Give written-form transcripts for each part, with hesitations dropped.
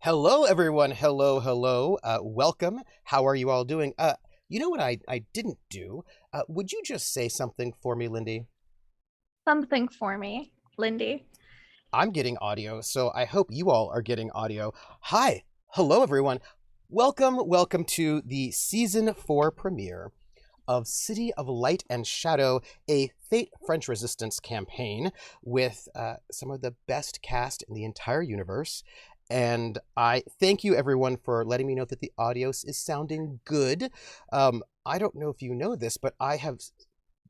Hello, everyone. Hello, hello. Welcome. How are you all doing? You know what I didn't do? Would you just say something for me, Lindy? Something for me, Lindy. I'm getting audio, so I hope you all are getting audio. Hi. Hello, everyone. Welcome to the season 4 premiere of City of Light and Shadow, a Fate French Resistance campaign with some of the best cast in the entire universe. And I thank you, everyone, for letting me know that the audio is sounding good. I don't know if you know this, but I have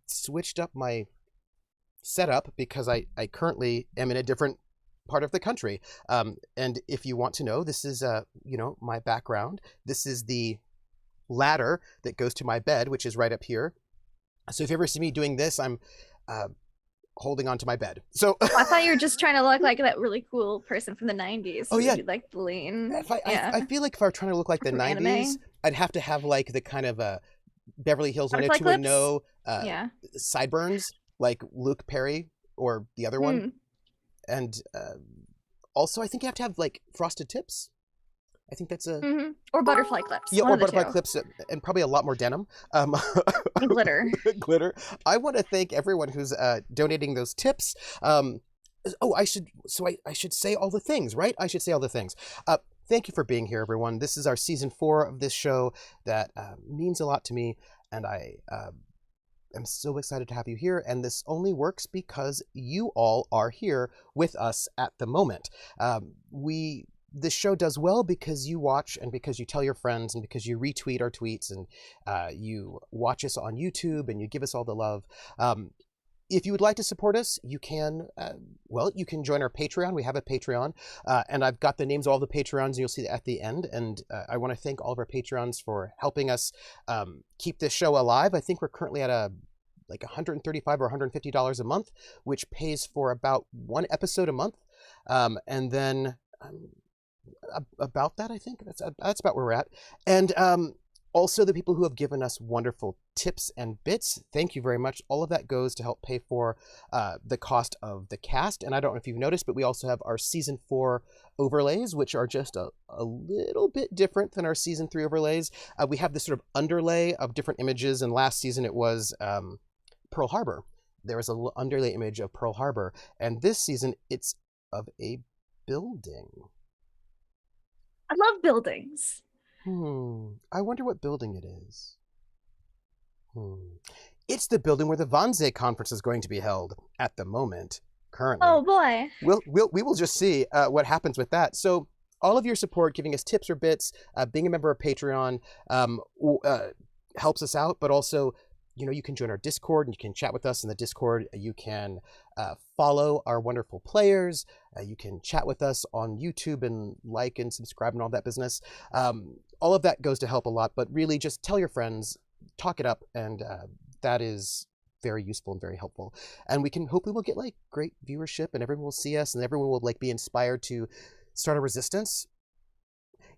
switched up my setup because I currently am in a different part of the country. And if you want to know, this is, my background. This is the ladder that goes to my bed, which is right up here. So if you ever see me doing this, I'm holding onto my bed. So I thought you were just trying to look like that really cool person from the 90s. Oh, yeah. You'd like lean. I feel like if I were trying to look like the From 90s, anime. I'd have to have like the kind of Beverly Hills Butterfly 90210 Yeah. sideburns like Luke Perry or the other one. Hmm. And also I think you have to have like frosted tips. I think that's a Hmm. Or butterfly clips. yeah, One or of the butterfly two. clips and probably a lot more denim. And glitter. Glitter. I want to thank everyone who's donating those tips. I should say all the things, right? I should say all the things. Thank you for being here, everyone. This is our season 4 of this show that means a lot to me, and I am so excited to have you here. And this only works because you all are here with us at the moment. This show does well because you watch and because you tell your friends and because you retweet our tweets and you watch us on YouTube and you give us all the love. If you would like to support us, you can, you can join our Patreon. We have a Patreon, and I've got the names of all the Patreons, and you'll see that at the end. And I want to thank all of our Patreons for helping us keep this show alive. I think we're currently at like $135 or $150 a month, which pays for about one episode a month. And then about that, I think that's about where we're at. And also the people who have given us wonderful tips and bits, thank you very much. All of that goes to help pay for the cost of the cast. And I don't know if you've noticed, but we also have our season 4 overlays, which are just a little bit different than our season 3 overlays. We have this sort of underlay of different images, and last season it was Pearl Harbor. There was an underlay image of Pearl Harbor, and this season it's of a building. I love buildings. I wonder what building it is. It's the building where the Wannsee conference is going to be held at the moment, currently. Oh boy. We will just see what happens with that. So all of your support, giving us tips or bits, being a member of Patreon helps us out, but also, you can join our Discord and you can chat with us in the Discord. You can follow our wonderful players. You can chat with us on YouTube and like and subscribe and all that business. All of that goes to help a lot, but really just tell your friends, talk it up, and that is very useful and very helpful. And hopefully we'll get like great viewership and everyone will see us and everyone will like be inspired to start a resistance.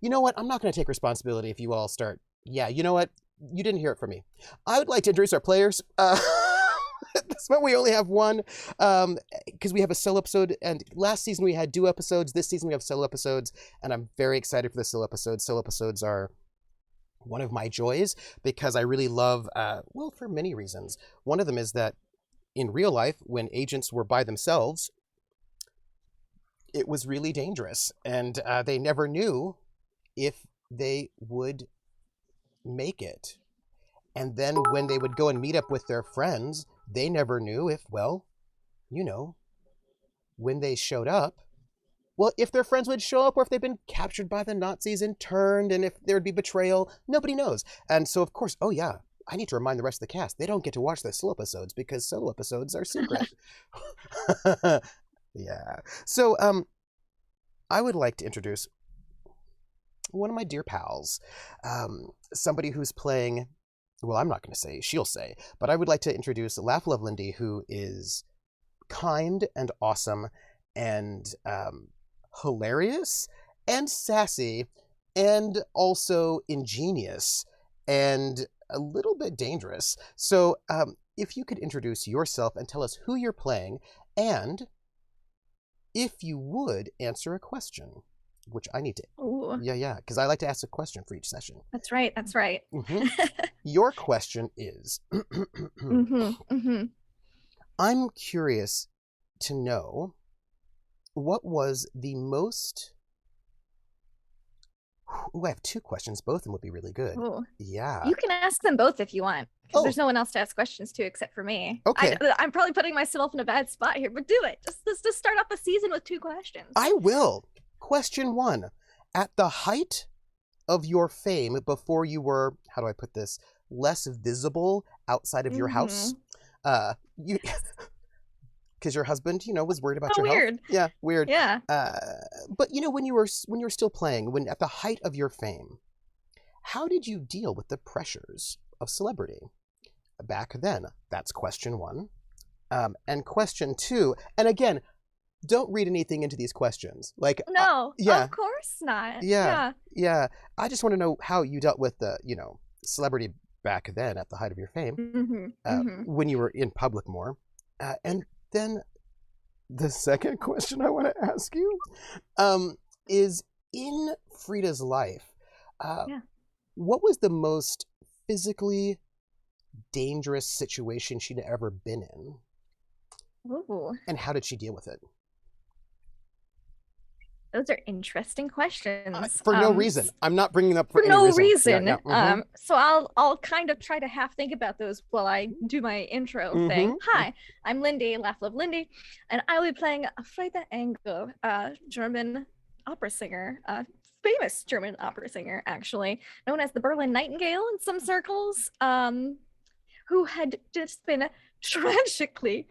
You know what? I'm not going to take responsibility if you all start. Yeah, you know what? You didn't hear it from me. I would like to introduce our players. This month we only have one because we have a solo episode, and last season we had duo episodes. This season we have solo episodes, and I'm very excited for the solo episodes. Solo episodes are one of my joys because I really love, for many reasons. One of them is that in real life, when agents were by themselves, it was really dangerous, and they never knew if they would make it. And then when they would go and meet up with their friends, they never knew if, when they showed up, if their friends would show up or if they've been captured by the Nazis and turned, and if there would be betrayal. Nobody knows. And so, of course, I need to remind the rest of the cast, they don't get to watch the solo episodes because solo episodes are secret. Yeah. So, I would like to introduce one of my dear pals, somebody who's playing, well, I'm not going to say, she'll say, but I would like to introduce Laugh Love Lindy, who is kind and awesome and hilarious and sassy and also ingenious and a little bit dangerous. So if you could introduce yourself and tell us who you're playing, and if you would answer a question, which I need to. Ooh. Yeah, because I like to ask a question for each session. That's right. Mm-hmm. Your question is, I'm curious to know, what was the most... Ooh, I have two questions. Both of them would be really good. Ooh. Yeah. You can ask them both if you want, because there's no one else to ask questions to except for me. Okay. I'm probably putting myself in a bad spot here, but do it. Just start off the season with 2 questions. I will. Question 1. At the height of your fame, before you were, how do I put this, less visible outside of your house, you... Because your husband, was worried about your weird. health. Yeah, weird. Yeah. But when you were still playing, when at the height of your fame, how did you deal with the pressures of celebrity back then? That's question 1. And question 2, and again, don't read anything into these questions. No, yeah, of course not. Yeah. I just want to know how you dealt with the, celebrity back then at the height of your fame, when you were in public more, and then the second question I want to ask you is, in Frida's life, what was the most physically dangerous situation she'd ever been in? Ooh. And how did she deal with it? Those are interesting questions. For no reason. I'm not bringing up for any no reason. reason. Yeah. So I'll kind of try to half think about those while I do my intro thing. Hi, I'm Lindy, Laugh Love Lindy, and I'll be playing Frida Engel, German opera singer, famous German opera singer, actually, known as the Berlin Nightingale in some circles, who had just been tragically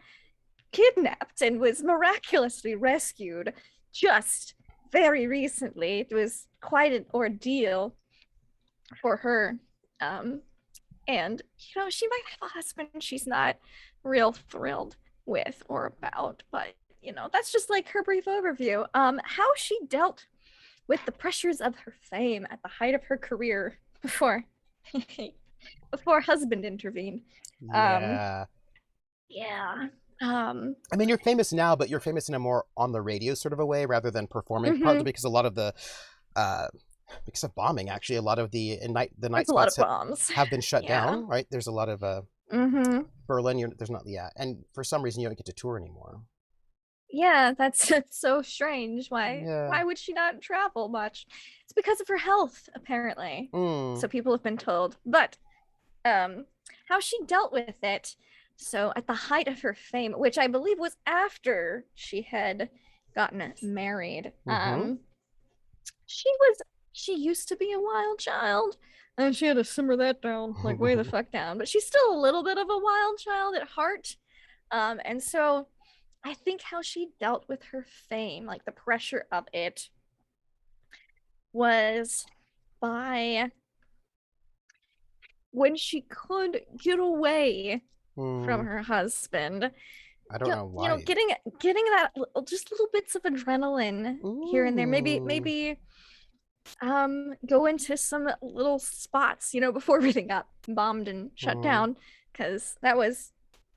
kidnapped and was miraculously rescued just very recently. It was quite an ordeal for her. And, she might have a husband she's not real thrilled with or about, but, that's just like her brief overview. How she dealt with the pressures of her fame at the height of her career before husband intervened. Yeah. I mean, you're famous now, but you're famous in a more on the radio sort of a way rather than performing. Partly because a lot of the, because of bombing, actually, a lot of the night spots have been shut down. Right? There's a lot of Berlin. There's not and for some reason you don't get to tour anymore. Yeah, that's so strange. Why would she not travel much? It's because of her health, apparently. So people have been told. But how she dealt with it. So at the height of her fame, which I believe was after she had gotten married, she used to be a wild child, and she had to simmer that down, like way the fuck down. But she's still a little bit of a wild child at heart. And so I think how she dealt with her fame, like the pressure of it, was by when she could get away from her husband. I don't know why. Getting that, just little bits of adrenaline here and there. Maybe go into some little spots, before everything got bombed and shut down, because that was,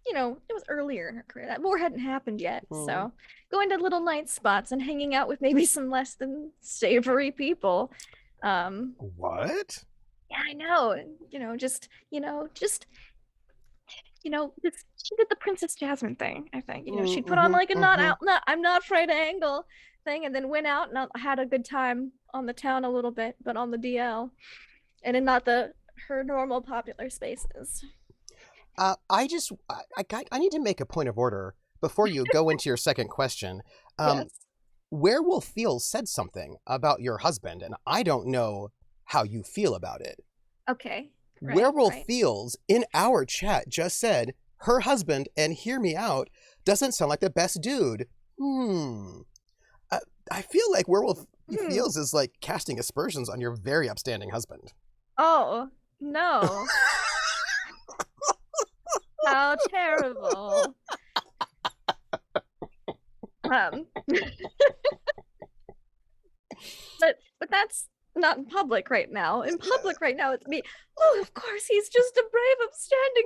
it was earlier in her career. That war hadn't happened yet. So go into little night spots and hanging out with maybe some less than savory people. What? Yeah, I know. She did the Princess Jasmine thing, I think. She put on like a I'm not Frida Engel thing, and then went out and had a good time on the town a little bit, but on the DL, and in not her normal popular spaces. I need to make a point of order before you go into your second question. Yes. Werewolf Feels said something about your husband, and I don't know how you feel about it. Okay. Werewolf Feels in our chat just said her husband, and hear me out, doesn't sound like the best dude. I feel like Werewolf he feels is like casting aspersions on your very upstanding husband. Oh, no. How terrible. Um, but that's not in public right now. In public right now, it's me. Oh, of course, he's just a brave, upstanding.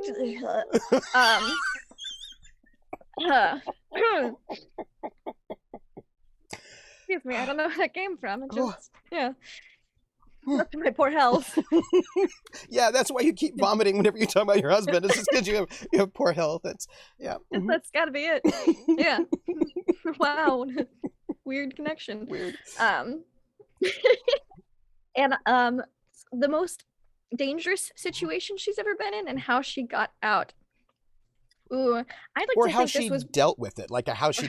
Excuse me, I don't know where that came from. It just, yeah, up to my poor health. Yeah, that's why you keep vomiting whenever you talk about your husband. It's just because you have poor health. That's That's got to be it. Yeah. Wow. Weird connection. Weird. And the most dangerous situation she's ever been in and how she got out. Ooh, I'd like or to how think she this was dealt with it, like how she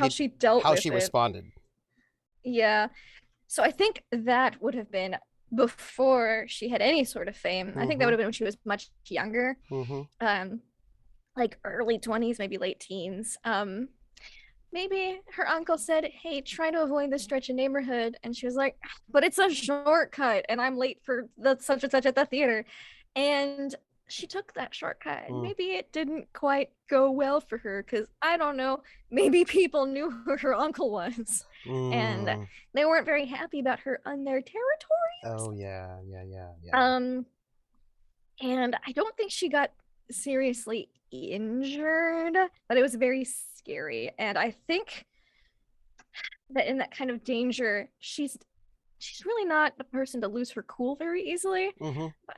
responded. Yeah. So I think that would have been before she had any sort of fame. I think that would have been when she was much younger. Like early 20s, maybe late teens. Maybe her uncle said, hey, try to avoid this stretch of neighborhood. And she was like, but it's a shortcut and I'm late for the such and such at the theater. And she took that shortcut. Maybe it didn't quite go well for her because I don't know. Maybe people knew who her uncle was and they weren't very happy about her on their territory. Oh, yeah. And I don't think she got seriously injured, but it was very scary. And I think that in that kind of danger, she's really not a person to lose her cool very easily.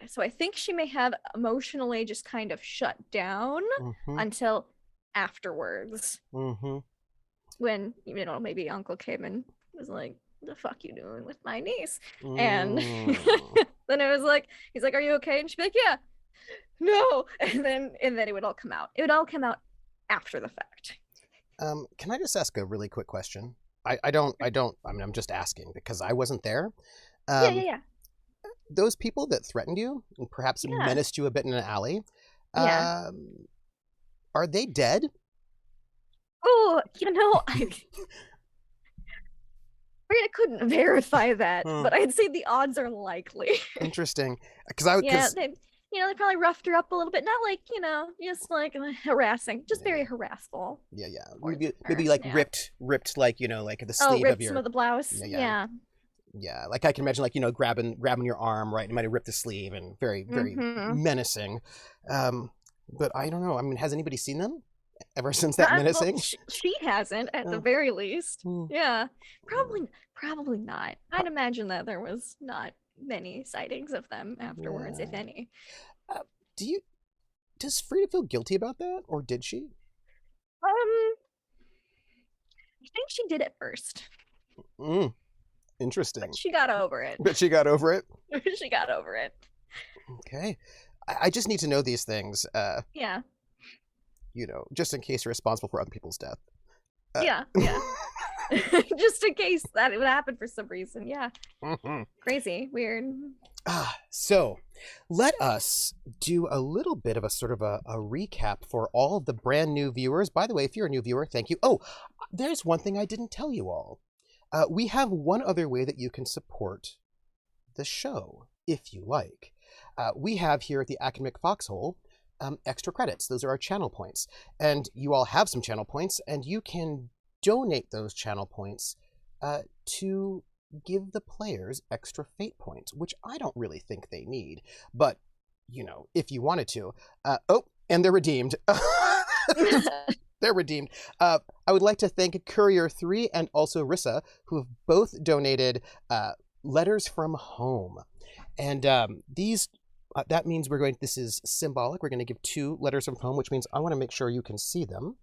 So I think she may have emotionally just kind of shut down until afterwards. When, you know, maybe uncle came and was like, the fuck you doing with my niece? And then it was like, he's like, are you okay? And she'd be like, yeah. No. And then it would all come out. It would all come out after the fact. Can I just ask a really quick question? I mean, I'm just asking because I wasn't there. Yeah. Those people that threatened you and perhaps menaced you a bit in an alley, are they dead? Oh, you know, I couldn't verify that, but I'd say the odds are likely. Interesting. They probably roughed her up a little bit. Not like, you know, just like harassing, just very harassful. Yeah. Maybe like ripped like, you know, like the sleeve of your... some of the blouse. Yeah. Yeah, like I can imagine, like, you know, grabbing your arm, right? You might have ripped the sleeve and very, very menacing. But I don't know. I mean, has anybody seen them ever since that menacing? Well, she hasn't, at the very least. Yeah, probably not. I'd imagine that there was not many sightings of them afterwards, if any. Does Frida feel guilty about that, or did she? I think she did at first. Interesting. But she got over it. She got over it. Okay. I just need to know these things. Yeah. You know, just in case you're responsible for other people's death. Yeah. Just in case that it would happen for some reason. Yeah. Crazy. Weird. So let us do a little bit of a sort of a recap for all of the brand new viewers. By the way, if you're a new viewer, thank you. Oh, there's one thing I didn't tell you all. We have one other way that you can support the show, if you like. We have here at the Academic Foxhole extra credits. Those are our channel points. And you all have some channel points, and you can donate those channel points to give the players extra fate points, which I don't really think they need. But, you know, if you wanted to. And they're redeemed. They're redeemed. I would like to thank Courier3 and also Rissa, who have both donated letters from home. And these... that means this is symbolic. We're going to give 2 letters from home, which means I want to make sure you can see them.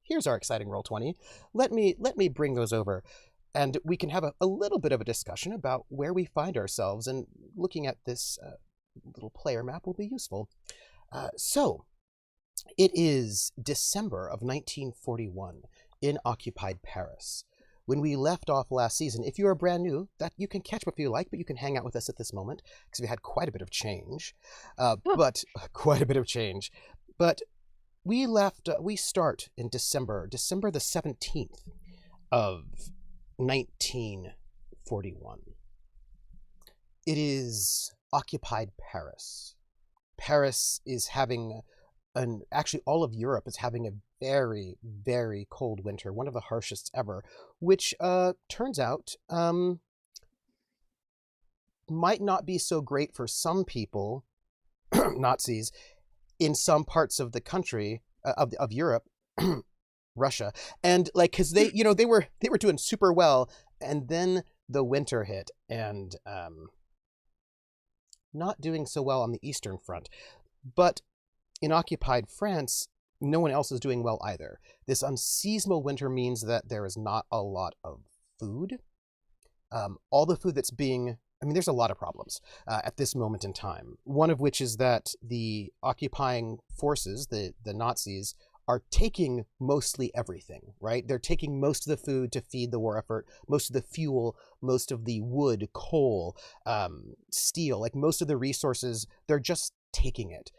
Here's our exciting Roll20. Let me bring those over, and we can have a little bit of a discussion about where we find ourselves, and looking at this little player map will be useful. So, it is December of 1941 in occupied Paris. When we left off last season, if you are brand new, that you can catch up if you like, but you can hang out with us at this moment because we had quite a bit of change. But we start in December the 17th of 1941. It is occupied Paris. Paris is having actually all of Europe is having a very, very cold winter, one of the harshest ever, which turns out might not be so great for some people, Nazis, in some parts of the country of Europe, Russia, and like because they were doing super well, and then the winter hit, and not doing so well on the Eastern Front, but in occupied France, no one else is doing well either. This unseasonal winter means that there is not a lot of food. All the food that's being there's a lot of problems at this moment in time. One of which is that the occupying forces, the Nazis, are taking mostly everything, right? They're taking most of the food to feed the war effort, most of the fuel, most of the wood, coal, steel, like most of the resources, they're just taking it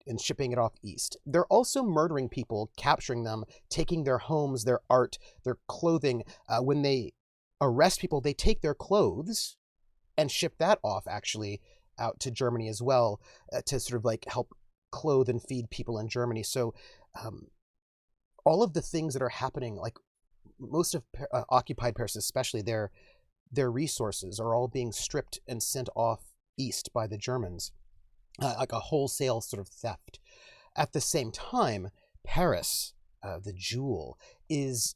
and shipping it off east. They're also murdering people, capturing them, taking their homes, their art, their clothing. When they arrest people, they take their clothes and ship that off, actually, out to Germany as well, to sort of like help clothe and feed people in Germany. So all of the things that are happening, like most of occupied Paris, especially their resources are all being stripped and sent off east by the Germans, like a wholesale sort of theft. At the same time, Paris, the jewel, is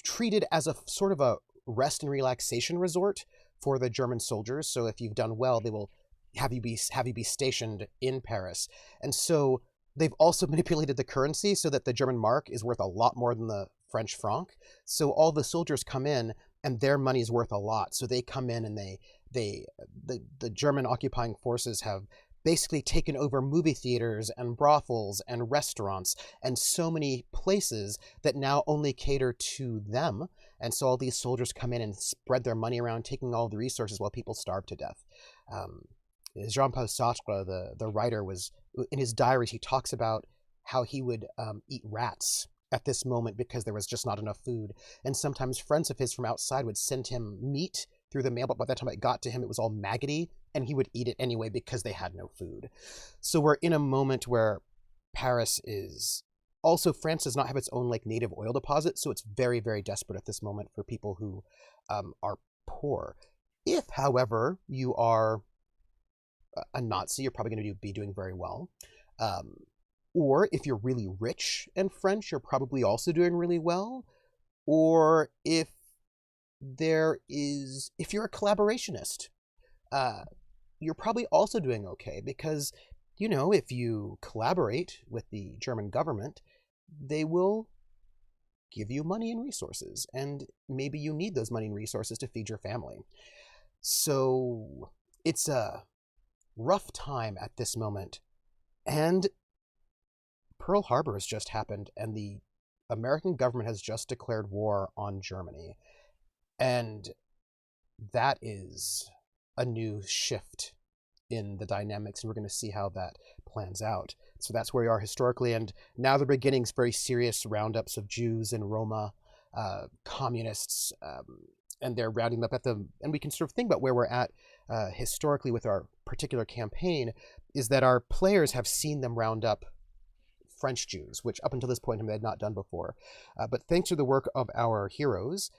treated as a sort of a rest and relaxation resort for the German soldiers. So if you've done well, they will have you be stationed in Paris. And so they've also manipulated the currency so that the German mark is worth a lot more than the French franc. So all the soldiers come in and their money is worth a lot. So they come in and the German occupying forces have basically taken over movie theaters and brothels and restaurants and so many places that now only cater to them. And so all these soldiers come in and spread their money around, taking all the resources while people starve to death. Jean-Paul Sartre, the writer, was in his diaries, he talks about how he would eat rats at this moment because there was just not enough food. And sometimes friends of his from outside would send him meat through the mail, but by the time it got to him, it was all maggoty, and he would eat it anyway because they had no food. So we're in a moment where Paris is... Also, France does not have its own like native oil deposit, so it's very, very desperate at this moment for people who are poor. If, however, you are a Nazi, you're probably going to be doing very well. Or if you're really rich and French, you're probably also doing really well. Or if you're a collaborationist, you're probably also doing okay because, if you collaborate with the German government, they will give you money and resources, and maybe you need those money and resources to feed your family. So it's a rough time at this moment, and Pearl Harbor has just happened, and the American government has just declared war on Germany, and that is a new shift in the dynamics, and we're going to see how that plans out. So that's where we are historically, and now the beginning's very serious roundups of Jews and Roma, communists, and they're rounding up and we can sort of think about where we're at historically with our particular campaign, is that our players have seen them round up French Jews, which up until this point they had not done before. But thanks to the work of our heroes,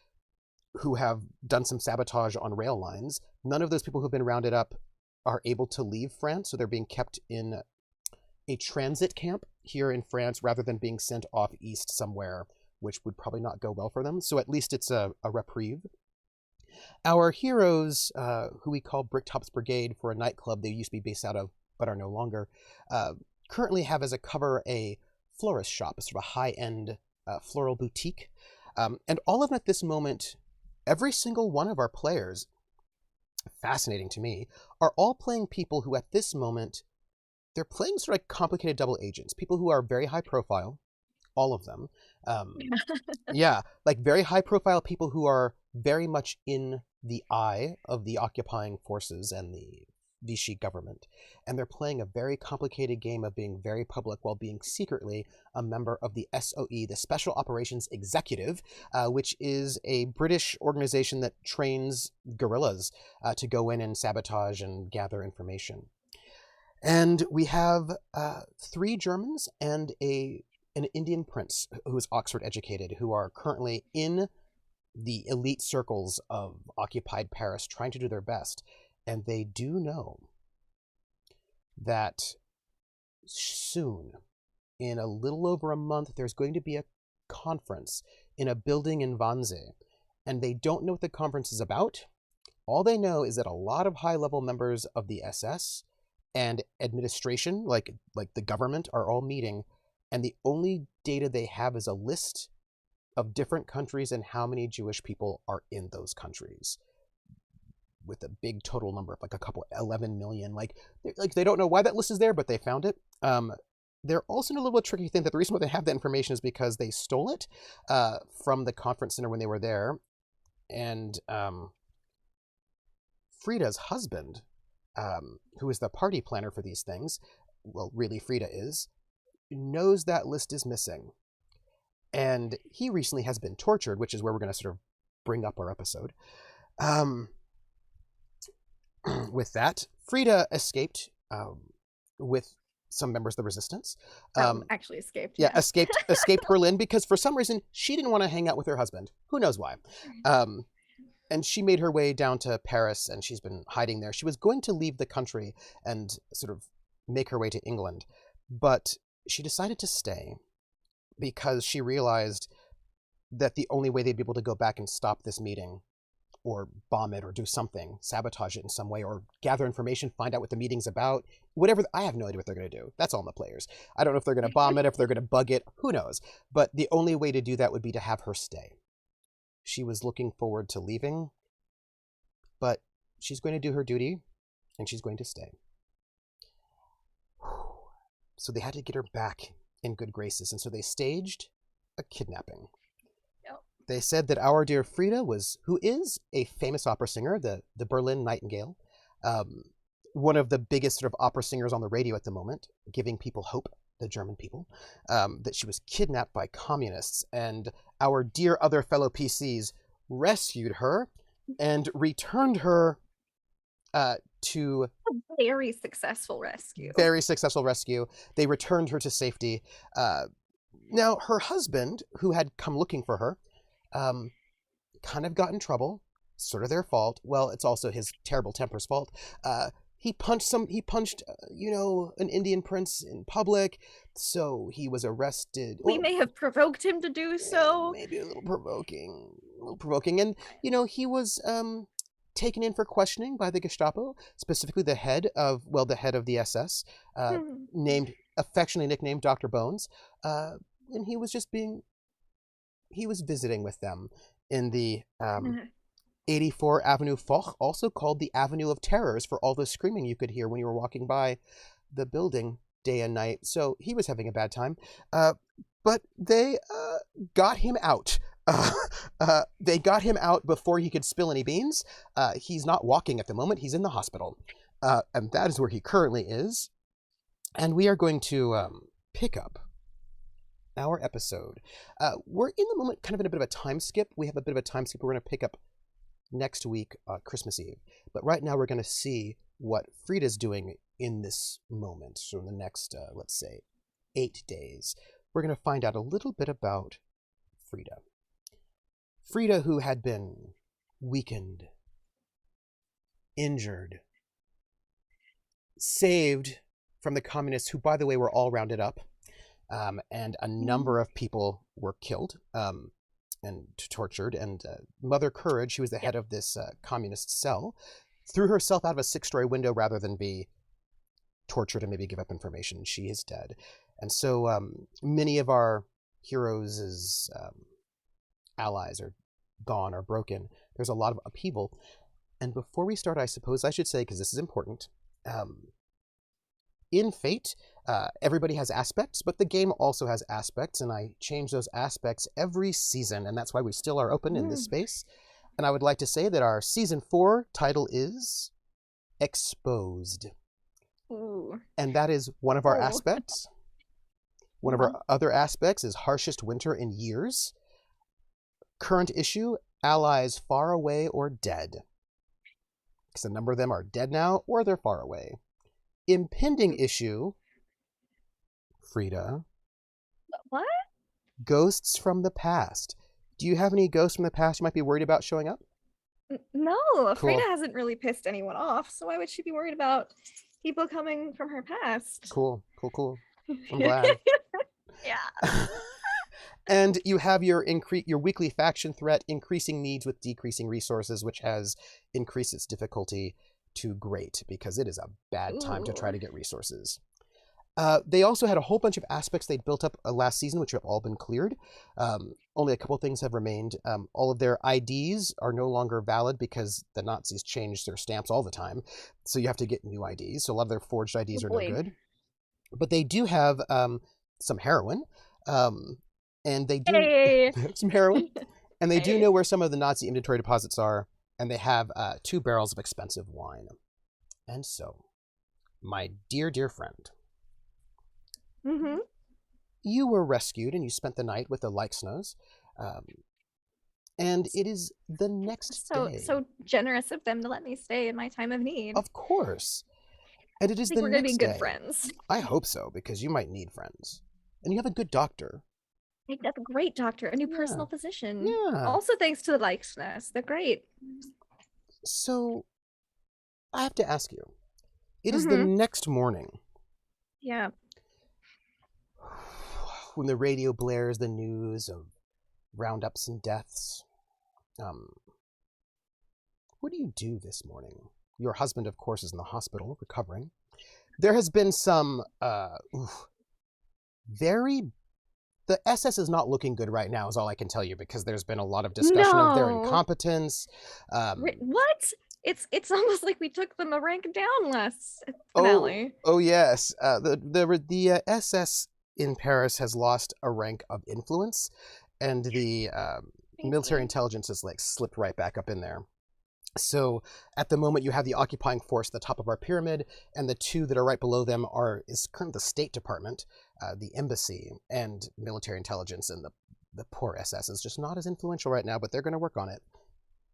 who have done some sabotage on rail lines, none of those people who've been rounded up are able to leave France, so they're being kept in a transit camp here in France rather than being sent off east somewhere, which would probably not go well for them. So at least it's a reprieve. Our heroes, who we call Bricktop's Brigade for a nightclub they used to be based out of but are no longer, currently have as a cover a florist shop, a sort of a high-end floral boutique. And all of them at this moment, every single one of our players, fascinating to me, are all playing people who at this moment, they're playing sort of like complicated double agents, people who are very high profile, all of them. Yeah, like very high profile people who are very much in the eye of the occupying forces and the Vichy government. And they're playing a very complicated game of being very public while being secretly a member of the SOE, the Special Operations Executive, which is a British organization that trains guerrillas to go in and sabotage and gather information. And we have 3 Germans and an Indian prince who is Oxford educated, who are currently in the elite circles of occupied Paris trying to do their best. And they do know that soon, in a little over a month, there's going to be a conference in a building in Wannsee. And they don't know what the conference is about. All they know is that a lot of high-level members of the SS and administration, like the government, are all meeting. And the only data they have is a list of different countries and how many Jewish people are in those countries, with a big total number of like 11 million. Like they don't know why that list is there, but they found it. They're also in a little bit tricky thing that the reason why they have that information is because they stole it from the conference center when they were there. And Frida's husband, who is the party planner for these things, well, really Frida is, knows that list is missing. And he recently has been tortured, which is where we're going to sort of bring up our episode. With that, Frida escaped with some members of the resistance. Actually escaped. Yeah, escaped Berlin because for some reason she didn't want to hang out with her husband. Who knows why? And she made her way down to Paris, and she's been hiding there. She was going to leave the country and sort of make her way to England, but she decided to stay because she realized that the only way they'd be able to go back and stop this meeting or bomb it or do something, sabotage it in some way, or gather information, find out what the meeting's about, whatever. I have no idea what they're going to do. That's all on the players. I don't know if they're going to bomb it, if they're going to bug it, who knows. But the only way to do that would be to have her stay. She was looking forward to leaving, but she's going to do her duty, and she's going to stay. So they had to get her back in good graces, and so they staged a kidnapping. Yep. They said that our dear Frida who is a famous opera singer, the Berlin Nightingale, one of the biggest sort of opera singers on the radio at the moment, giving people hope, the German people, that she was kidnapped by communists, and our dear other fellow PCs rescued her and returned her to a very successful rescue. Very successful rescue. They returned her to safety. Now, her husband, who had come looking for her, kind of got in trouble. Sort of their fault. Well, it's also his terrible temper's fault. He punched an Indian prince in public, so he was arrested. We may have provoked him to do so. Maybe a little provoking. And, he was taken in for questioning by the Gestapo, specifically the head of the SS, affectionately nicknamed Dr. Bones. And he was visiting with them in the 84 Avenue Foch, also called the Avenue of Terrors for all the screaming you could hear when you were walking by the building day and night. So he was having a bad time. But they got him out. They got him out before he could spill any beans. He's not walking at the moment. He's in the hospital. And that is where he currently is. And we are going to pick up our episode. We're in the moment kind of in a bit of a time skip. We have a bit of a time skip. We're going to pick up next week, Christmas Eve. But right now we're going to see what Frida's doing in this moment. So in the next, let's say, 8 days, we're going to find out a little bit about Frida. Frida, who had been weakened, injured, saved from the communists, who, by the way, were all rounded up, and a number of people were killed and tortured. And Mother Courage, who was the head of this communist cell, threw herself out of a 6-story window rather than be tortured and maybe give up information. She is dead. And so many of our heroes' allies are gone or broken. There's a lot of upheaval. And before we start, I suppose I should say, because this is important, in Fate, everybody has aspects, but the game also has aspects, and I change those aspects every season, and that's why we still are open in this space. And I would like to say that our Season 4 title is exposed. Ooh. And that is one of our Oh. aspects. One of our other aspects is harshest winter in years. Current issue, allies far away or dead. Because a number of them are dead now or they're far away. Impending issue, Frida. What? Ghosts from the past. Do you have any ghosts from the past you might be worried about showing up? No, Cool. Frida hasn't really pissed anyone off, so why would she be worried about people coming from her past? Cool. I'm glad. Yeah. And you have your weekly faction threat, increasing needs with decreasing resources, which has increased its difficulty to great because it is a bad time to try to get resources. They also had a whole bunch of aspects they'd built up last season, which have all been cleared. Only a couple things have remained. All of their IDs are no longer valid because the Nazis changed their stamps all the time. So you have to get new IDs. So a lot of their forged IDs are no good. But they do have some heroin. And they do some heroin. And they do know where some of the Nazi inventory deposits are. And they have 2 barrels of expensive wine. And so, my dear, dear friend, you were rescued and you spent the night with the Leixners. And it is the next day. So generous of them to let me stay in my time of need. Of course. And it is the next day. We're going to be good friends. I hope so, because you might need friends. And you have a good doctor. I have a great doctor, a new personal physician. Yeah. Also thanks to the Leixners. They're great. So, I have to ask you. It is the next morning. Yeah. When the radio blares the news of roundups and deaths. What do you do this morning? Your husband, of course, is in the hospital, recovering. There has been some, the SS is not looking good right now, is all I can tell you, because there's been a lot of discussion of their incompetence. What? It's almost like we took them a rank down last finale. Oh yes. The SS in Paris has lost a rank of influence, and the military intelligence has slipped right back up in there. So at the moment you have the occupying force at the top of our pyramid, and the 2 that are right below them is currently the State Department, the embassy, and military intelligence, and the poor SS is just not as influential right now, but they're going to work on it.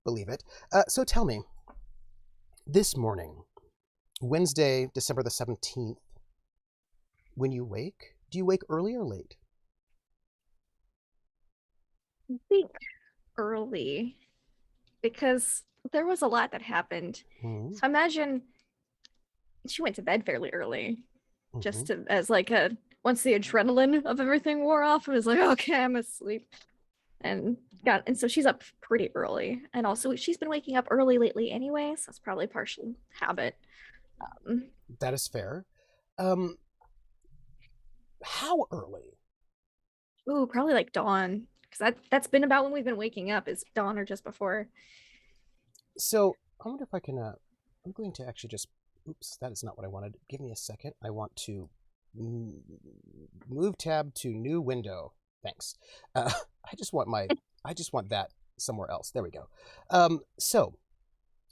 Believe it. So tell me, this morning, Wednesday, December the 17th, when you wake, do you wake early or late? I think early, because there was a lot that happened. So imagine she went to bed fairly early, just as once the adrenaline of everything wore off, it was like, okay, I'm asleep. And so she's up pretty early. And also she's been waking up early lately anyway, so it's probably partial habit. That is fair. How early? Ooh, probably dawn. Because that's been about when we've been waking up, is dawn or just before. So I wonder if I can, I'm going to actually just, oops, that is not what I wanted. Give me a second. I want to move tab to new window. Thanks. I just want that somewhere else. There we go. So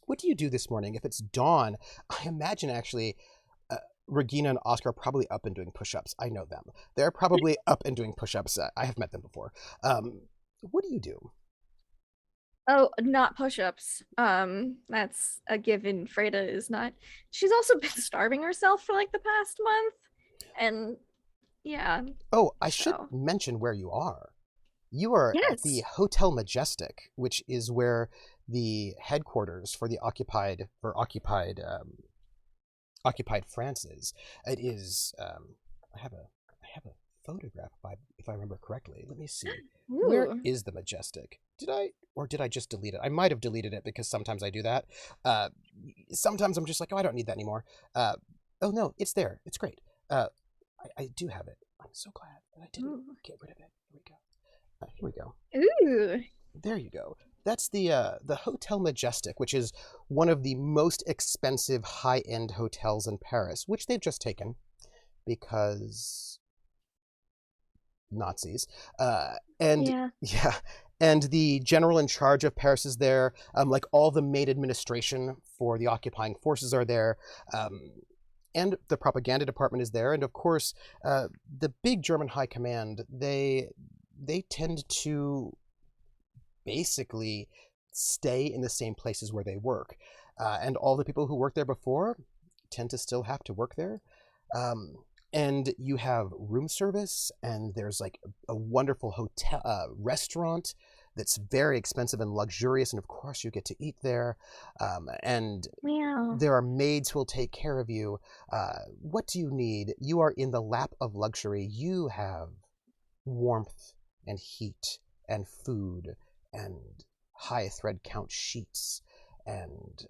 what do you do this morning? If it's dawn, I imagine actually Regina and Oscar are probably up and doing push-ups. I know them. They're probably up and doing push-ups. I have met them before. What do you do? Oh, not push-ups. That's a given. Freda is not. She's also been starving herself for the past month. And yeah. Oh, I should mention where you are. You are at the Hotel Majestic, which is where the headquarters for the occupied France is. It is. I have a photograph, if I remember correctly. Let me see. Ooh. Where is the Majestic? Did I just delete it? I might have deleted it because sometimes I do that. Sometimes I'm just like, oh, I don't need that anymore. Oh no, it's there. It's great. I do have it. I'm so glad that I didn't get rid of it. Here we go. Ooh. There you go. That's the Hotel Majestic, which is one of the most expensive high-end hotels in Paris, which they've just taken because Nazis. And And the general in charge of Paris is there. Like all the main administration for the occupying forces are there. And the propaganda department is there. And of course, the big German high command, they tend to basically stay in the same places where they work. And all the people who worked there before tend to still have to work there. And you have room service, and there's like a wonderful hotel restaurant that's very expensive and luxurious, and of course you get to eat there. And Wow. there are maids who will take care of you. What do you need? You are in the lap of luxury. You have warmth and heat and food and high thread count sheets and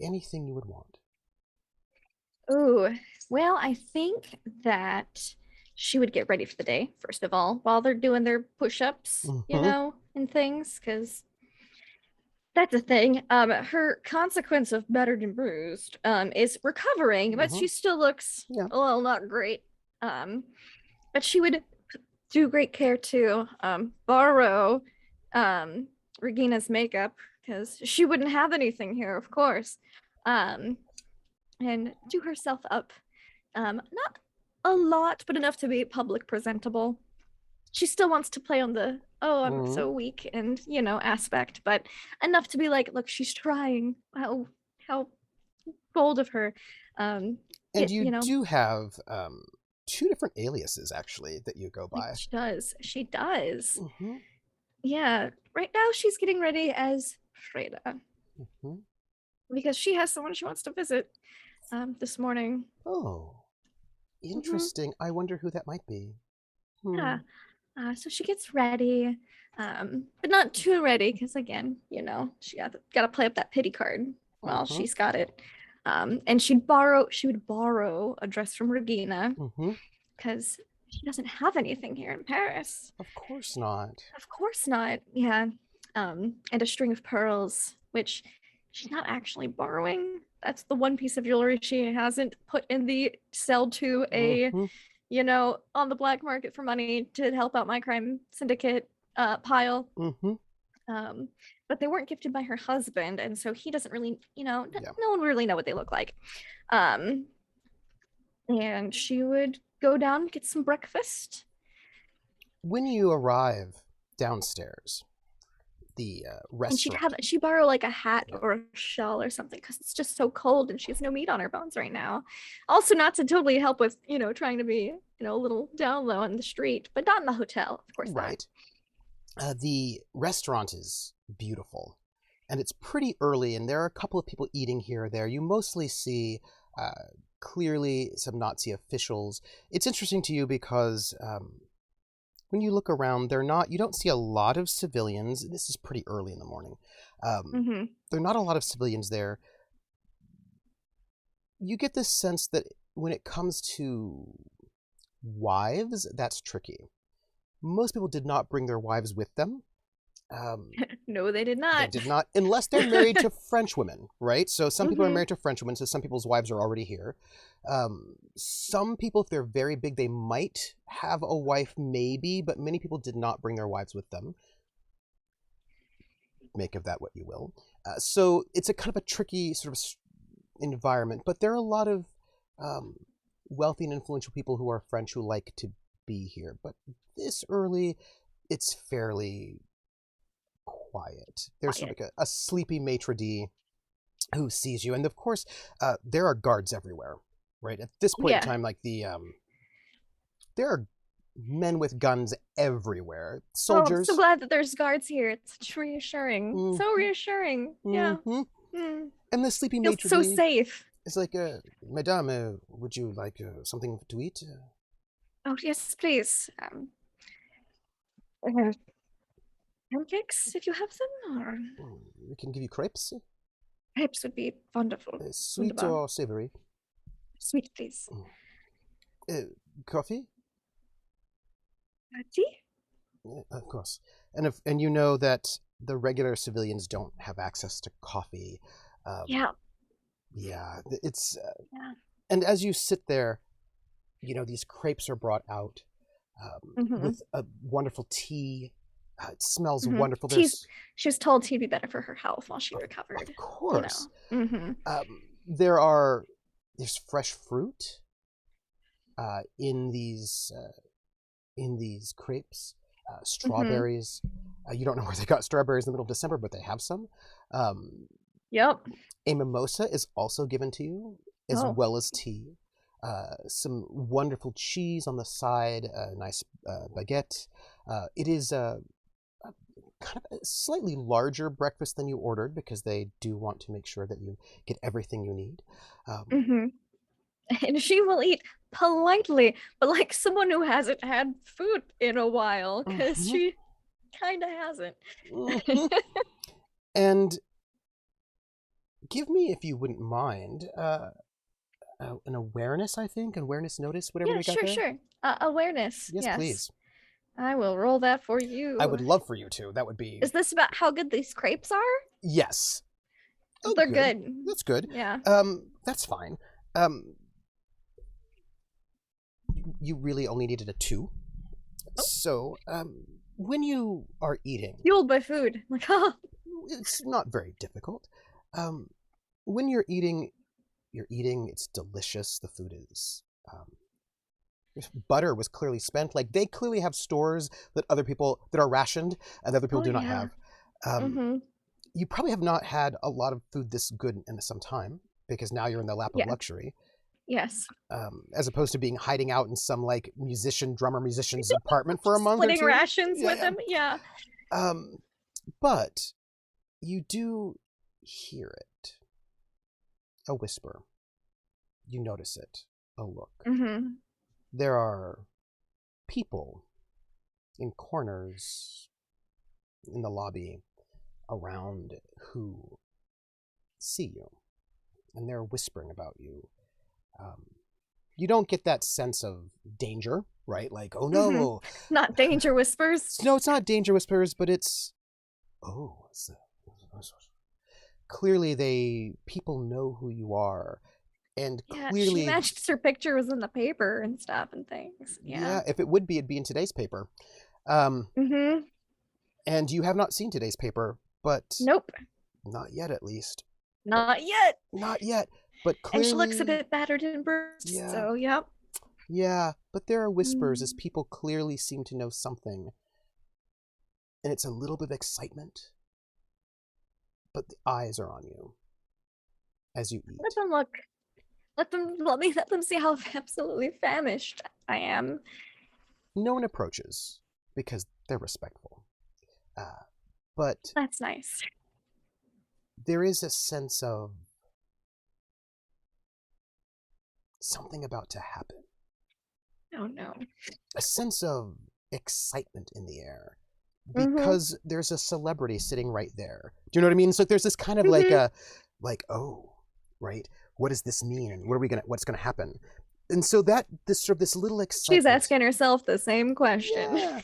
anything you would want. Ooh, well, I think that she would get ready for the day, first of all, while they're doing their push-ups, and things, because that's a thing. Her consequence of battered and bruised is recovering, but she still looks well, not great. But she would do great care to borrow Regina's makeup, because she wouldn't have anything here, of course. And do herself up. Not a lot, but enough to be public presentable. She still wants to play on the, oh, I'm so weak and, aspect, but enough to be like, look, she's trying. How bold of her. And you do have two different aliases, actually, that you go by. She does. Yeah, right now she's getting ready as Freda. Because she has someone she wants to visit this morning. Oh, interesting. I wonder who that might be. Yeah. So she gets ready, but not too ready, because again, she got to play up that pity card while she's got it. And she would borrow a dress from Regina, because she doesn't have anything here in Paris. Of course not. Of course not. Yeah. And a string of pearls, which she's not actually borrowing. That's the one piece of jewelry she hasn't put in the sell to a, on the black market for money to help out my crime syndicate pile. But they weren't gifted by her husband, and so he doesn't really, no one really know what they look like. And she would go down, get some breakfast. When you arrive downstairs, the restaurant. And she'd borrow like a hat or a shawl or something, because it's just so cold and she has no meat on her bones right now. Also, not to totally help with, trying to be, a little down low on the street, but not in the hotel, of course. Right. The restaurant is beautiful, and it's pretty early, and there are a couple of people eating here or there. You mostly see clearly some Nazi officials. It's interesting to you because when you look around, you don't see a lot of civilians. This is pretty early in the morning. There are not a lot of civilians there. You get this sense that when it comes to wives, that's tricky. Most people did not bring their wives with them. No, they did not. They did not, unless they're married to French women, right? So some people are married to French women, so some people's wives are already here. Some people, if they're very big, they might have a wife, maybe, but many people did not bring their wives with them. Make of that what you will. So it's a kind of a tricky sort of environment, but there are a lot of wealthy and influential people who are French who like to be here. But this early, it's fairly quiet. There's sort of like a sleepy maitre d' who sees you, and of course there are guards everywhere, right? At this point in time, like there are men with guns everywhere. Soldiers. Oh, I'm so glad that there's guards here. It's such reassuring. So reassuring. Yeah. And the sleepy maitre d' so safe. It's like, Madame, would you like something to eat? Oh yes, please. Pancakes, if you have them, or We can give you crepes. crepes would be wonderful. Sweet or savory? Sweet, please. Coffee? Tea? Of course. And you know that the regular civilians don't have access to coffee. Yeah, it's... And as you sit there, these crepes are brought out with a wonderful tea It smells Mm-hmm. wonderful. There's, She was told tea'd be better for her health while she recovered. of course. Mm-hmm. There's fresh fruit in these crepes. Strawberries. You don't know where they got strawberries in the middle of December, but they have some. Yep. A mimosa is also given to you, as well as tea. Some wonderful cheese on the side, a nice baguette. It is kind of a slightly larger breakfast than you ordered because they do want to make sure that you get everything you need. And she will eat politely, but like someone who hasn't had food in a while, because she kind of hasn't. And give me, if you wouldn't mind, an awareness, I think, awareness notice, whatever we got there. Sure. Awareness. Yes, please. I will roll that for you. I would love for you to. That would be... Is this about how good these crepes are? Yes. Oh, they're good. That's good. Yeah. That's fine. You really only needed a 2. So, when you are eating... Fueled by food. Like, it's not very difficult. When you're eating, it's delicious. The food is... butter was clearly spent. Like, they clearly have stores that are rationed and other people do not have. You probably have not had a lot of food this good in some time because now you're in the lap of luxury. Yes. As opposed to being hiding out in some like musician's apartment for a month or 2. Splitting rations with them. Yeah. But you do hear it. A whisper. You notice it. A look. There are people in corners in the lobby around who see you, and they're whispering about you. You don't get that sense of danger, right? Like, oh no. Not danger whispers. No, it's not danger whispers, but it's... Clearly people know who you are. And clearly... she matched her picture was in the paper and stuff and things. Yeah, if it would be, it'd be in today's paper. And you have not seen today's paper, but... Nope. Not yet, at least. Not yet. Not yet, but clearly... And she looks a bit battered and bruised, so yep. Yeah, but there are whispers as people clearly seem to know something. And it's a little bit of excitement. But the eyes are on you as you eat. Let them look. Let them see how absolutely famished I am. No one approaches because they're respectful. But that's nice. There is a sense of something about to happen. Oh no. A sense of excitement in the air because there's a celebrity sitting right there. Do you know what I mean? So there's this kind of oh, right? What does this mean? And what's gonna happen? And so this little excitement. She's asking herself the same question. Yeah.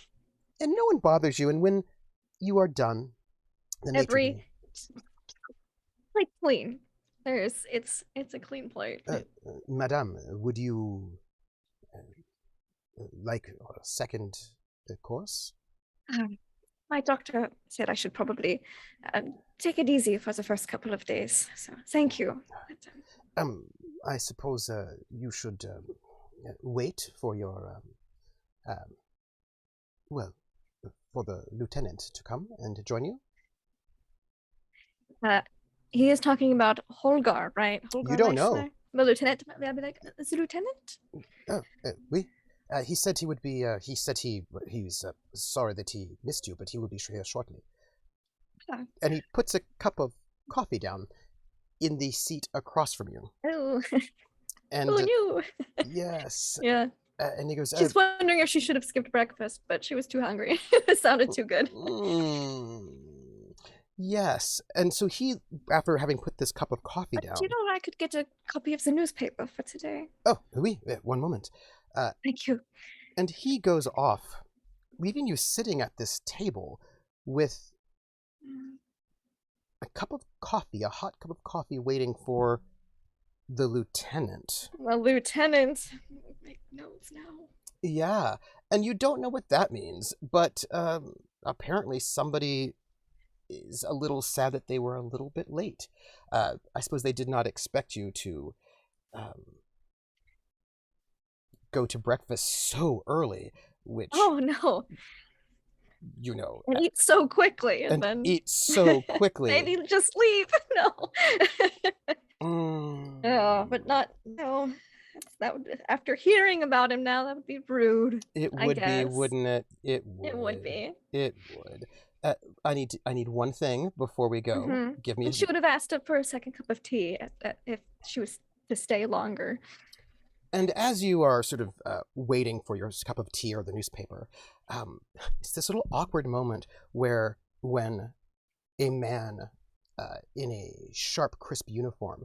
And no one bothers you. And when you are done, the plate clean. It's a clean plate. Madame, would you like a second course? My doctor said I should probably take it easy for the first couple of days. So thank you. I suppose you should wait for your for the lieutenant to come and to join you. He is talking about Holgar, right? Holgar, you don't know. The lieutenant. I'll be like, is the lieutenant? Oui. He said he would be. He said he's sorry that he missed you, but he will be here shortly. Oh. And he puts a cup of coffee down in the seat across from you. Oh. And who knew? Yes. Yeah. And he goes. She's wondering if she should have skipped breakfast, but she was too hungry. It sounded too good. Yes. And so he, after having put this cup of coffee down. Do you know I could get a copy of the newspaper for today? Oh, oui. One moment. Thank you. And he goes off, leaving you sitting at this table with a cup of coffee, a hot cup of coffee, waiting for the lieutenant. The lieutenant. Make notes now. Yeah, and you don't know what that means, but apparently somebody is a little sad that they were a little bit late. I suppose they did not expect you to um, go to breakfast so early, which, Oh no. you know, And eat so quickly and and then eat so quickly. maybe just leave. No. Mm, Oh, but not no. That would after hearing about him now, that would be rude, it I would be, guess. wouldn't it? It It would would. be. It would. I need one thing before we go. Mm-hmm. Give me a, And she would have asked for a second cup of tea if she was to stay longer. and as you are sort of waiting for your cup of tea or the newspaper, it's this little awkward moment where when a man in a sharp, crisp uniform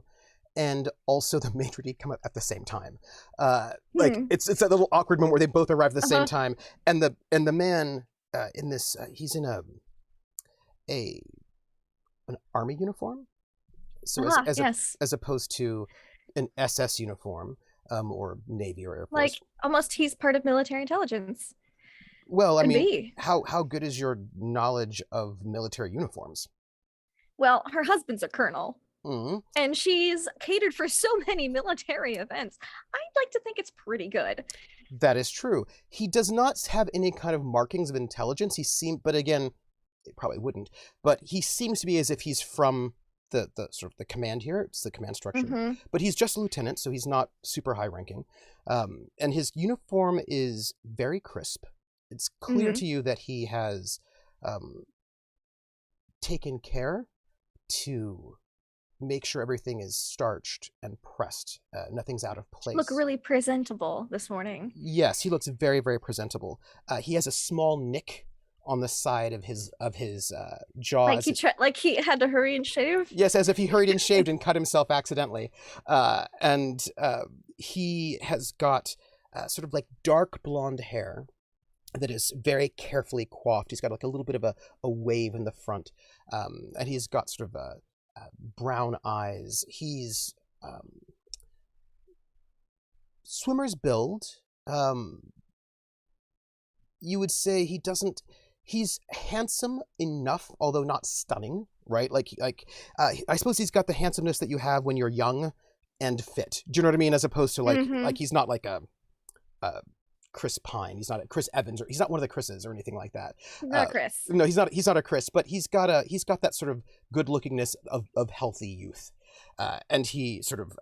and also the maitre d' come up at the same time. Like it's that little awkward moment where they both arrive at the same time, and the man in this he's in a an army uniform, so Yes. as opposed to an SS uniform or Navy or Air Like Force. almost he's part of military intelligence. Well, I Could mean, be. how good is your knowledge of military uniforms? Well, her husband's a colonel. Mm, And she's catered for so many military events. I'd like to think it's pretty good. that is true. He does not have any kind of markings of intelligence. But again, it probably wouldn't. But he seems to be as if he's from the sort of the command here. It's the command structure. Mm-hmm. But he's just a lieutenant, so he's not super high ranking. And his uniform is very crisp. It's clear to you that he has taken care to make sure everything is starched and pressed. Nothing's out of place. Look really presentable this morning. Yes, he looks very, very presentable. He has a small nick on the side of his jaw. Like he had to hurry and shave. Yes, as if he hurried and shaved and cut himself accidentally. And he has got sort of like dark blonde hair that is very carefully coiffed. He's got like a little bit of a wave in the front, and he's got sort of brown eyes. He's swimmer's build. You would say he's handsome enough, although not stunning, right? I suppose he's got the handsomeness that you have when you're young and fit. Do you know what I mean? As opposed to like he's not like a Chris Pine. He's not a Chris Evans, or he's not one of the Chris's or anything like that. Not Chris. No, he's not. He's not a Chris, but he's got that sort of good lookingness of healthy youth. And he sort of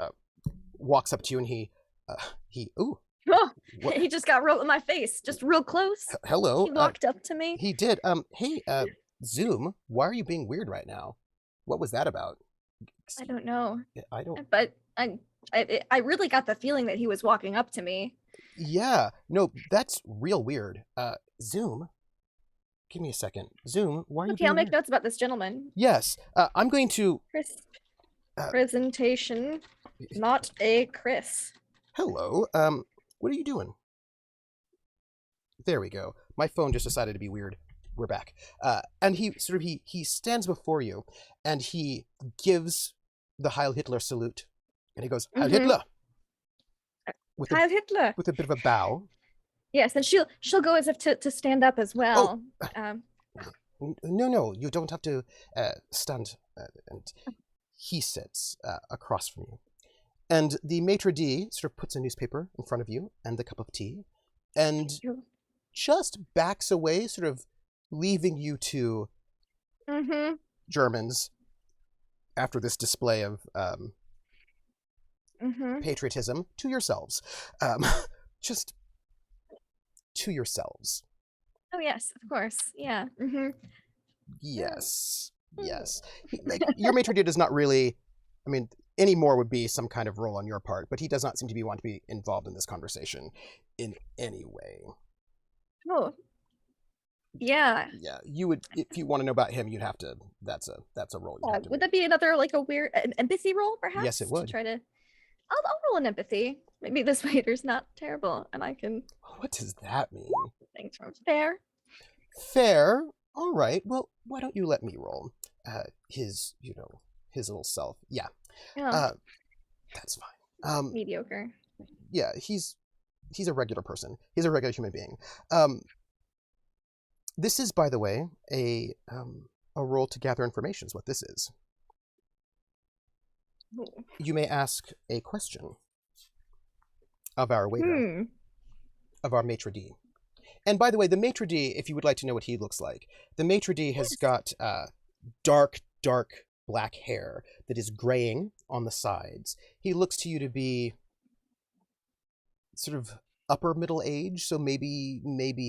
walks up to you and he ooh. Oh, he just got real in my face, just real close. Hello. He walked up to me. He did. Hey, Zoom, why are you being weird right now? What was that about? I don't know. I don't. But I really got the feeling that he was walking up to me. Yeah. No, that's real weird. Zoom, give me a second. Zoom, why are you Okay, being I'll make weird? notes about this gentleman. Yes. I'm going to. Crisp presentation, not a Chris. Hello. What are you doing? There we go. My phone just decided to be weird. We're back. And he stands before you, and he gives the Heil Hitler salute, and he goes Heil Hitler. Heil Hitler. With a bit of a bow. Yes, and she'll go as if to stand up as well. No, you don't have to stand. And he sits across from you. And the maitre d' sort of puts a newspaper in front of you and the cup of tea, and just backs away, sort of leaving you to Germans after this display of patriotism to yourselves. Just to yourselves. Oh, yes, of course. Yeah. Yes. Your maitre d' does not really, I mean, any more would be some kind of role on your part, but he does not seem to want to be involved in this conversation in any way. Oh. Yeah. Yeah, you would, if you want to know about him, you'd have to, that's a role you'd have to Would make. that be another, like, a weird empathy role, perhaps? Yes, it would. To try to, I'll roll an empathy. Maybe this waiter's not terrible, and I can... What does that mean? Thanks from fair. Fair? All right, well, why don't you let me roll? His little self. Yeah. That's fine. Mediocre. Yeah, he's a regular person. He's a regular human being. This is, by the way, a roll to gather information is what this is. Ooh. You may ask a question of our waiter, of our maitre d'. And by the way, the maitre d', if you would like to know what he looks like, the maitre d' has got dark black hair that is graying on the sides. He looks to you to be sort of upper middle age, so maybe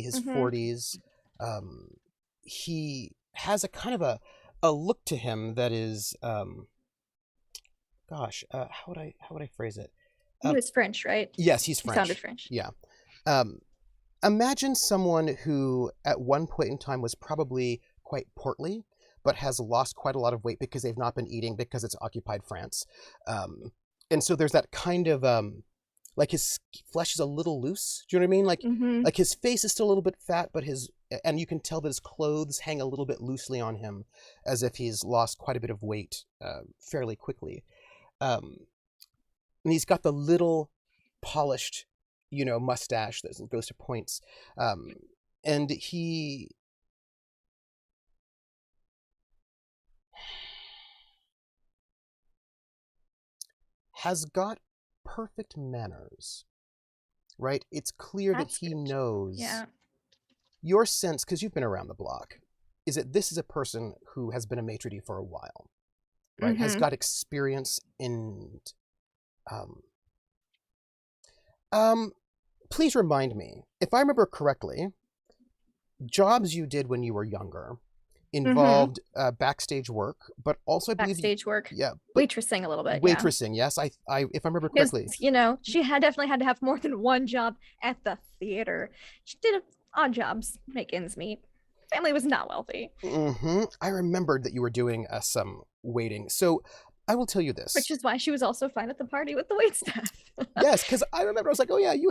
his 40s. He has a kind of a look to him that is, how would I phrase it? He was French, right? Yes, he's French. He sounded French. Yeah. Imagine someone who at one point in time was probably quite portly, but has lost quite a lot of weight because they've not been eating because it's occupied France. And so there's that kind of, like his flesh is a little loose. Do you know what I mean? Like his face is still a little bit fat, but and you can tell that his clothes hang a little bit loosely on him as if he's lost quite a bit of weight fairly quickly. And he's got the little polished, mustache that goes to points. And he has got perfect manners, right? It's clear That's that he good. knows. Yeah. Your sense, because you've been around the block, is that this is a person who has been a maitre d' for a while, right? Has got experience in please remind me, if I remember correctly, jobs you did when you were younger involved backstage work, but also I believe backstage work. Yeah, waitressing a little bit. Waitressing, yes. I if I remember correctly. She definitely had to have more than one job at the theater. She did odd jobs, make ends meet. Family was not wealthy. I remembered that you were doing some waiting. So I will tell you this. Which is why she was also fine at the party with the wait staff. Yes, because I remember I was like, oh yeah, you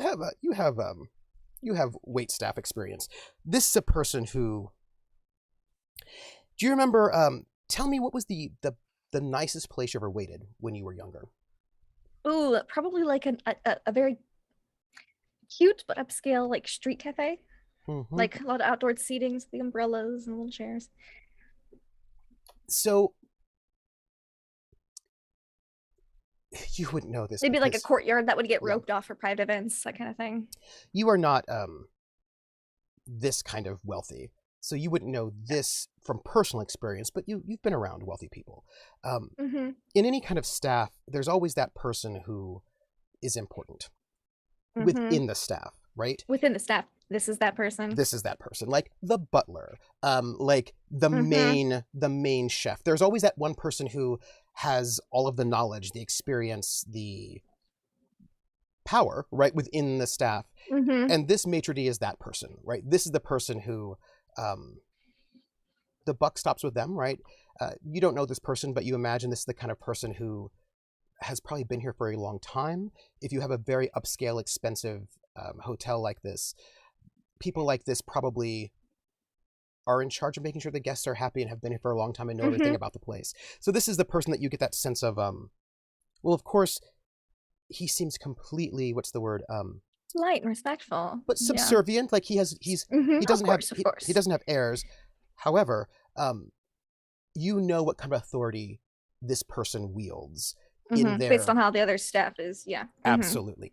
have wait staff experience. This is a person who. Do you remember? Tell me, what was the nicest place you ever waited when you were younger? Ooh, probably like a very cute but upscale like street cafe. Like a lot of outdoor seatings, the umbrellas and little chairs. So you wouldn't know this. Maybe like a courtyard that would get roped off for private events, that kind of thing. You are not this kind of wealthy, so you wouldn't know this from personal experience, but you've been around wealthy people. In any kind of staff, there's always that person who is important within the staff, right? Within the staff, this is that person. This is that person, like the butler, like the main chef. There's always that one person who has all of the knowledge, the experience, the power, right, within the staff. And this maitre d' is that person, right? This is the person who the buck stops with them, right? You don't know this person, but you imagine this is the kind of person who has probably been here for a long time. If you have a very upscale, expensive hotel like this, people like this probably are in charge of making sure the guests are happy and have been here for a long time and know everything about the place. So this is the person that you get that sense of, well, of course, he seems completely, what's the word? Light and respectful. But subservient. Like he doesn't have airs. However, you know what kind of authority this person wields in there. Based on how the other staff is, Absolutely.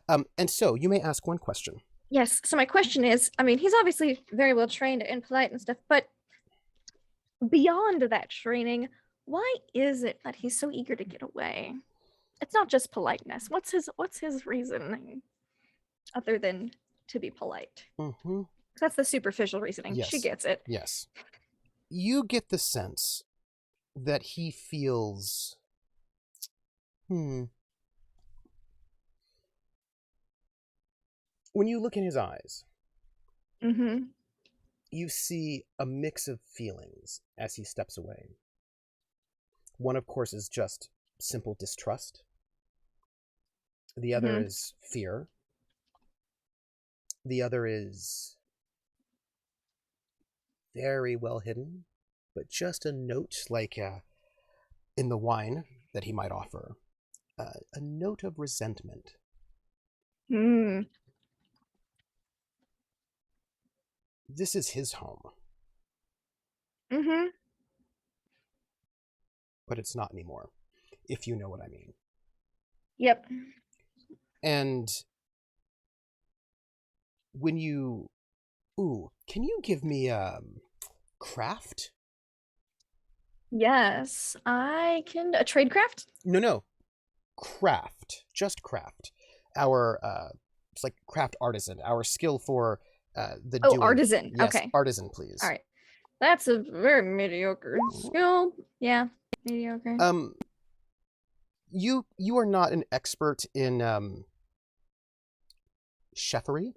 And so you may ask one question. Yes. So my question is, he's obviously very well trained and polite and stuff, but beyond that training, why is it that he's so eager to get away? It's not just politeness. What's his reasoning other than to be polite? That's the superficial reasoning. Yes. She gets it. Yes. You get the sense that he feels when you look in his eyes, you see a mix of feelings as he steps away. One, of course, is just simple distrust. The other is fear. The other is very well hidden, but just a note, like in the wine that he might offer, a note of resentment. this is his home, Mm-hmm. but it's not anymore, if you know what I mean. Yep. And when you... Ooh, can you give me craft? Yes, I can. A tradecraft? No. Craft. Just craft. Our, it's like craft artisan. Our skill for the Oh, doing. artisan. Yes, Okay. artisan, please. All right. That's a very mediocre skill. Yeah, mediocre. You are not an expert in chefery,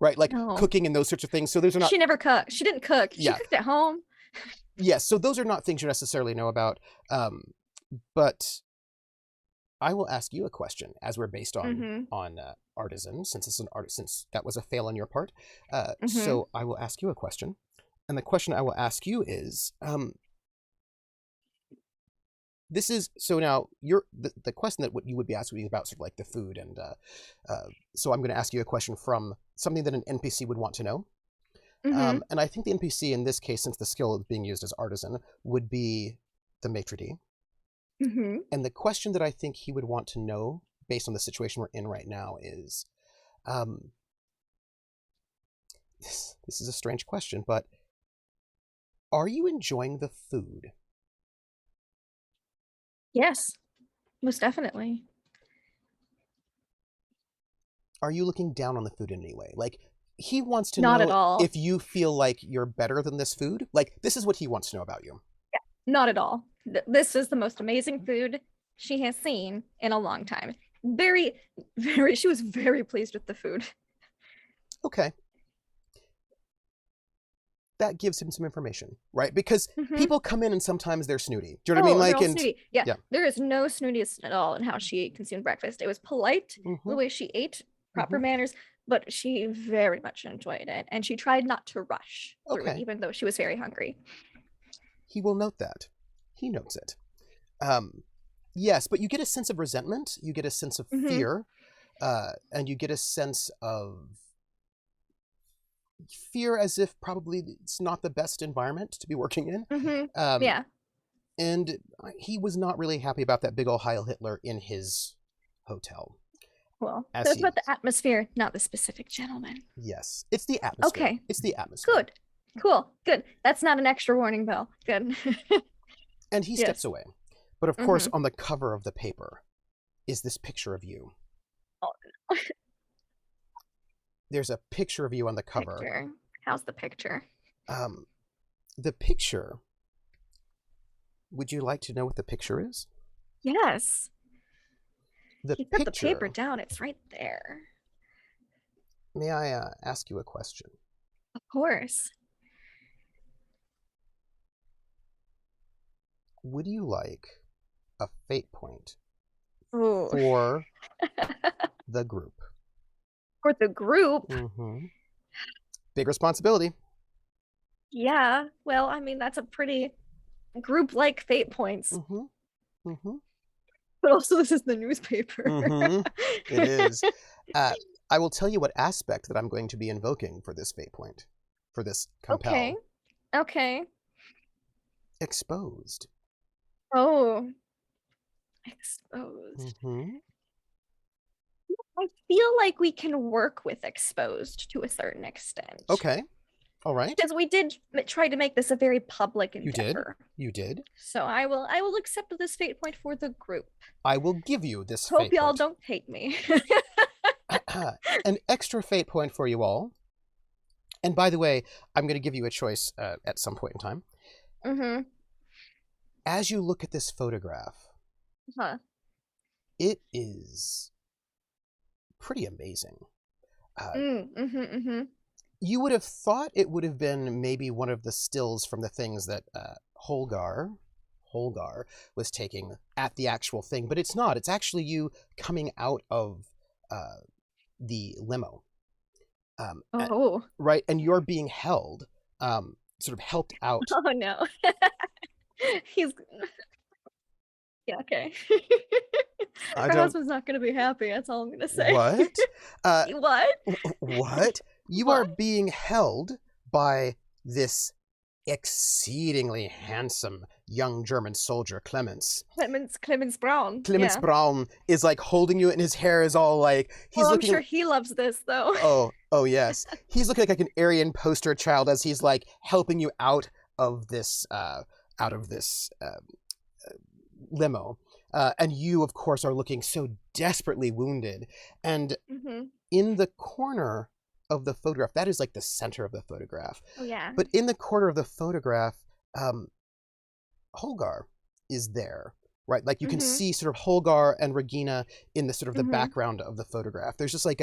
right? Like No. cooking and those sorts of things. So those are not... She never cooked. She didn't cook. She Yeah. cooked at home. Yes, so those are not things you necessarily know about. But I will ask you a question, as we're based on artisan, since it's an art, since that was a fail on your part. So I will ask you a question, and the question I will ask you is, this is... So now you're the question that what you would be asking about sort of like the food, and so I'm going to ask you a question from something that an NPC would want to know. And I think the NPC in this case, since the skill is being used as artisan, would be the maitre d'. And the question that I think he would want to know, based on the situation we're in right now, is, this is a strange question, but are you enjoying the food? Yes, most definitely. Are you looking down on the food in any way? Like, he wants to Not know at all. if you feel like you're better than this food. Like, this is what he wants to know about you. Yeah, not at all. This is the most amazing food she has seen in a long time. Very, very, she was very pleased with the food. Okay. That gives him some information, right? Because people come in and sometimes they're snooty. Do you know what I mean? Like, they're all snooty. Yeah, there is no snootiness at all in how she consumed breakfast. It was polite, the way she ate, proper manners, but she very much enjoyed it, and she tried not to rush through it, even though she was very hungry. He will note that. He notes it. Yes, but you get a sense of resentment, you get a sense of fear, and you get a sense of fear as if probably it's not the best environment to be working in. Yeah. And he was not really happy about that big ol' Heil Hitler in his hotel. Well, that's about the atmosphere, not the specific gentleman. Yes, it's the atmosphere. Okay. It's the atmosphere. Good. Cool. Good. That's not an extra warning bell. Good. And he steps away. But of course, on the cover of the paper is this picture of you. Oh, no. There's a picture of you on the cover. Picture. How's the picture? The picture... Would you like to know what the picture is? Yes. You put the paper down. It's right there. May I ask you a question? Of course. Would you like a fate point Ooh. for the group? For the group? Big responsibility. Yeah. Well, I mean, that's a pretty group-like fate points. But also, this is the newspaper. It is. I will tell you what aspect that I'm going to be invoking for this fate point, for this compel. Okay. Exposed. Oh. Exposed. I feel like we can work with exposed to a certain extent. Okay. All right. Because we did try to make this a very public endeavor. You did. So I will accept this fate point for the group. I will give you this Hope fate y'all point. don't hate me. An extra fate point for you all. And by the way, I'm going to give you a choice at some point in time. As you look at this photograph, it is pretty amazing. You would have thought it would have been maybe one of the stills from the things that Holgar was taking at the actual thing, but it's not. It's actually you coming out of the limo. Right, and you're being held, sort of helped out. Oh no. He's... Yeah, okay. Her husband's not going to be happy, that's all I'm going to say. What? What? What? You are being held by this exceedingly handsome young German soldier, Clemens. Clemens Brown. Clemens Yeah. Braun is like holding you, and his hair is all like he's Well, I'm looking. sure he loves this though. Oh yes, he's looking like an Aryan poster child as he's like helping you out of this limo, and you of course are looking so desperately wounded, and Mm-hmm. in the corner of the photograph, that is like the center of the photograph. Oh yeah. But in the corner of the photograph, Holgar is there, right? Like you can see sort of Holgar and Regina in the sort of the background of the photograph. There's just like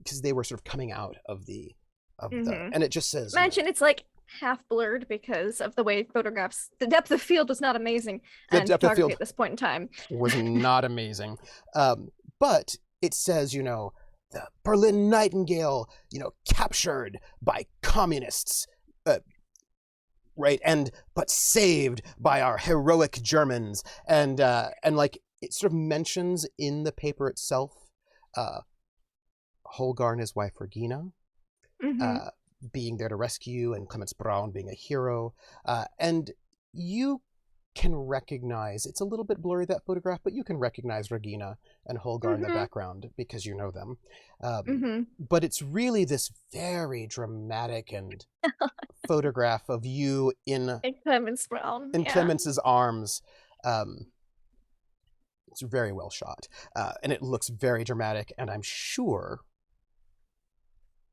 because they were sort of coming out of the, and it just says. Imagine it's like half blurred because of the way photographs. The depth of field was not amazing, and photography at this point in time was not amazing. But it says, the Berlin Nightingale, captured by communists. Right, but saved by our heroic Germans, and like it sort of mentions in the paper itself, Holgar and his wife Regina, being there to rescue, and Clemens Braun being a hero, and you can recognize, it's a little bit blurry, that photograph, but you can recognize Regina and Holgar in the background because you know them. But it's really this very dramatic and photograph of you in Clemens Brown. In Clemens's arms. It's very well shot. And it looks very dramatic, and I'm sure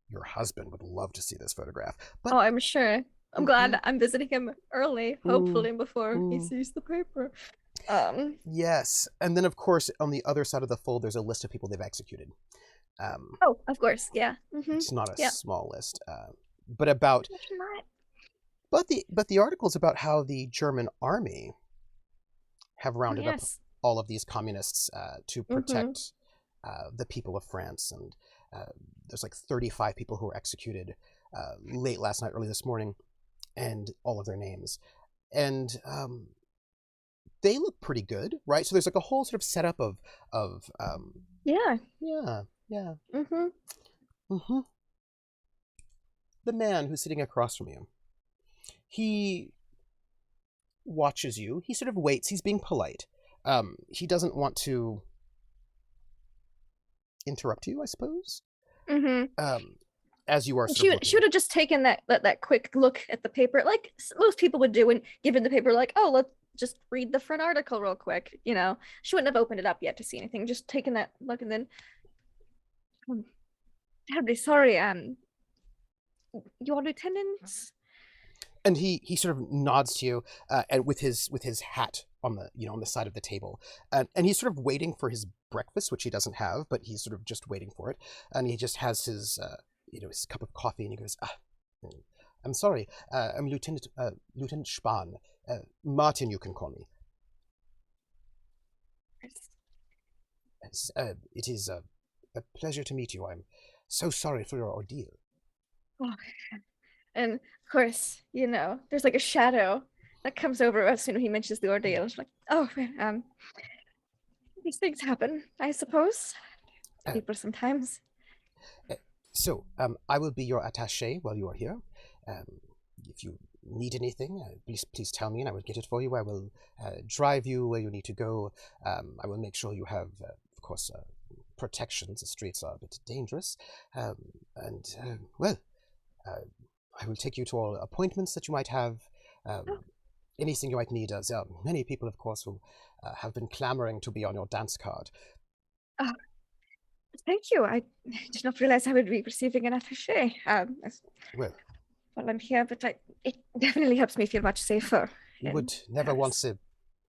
your husband would love to see this photograph. But, I'm sure. I'm glad I'm visiting him early, hopefully, before he sees the paper. Yes. And then, of course, on the other side of the fold, there's a list of people they've executed. Of course, yeah. It's not a small list. But the article's about how the German army have rounded up all of these communists to protect the people of France. And there's like 35 people who were executed late last night, early this morning, and all of their names. And they look pretty good, right? So there's like a whole sort of setup of yeah. The man who's sitting across from you, he watches you. He sort of waits. He's being polite. He doesn't want to interrupt you, I suppose. As you are. She would have just taken that quick look at the paper, like most people would do, and given the paper, like, oh, let's just read the front article real quick. She wouldn't have opened it up yet to see anything. Just taken that look, and then, terribly sorry. Your lieutenants. And he sort of nods to you, and with his hat on the side of the table, and he's sort of waiting for his breakfast, which he doesn't have, but he's sort of just waiting for it, and he just has his his cup of coffee, and he goes, I'm sorry, I'm Lieutenant Spahn, Martin, you can call me. It is a pleasure to meet you. I'm so sorry for your ordeal. Oh, and of course, there's like a shadow that comes over as soon as he mentions the ordeal. It's like, these things happen, I suppose. People sometimes. So, I will be your attaché while you are here. If you need anything, please tell me, and I will get it for you. I will drive you where you need to go. I will make sure you have, of course, protections. The streets are a bit dangerous. I will take you to all appointments that you might have. Anything you might need. There are many people, of course, who have been clamoring to be on your dance card. Thank you. I did not realize I would be receiving an attaché. Well, I'm here, but it definitely helps me feel much safer. You would never want the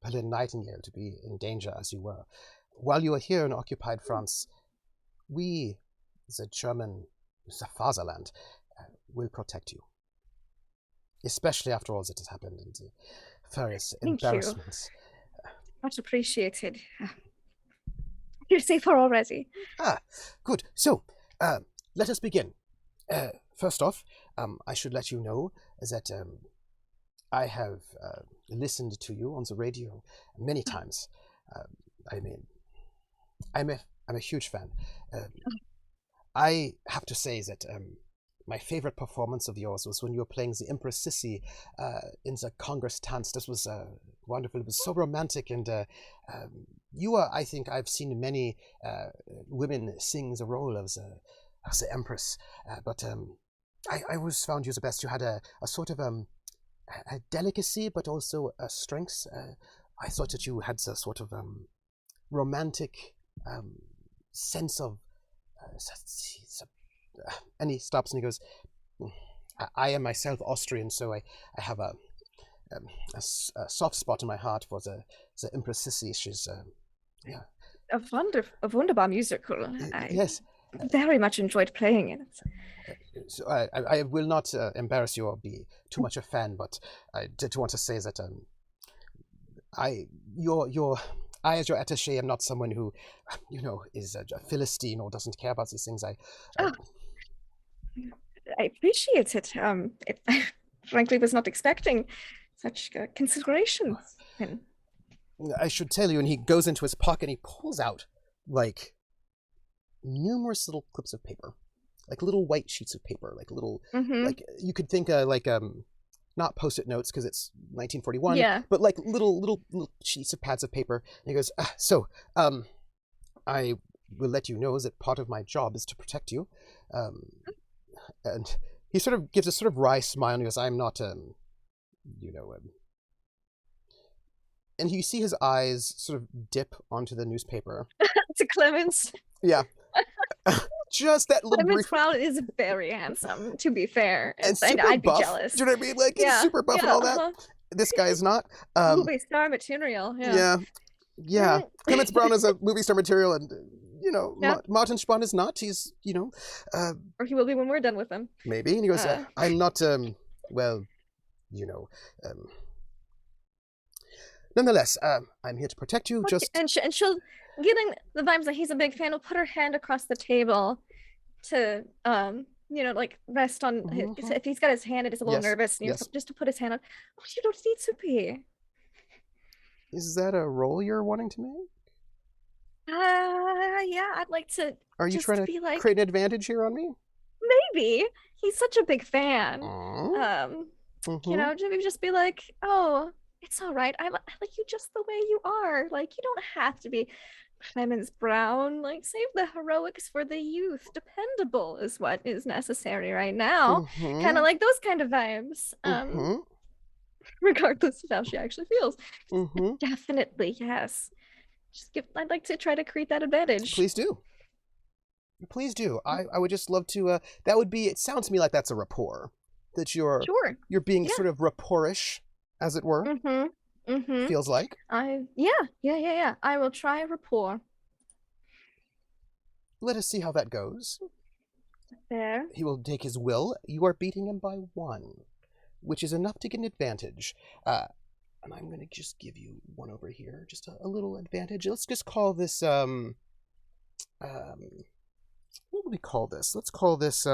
Berlin Nightingale to be in danger as you were. While you are here in occupied France, we, the German, the fatherland, will protect you. Especially after all that has happened and the various embarrassments. Much appreciated. You're safer already. Good. So, let us begin. First off, I should let you know that I have listened to you on the radio many times. I'm a huge fan. I have to say that my favorite performance of yours was when you were playing the Empress Sissy in the Congress dance. This was wonderful. It was so romantic, and you are, I think, I've seen many women sing the role of the Empress, but I always found you the best. You had a sort of a delicacy, but also a strength. I thought that you had the sort of romantic sense of. And he stops and he goes, I am myself Austrian, so I have a soft spot in my heart for the Empress Sissy. She's, yeah. A wunderbar musical. Yes. Very much enjoyed playing it. So I will not embarrass you or be too much a fan, but I did want to say that I as your attaché am not someone who, is a Philistine or doesn't care about these things. I appreciate it. I frankly was not expecting such considerations. I should tell you, and he goes into his pocket and he pulls out like numerous little clips of paper, like little white sheets of paper, like little, like you could think not Post-it notes because it's 1941, but like little sheets of pads of paper. And he goes, I will let you know that part of my job is to protect you. And he sort of gives a sort of wry smile and he goes, I'm not, and you see his eyes sort of dip onto the newspaper. To Clemens. Yeah. Just that little Clemens Brown is very handsome, to be fair. And I'd be jealous. Do you know what I mean? Like, he's super buff and all that. This guy is not. Movie star material. Yeah. Clemens Brown is a movie star material, and Martin Spahn is not. He's or he will be when we're done with him. Maybe. And he goes, I'm not. Nonetheless, I'm here to protect you. Okay. And she'll, getting the vibes that he's a big fan, will put her hand across the table to like rest on his, if he's got his hand, it is a little nervous, and just to put his hand on. Oh, you don't need to be. Is that a role you're wanting to make? Yeah, I'd like to. Are you trying to create an advantage here on me? Maybe. He's such a big fan. Maybe just be like, oh, it's all right. I like you just the way you are. Like, you don't have to be Clemens Brown. Like, save the heroics for the youth. Dependable is what is necessary right now. Kind of like those kind of vibes. Regardless of how she actually feels. Definitely, yes. I'd like to try to create that advantage. Please do. I would just love to. That would be. It sounds to me like that's a rapport. That you're being sort of rapport-ish, as it were. Feels like. Yeah. I will try rapport. Let us see how that goes. Fair. He will take his will. You are beating him by 1, which is enough to get an advantage. And I'm going to just give you 1 over here, just a little advantage. Let's just call this, what would we call this? Let's call this,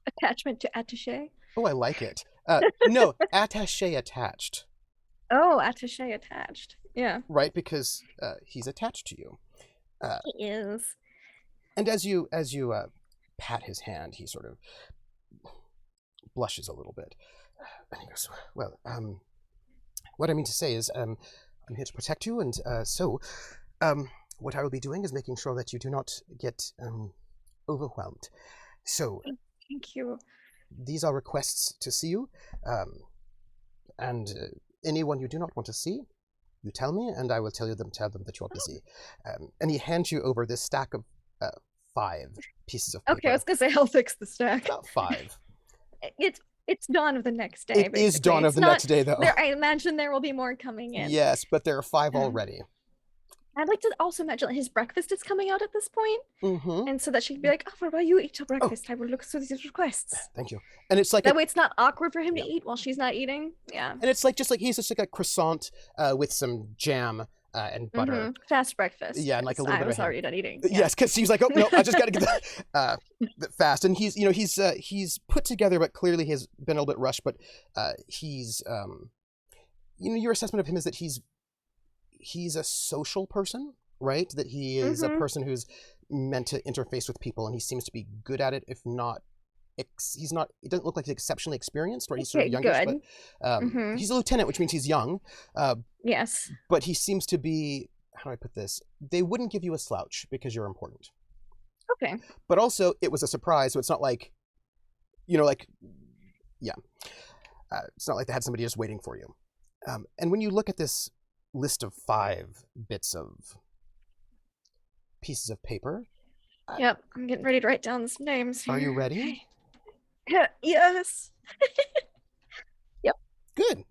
attachment to attaché. Oh, I like it. No, attaché attached. Oh, attaché attached. Yeah. Right, because he's attached to you. He is. And as you pat his hand, he sort of blushes a little bit. And he goes, well, what I mean to say is, I'm here to protect you, and so what I will be doing is making sure that you do not get overwhelmed. So, thank you. These are requests to see you, and anyone you do not want to see, you tell me, and I will tell them that you're busy. And he hands you over this stack of 5 pieces of paper. Okay, I was gonna say I'll fix the stack. About 5. It's dawn of the next day. It is dawn of the next day, though. I imagine there will be more coming in. Yes, but there are 5 already. I'd like to also imagine that his breakfast is coming out at this point. And so that she can be like, oh, what about you eat your breakfast? I will look through these requests. Thank you. And it's like that way it's not awkward for him to eat while she's not eating. Yeah. And it's he's just like a croissant with some jam and butter. Fast breakfast. Yeah, and like a little bit of I was already done eating. Yeah. Yes, because he's like, oh no, I just got to get that fast. And he's he's put together, but clearly he has been a little bit rushed. But he's your assessment of him is that he's a social person, right? That he is a person who's meant to interface with people, and he seems to be good at it, if not he's not, it doesn't look like he's exceptionally experienced, right? He's sort of youngish, good. but he's a lieutenant, which means he's young. Yes. But he seems to be, how do I put this? They wouldn't give you a slouch because you're important. Okay. But also, it was a surprise, so it's not like, you know, like, yeah. It's not like they had somebody just waiting for you. And when you look at this list of 5 bits of pieces of paper. Yep, I'm getting ready to write down some names here. Are you ready? Okay. Yes. Yep. Good.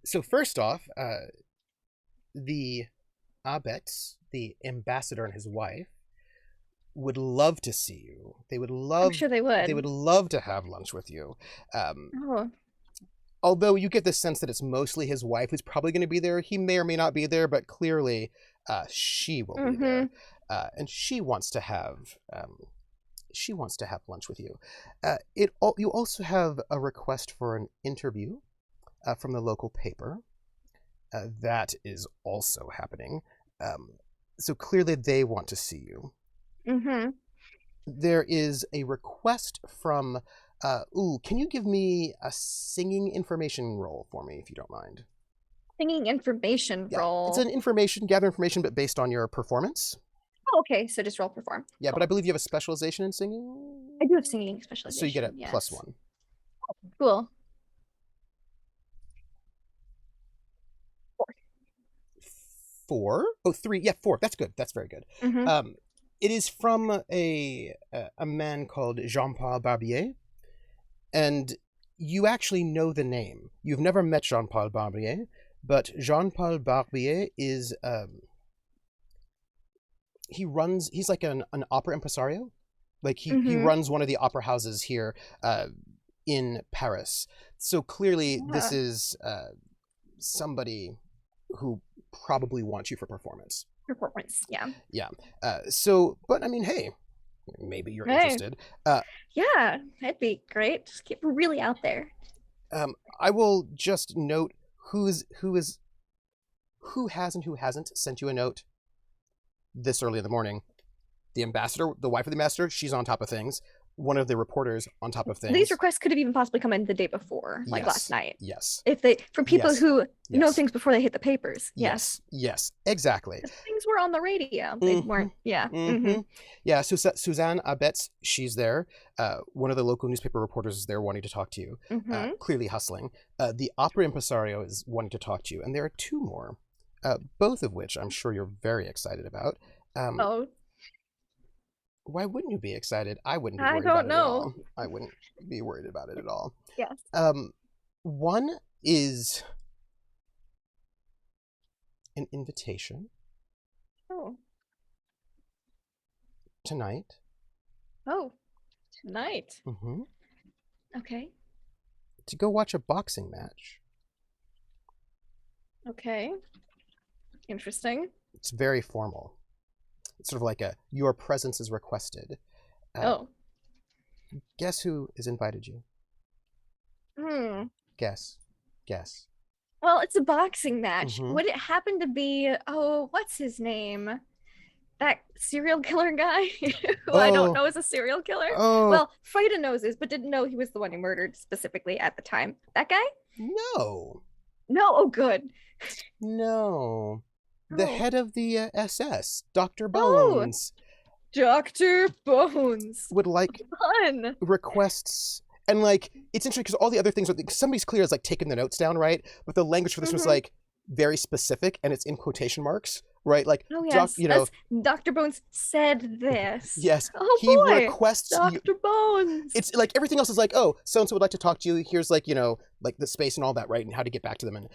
So first off, the Abets, the ambassador and his wife, would love to see you. They would love. I'm sure they would. They would love to have lunch with you. Oh. Although you get the sense that it's mostly his wife who's probably going to be there. He may or may not be there, but clearly, she will be there, and she wants to have. She wants to have lunch with you. You also have a request for an interview from the local paper. That is also happening. So clearly they want to see you. There is a request from, can you give me a singing information roll for me, if you don't mind? Singing information roll. It's an gather information, but based on your performance. Oh, okay, so just roll perform. Yeah, cool. But I believe you have a specialization in singing? I do have singing specialization. So you get a +1. Cool. 4? Oh, 3. Yeah, 4. That's good. That's very good. It is from a man called Jean-Paul Barbier, and you actually know the name. You've never met Jean-Paul Barbier, but Jean-Paul Barbier is he's like an opera impresario. Like he runs one of the opera houses here in Paris. So clearly this is somebody who probably wants you for performance. Yeah. So, but I mean, hey, maybe you're interested. Yeah, that'd be great. Just get really out there. I will just note who has and who hasn't sent you a note this early in the morning. The ambassador, the wife of the ambassador, she's on top of things. One of the reporters on top of things. These requests could have even possibly come in the day before, like last night. Yes. If they, from people who know things before they hit the papers. Yes, exactly. Things were on the radio. They weren't, Yeah, so Suzanne Abetz, she's there. One of the local newspaper reporters is there wanting to talk to you, clearly hustling. The opera impresario is wanting to talk to you, and there are 2 more, both of which I'm sure you're very excited about. Why wouldn't you be excited? I wouldn't be worried about it at all. I wouldn't be worried about it at all. Yes. One is an invitation. Oh. Tonight. Oh, tonight. Mm-hmm. Okay. To go watch a boxing match. Okay. Interesting. It's very formal. It's sort of like your presence is requested. Guess who has invited you? Guess. Well, it's a boxing match. Would it happen to be, what's his name? That serial killer guy who I don't know is a serial killer? Well, Frida knows this, but didn't know he was the one who murdered specifically at the time. That guy? No. Oh, good. No. The head of the SS, Dr. Bones. Dr. Bones. Would like requests. And like, it's interesting because all the other things, somebody's clear is like taking the notes down, right? But the language for this was like very specific and it's in quotation marks, right? Like, Dr. Bones said this. Yes. He requests Dr. Bones. It's like everything else is like, so-and-so would like to talk to you. Here's like, like the space and all that, right? And how to get back to them. And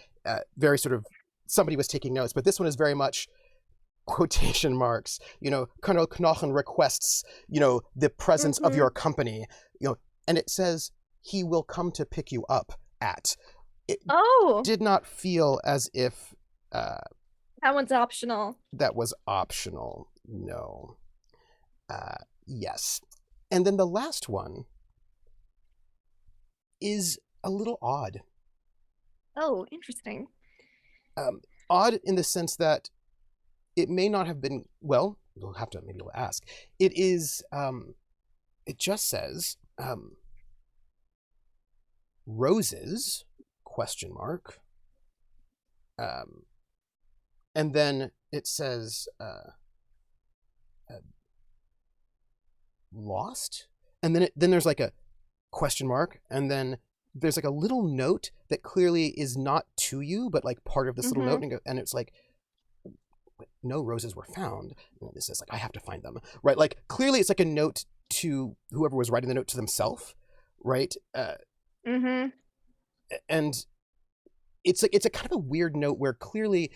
very sort of, somebody was taking notes, but this one is very much quotation marks. Colonel Knochen requests, the presence of your company, and it says he will come to pick you up at. It did not feel as if that one's optional. That was optional. No. Yes. And then the last one is a little odd. Oh, interesting. odd in the sense that it may not have been, well, we'll have to maybe ask. It is, it just says, roses, question mark. And then it says, lost. And then there's like a question mark. And then there's like a little note that clearly is not to you, but like part of this little note. And it's like, no roses were found. And this says like, I have to find them, right? Like clearly it's like a note to whoever was writing the note to themselves, right? And it's like, it's a kind of a weird note where clearly,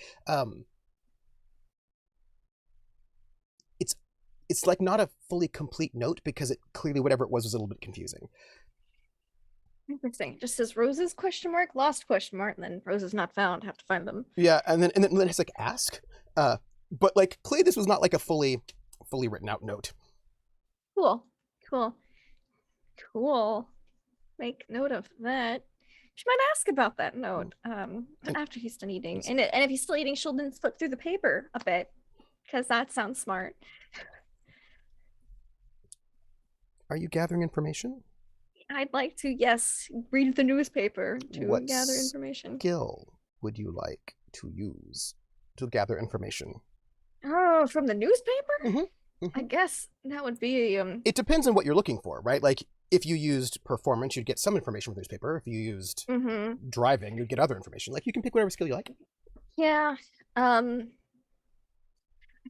it's like not a fully complete note because it clearly, whatever it was a little bit confusing. Interesting. It just says roses question mark, lost question mark, and then roses not found, have to find them. Yeah, and then it's like ask. But like clearly this was not like a fully written out note. Cool. Make note of that. She might ask about that note after he's done eating. And if he's still eating, she'll then flip through the paper a bit, because that sounds smart. Are you gathering information? I'd like to, yes, read the newspaper to gather information. What skill would you like to use to gather information? Oh, from the newspaper? I guess that would be... It depends on what you're looking for, right? Like, if you used performance, you'd get some information from the newspaper. If you used driving, you'd get other information. Like, you can pick whatever skill you like. Yeah. I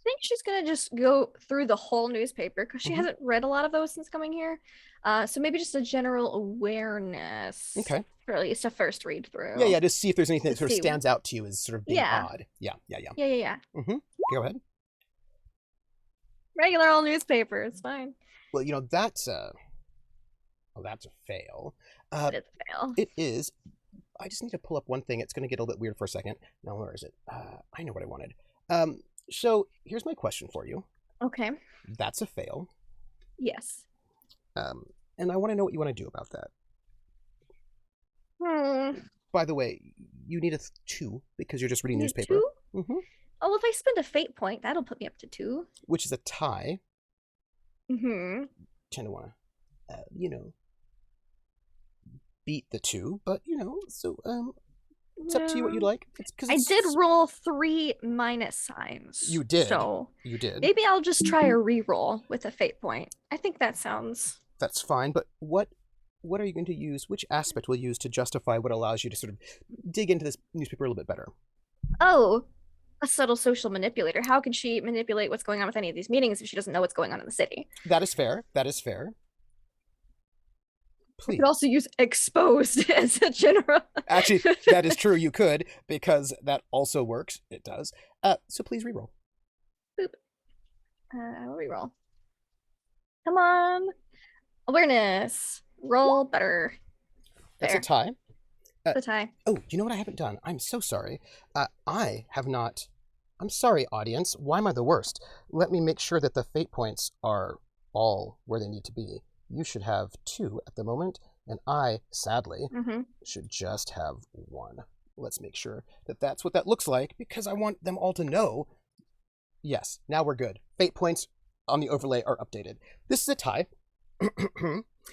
think she's gonna just go through the whole newspaper because she hasn't read a lot of those since coming here. So maybe just a general awareness. Okay. For at least a first read through. Yeah, just see if there's anything that sort of stands out to you as sort of being odd. Yeah. Regular old newspaper, it's fine. Well, that's a fail. It's a fail. It is. I just need to pull up one thing. It's going to get a little bit weird for a second. Now, where is it? I know what I wanted. So here's my question for you. Okay. That's a fail. Yes. And I want to know what you want to do about that. By the way, you need a 2 because you're just reading newspaper. 2? Oh, if I spend a fate point, that'll put me up to 2. Which is a tie. Kind of want to, beat the 2, but so it's up to you what you like. I did roll 3 minus signs. You did. So you did. Maybe I'll just try a re-roll with a fate point. I think that sounds... That's fine, but what are you going to use? Which aspect will you use to justify what allows you to sort of dig into this newspaper a little bit better? Oh, a subtle social manipulator. How can she manipulate what's going on with any of these meetings if she doesn't know what's going on in the city? That is fair. Please. You could also use exposed as a general. Actually, that is true. You could, because that also works. It does. So please reroll. Boop. I'll reroll. Come on. Awareness. Roll better. That's a tie. It's a tie. Oh, do you know what I haven't done? I'm so sorry. I have not... I'm sorry, audience. Why am I the worst? Let me make sure that the fate points are all where they need to be. You should have 2 at the moment, and I, sadly, should just have 1. Let's make sure that that's what that looks like, because I want them all to know. Yes, now we're good. Fate points on the overlay are updated. This is a tie.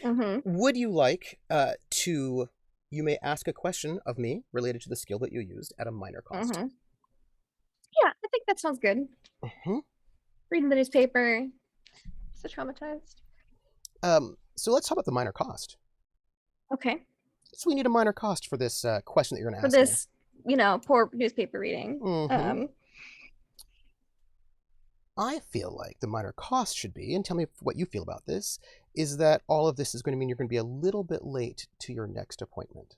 Would you like to... You may ask a question of me related to the skill that you used at a minor cost. Yeah, I think that sounds good. Reading the newspaper. So traumatized. So let's talk about the minor cost. Okay. So we need a minor cost for this question that you're going to ask for this, me. Poor newspaper reading. I feel like the minor cost should be, and tell me what you feel about this, is that all of this is going to mean you're going to be a little bit late to your next appointment.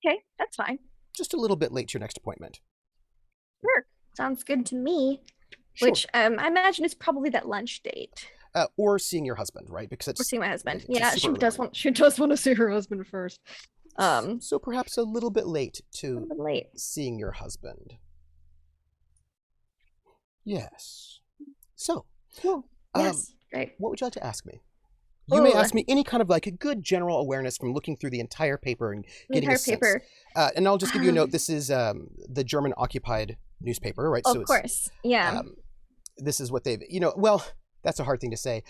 Okay, that's fine. Just a little bit late to your next appointment. Sure. Sounds good to me. Sure. Which I imagine is probably that lunch date. Or seeing your husband, right? Because it's... Or seeing my husband. Yeah, she does want to see her husband first. So perhaps a little bit late to seeing your husband. Yes. So, cool. Yes, great. What would you like to ask me? You may ask me any kind of like a good general awareness from looking through the entire paper and getting a sense. And I'll just give you a note. This is the German occupied newspaper, right? Of course. Yeah. This is what they've, well, that's a hard thing to say.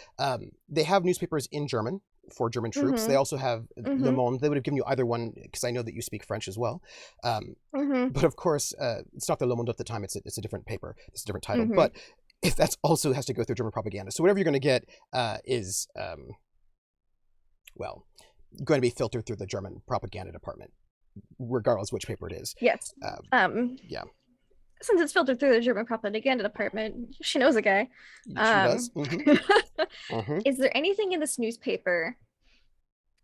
They have newspapers in German for German troops. They also have Le Monde. They would have given you either one because I know that you speak French as well. But of course, it's not the Le Monde at the time. It's a different paper. It's a different title. But if that's also has to go through German propaganda. So whatever you're going to get is, well, going to be filtered through the German propaganda department, regardless which paper it is. Yes. Yeah. Since it's filtered through the German propaganda department, she knows a guy. She does. Is there anything in this newspaper?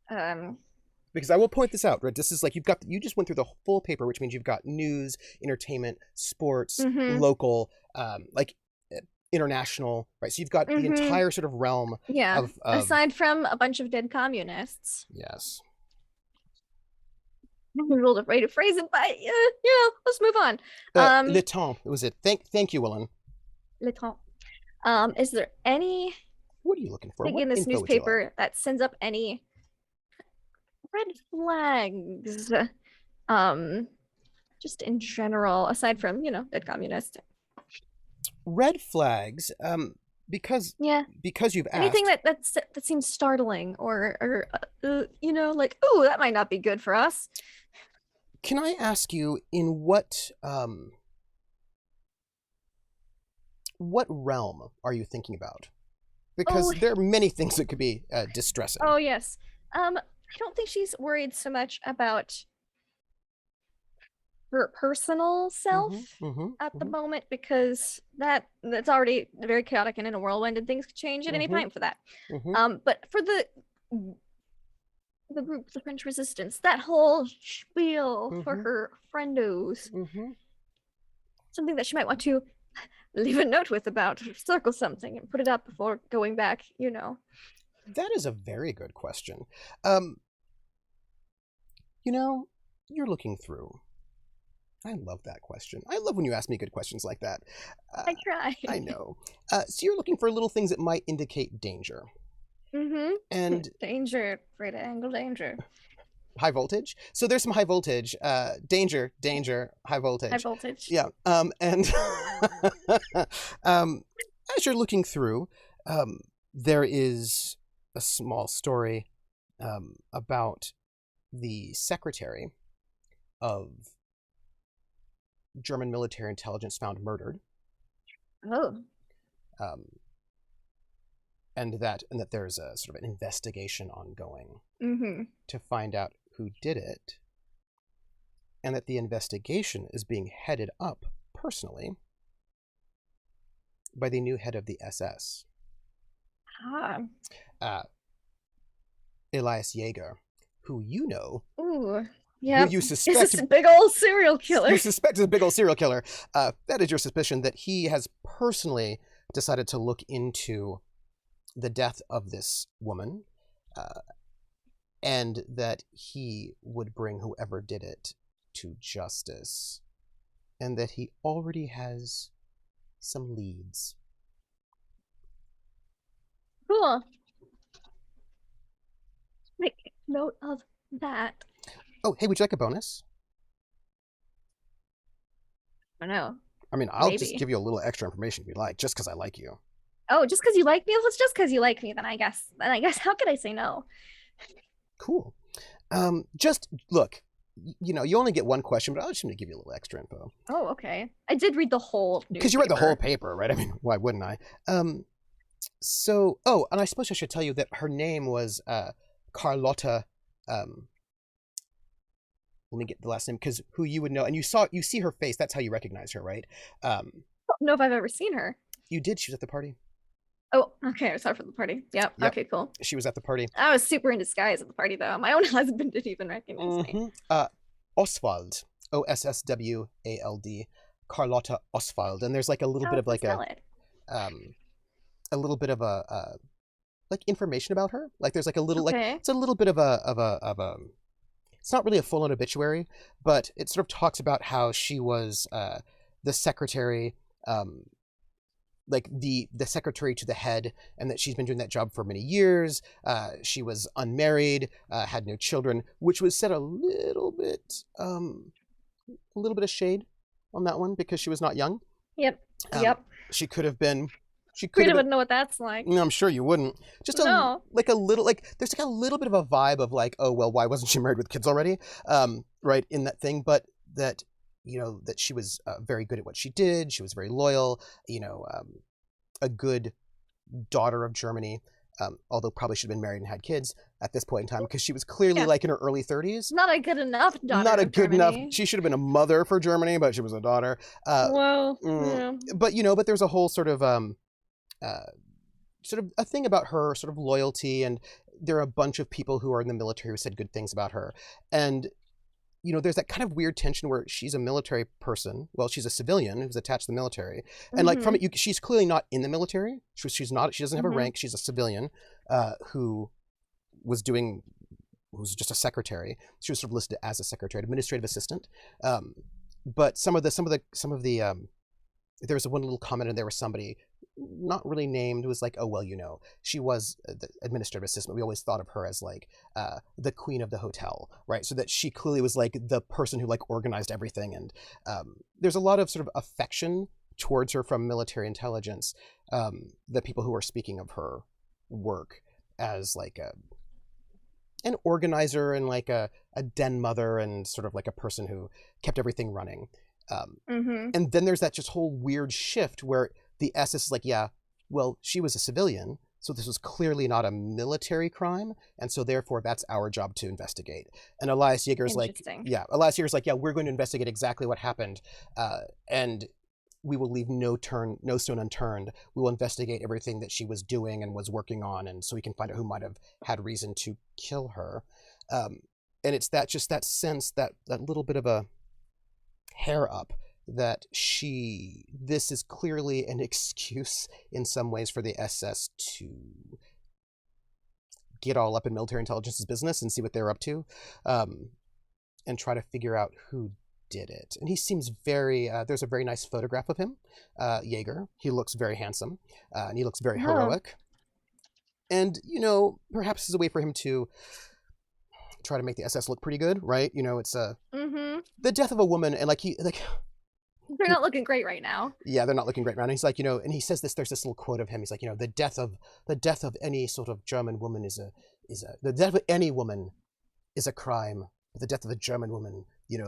Because I will point this out, right? This is like you just went through the full paper, which means you've got news, entertainment, sports, local, like international, right? So you've got the entire sort of realm. Yeah. Of aside from a bunch of dead communists. Yes. I'm a little afraid to phrase it, but let's move on. Le temps, was it? Thank you, Willen. Le temps. Is there any? What are you looking for? In this newspaper that sends up any red flags? Just in general, aside from dead communists. Red flags. Because you've asked anything that seems startling or like, oh, that might not be good for us. Can I ask you in what realm are you thinking about? Because there are many things that could be distressing. Oh yes. I don't think she's worried so much about her personal self at the moment, because that's already very chaotic and in a whirlwind, and things could change at any time for that. But for the group, the French Resistance, that whole spiel for her friendos, something that she might want to leave a note with about, circle something and put it up before going back. That is a very good question. You're looking through. I love that question. I love when you ask me good questions like that. I try. I know. So you're looking for little things that might indicate danger. And danger, right angle danger. High voltage. So there's some high voltage. Danger, high voltage. High voltage. Yeah. And as you're looking through, there is a small story about the secretary of German military intelligence found murdered. And that there's a sort of an investigation ongoing to find out who did it, and that the investigation is being headed up personally by the new head of the SS. Elias Jaeger, who you know. Ooh. Yeah, you suspect is a big old serial killer. You suspect is a big old serial killer. That is your suspicion that he has personally decided to look into the death of this woman, and that he would bring whoever did it to justice, and that he already has some leads. Cool. Make note of that. Oh, hey, would you like a bonus? I don't know. I mean, I'll just give you a little extra information if you like, just because I like you. Oh, just because you like me? If it's just because you like me, then I guess how could I say no? Cool. Just look, you only get one question, but I just want to give you a little extra info. Oh, okay. I did read the whole newspaper. Because you read the whole paper, right? I mean, why wouldn't I? So, and I suppose I should tell you that her name was Carlotta. Let me get the last name, because who you would know, and you see her face. That's how you recognize her, right? I don't know if I've ever seen her. You did. She was at the party. Oh, okay. I saw her for the party. Yep. Okay, cool. She was at the party. I was super in disguise at the party, though. My own husband didn't even recognize me. Oswald. Osswald. Carlotta Oswald. And there's like a little bit of like a little bit of a like information about her. Like there's like a little like it's a little bit of a it's not really a full-on obituary, but it sort of talks about how she was the secretary like the secretary to the head, and that she's been doing that job for many years. She was unmarried, had no children, which was said a little bit of shade on that one because she was not young. Yep. She could have been. Frida wouldn't know what that's like. No, I'm sure you wouldn't. Just there's like a little bit of a vibe of like, oh well, why wasn't she married with kids already? Right, in that thing, but that that she was very good at what she did. She was very loyal. A good daughter of Germany. Although probably should have been married and had kids at this point in time because she was clearly like in her early 30s. Not a good enough daughter. Not a of good Germany. enough. She should have been a mother for Germany, but she was a daughter. Yeah. But there's a whole sort of a thing about her sort of loyalty, and there are a bunch of people who are in the military who said good things about her, and there's that kind of weird tension where she's a military person. Well, she's a civilian who's attached to the military. And like from it, she's clearly not in the military. She's not, she doesn't have a rank. She's a civilian who was just a secretary. She was sort of listed as a secretary, administrative assistant. But some of the there was one little comment, and there was somebody not really named who was like, oh well, she was the administrative assistant. We always thought of her as like the queen of the hotel, right? So that she clearly was like the person who like organized everything, and there's a lot of sort of affection towards her from military intelligence. The people who are speaking of her work as like an organizer and like a den mother and sort of like a person who kept everything running. And then there's that just whole weird shift where the SS is like, yeah, well, she was a civilian, so this was clearly not a military crime, and so therefore that's our job to investigate. And Elias Yeager's like, yeah, we're going to investigate exactly what happened, and we will leave no stone unturned. We will investigate everything that she was doing and was working on, and so we can find out who might have had reason to kill her. And it's that sense, that little bit of a hair up, that this is clearly an excuse in some ways for the SS to get all up in military intelligence's business and see what they're up to, and try to figure out who did it. And he seems very, there's a very nice photograph of him, Yeager. He looks very handsome, and he looks very heroic. And, perhaps this is a way for him to try to make the SS look pretty good, right? It's the death of a woman, and they're not looking great right now. Yeah, they're not looking great right now. And he's like, and he says this. There's this little quote of him. He's like, the death of any sort of German woman the death of any woman is a crime. But the death of a German woman,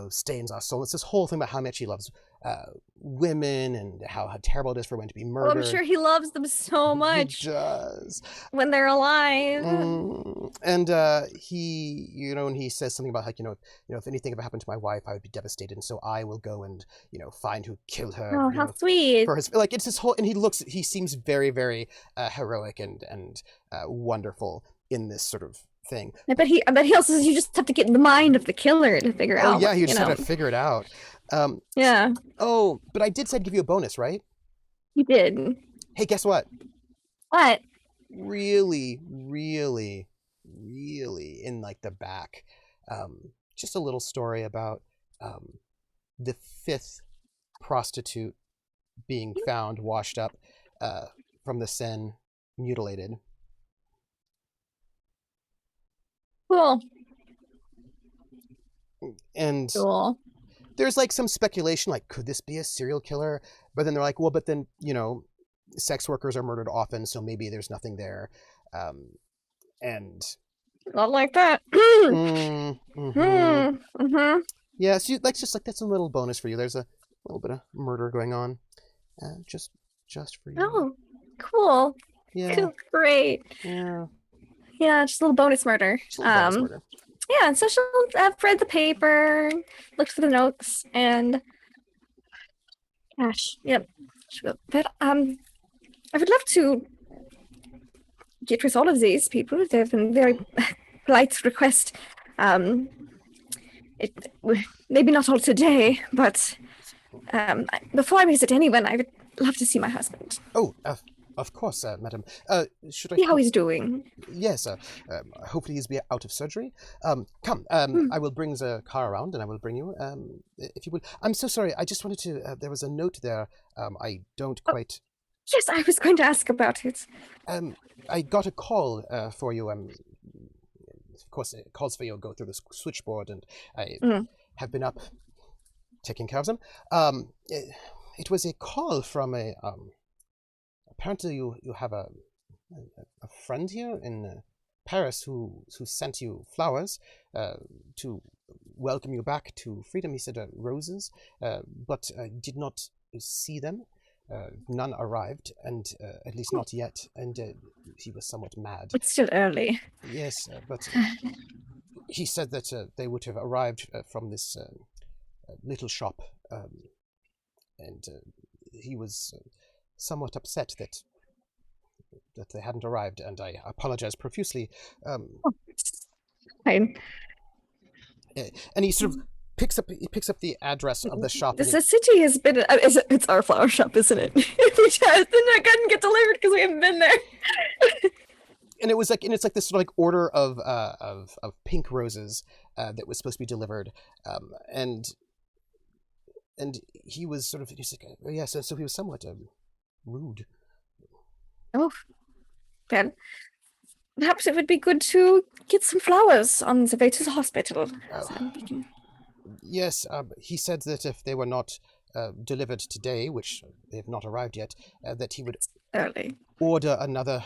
stains our soul. It's this whole thing about how much he loves women and how terrible it is for women to be murdered. Well, I'm sure he loves them so much. He does. When they're alive. And he, and he says something about like, if anything ever happened to my wife, I would be devastated, and so I will go and find who killed her. Oh, how sweet! For his it's this whole, and he seems very, very heroic and wonderful in this sort of thing. I bet he also says you just have to get in the mind of the killer to figure out. Oh yeah, you just have to figure it out. Yeah. Oh, but I did say I'd give you a bonus, right? You did. Hey, guess what? What? Really, really, really in like the back, just a little story about the fifth prostitute being found washed up from the Seine, mutilated. Cool. And there's like some speculation, like, could this be a serial killer? But then they're like, well, but then, sex workers are murdered often, so maybe there's nothing there. And not like that. Yeah, so that's a little bonus for you. There's a little bit of murder going on, just for you. Oh, cool. Yeah. Cool. Great. Yeah, just a little bonus murder. Yeah, so she'll have read the paper, looked for the notes, and gosh, yep. But I would love to get rid of all of these people. They've been very polite to request. Maybe not all today, but before I visit anyone, I would love to see my husband. Oh, of course, madam. Should I see how he's doing? Yes, hopefully he's be out of surgery. Come, I will bring the car around, and I will bring you, if you would. I'm so sorry. I just wanted to. There was a note there. I don't quite. Yes, I was going to ask about it. I got a call for you. Of course, calls for you go through the switchboard, and I have been up taking care of them. It was a call from a. Apparently, you have a friend here in Paris who sent you flowers to welcome you back to freedom. He said roses, but I did not see them. None arrived, and at least not yet. And he was somewhat mad. It's still early. Yes, but he said that they would have arrived from this little shop, and he was somewhat upset that they hadn't arrived, and I apologize profusely. It's fine. And he sort of picks up the address of the shop. The city has been. It's our flower shop, isn't it? We just didn't get delivered because we haven't been there. And it's like this sort of like order of pink roses that was supposed to be delivered, and he was sort of he's like so he was somewhat rude. Oh, well, perhaps it would be good to get some flowers on the way to the hospital. Yes, he said that if they were not delivered today, which they have not arrived yet, that he would order another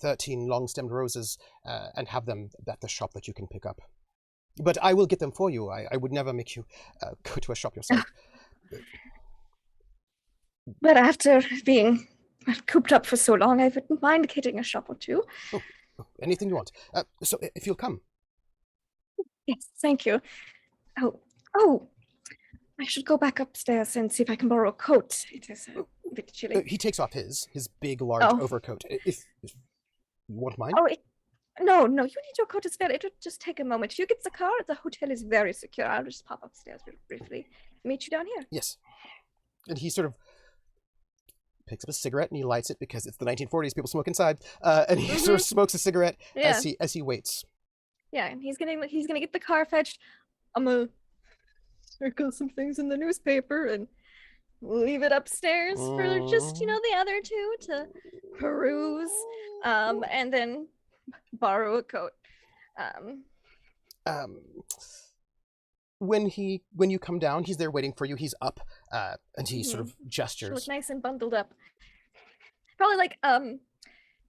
13 long-stemmed roses and have them at the shop that you can pick up. But I will get them for you. I would never make you go to a shop yourself. But after being cooped up for so long, I wouldn't mind getting a shop or two. Oh, anything you want. So if you'll come. Yes, thank you. Oh, I should go back upstairs and see if I can borrow a coat. It is a bit chilly. He takes off his big, large overcoat. If you want mine? Oh, no, you need your coat as well. It would just take a moment. If you get the car, the hotel is very secure. I'll just pop upstairs real briefly. Meet you down here. Yes. And he sort of picks up a cigarette and he lights it because it's the 1940s. People smoke inside. And he sort of smokes a cigarette as he waits. Yeah, and he's gonna get the car fetched. I'm gonna circle some things in the newspaper and leave it upstairs for just the other two to peruse, and then borrow a coat. When you come down, he's there waiting for you. He's up, and he sort of gestures. She looks nice and bundled up. Probably like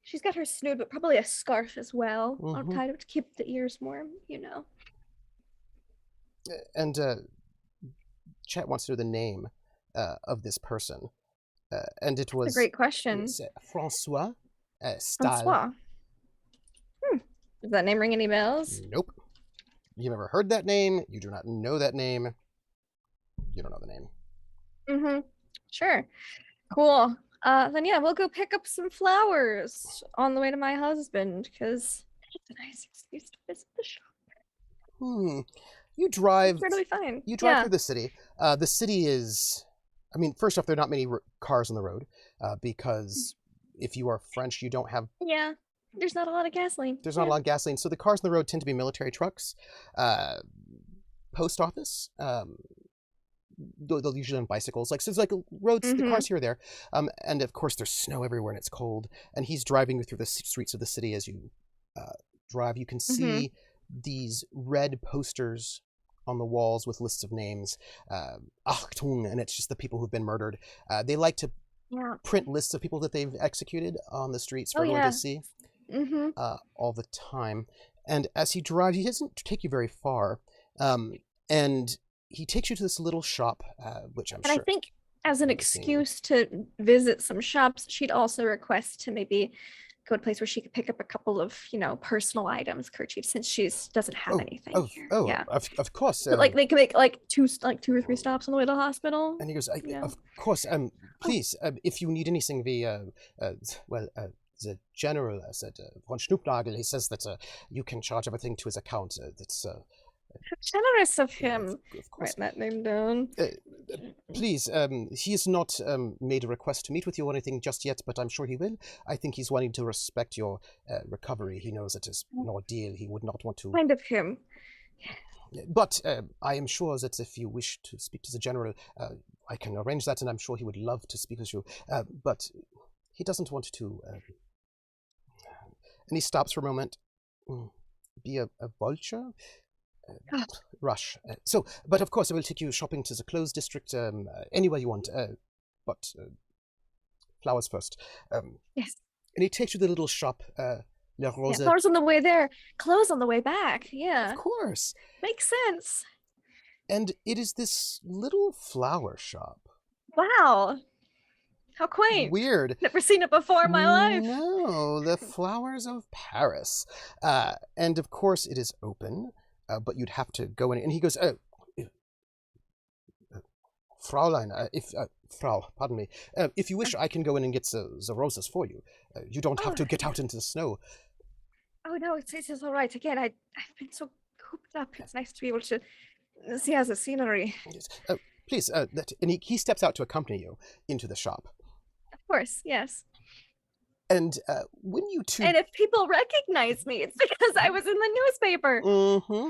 she's got her snood, but probably a scarf as well, tied up to keep the ears warm. And Chet wants to know the name of this person, and it was a great question. Francois Stahl. Francois. Does that name ring any bells? Nope. You've never heard that name. You do not know that name. You don't know the name. Sure. Cool. Then we'll go pick up some flowers on the way to my husband because it's a nice excuse to visit the shop. You drive. It's totally fine. You drive through the city. The city is. I mean, first off, there are not many cars on the road because if you are French, you don't have. Yeah. There's not a lot of gasoline. There's not a lot of gasoline. So the cars on the road tend to be military trucks, post office. They'll usually on bicycles. So it's like roads, the cars here or there. And of course, there's snow everywhere and it's cold. And he's driving you through the streets of the city as you drive. You can see these red posters on the walls with lists of names. Achtung, and it's just the people who've been murdered. They like to print lists of people that they've executed on the streets for everyone to see. All the time. And as he drives, he doesn't take you very far, and he takes you to this little shop, which I'm sure. And I think as an excuse to visit some shops, she'd also request to maybe go to a place where she could pick up a couple of, personal items, kerchiefs, since she doesn't have anything here. Of course. Like they can make like two or three stops on the way to the hospital. And he goes, of course. Please, if you need anything, the general said, von Schnupnagel, he says that you can charge everything to his account. That's how generous of him. Of course. Write that name down. Please, he has not made a request to meet with you or anything just yet, but I'm sure he will. I think he's wanting to respect your recovery. He knows it is an ordeal. He would not want to. Kind of him. But I am sure that if you wish to speak to the general, I can arrange that, and I'm sure he would love to speak with you. But he doesn't want to. And he stops for a moment. Be a vulture? Rush. But of course, I will take you shopping to the clothes district, anywhere you want. But flowers first. Yes. And he takes you to the little shop, La Rose. Yeah, flowers on the way there, clothes on the way back. Yeah. Of course. Makes sense. And it is this little flower shop. Wow. How quaint. Weird. Never seen it before in my life. No, the flowers of Paris. And of course it is open, but you'd have to go in. And he goes, Fraulein, Frau, pardon me. If you wish, I can go in and get the roses for you. You don't have to get out into the snow. Oh, no, it's all right. Again, I've been so cooped up. It's nice to be able to see as a scenery. Yes. Please, and he steps out to accompany you into the shop. Of course, yes. And when you two... And if people recognize me, it's because I was in the newspaper. Mm-hmm.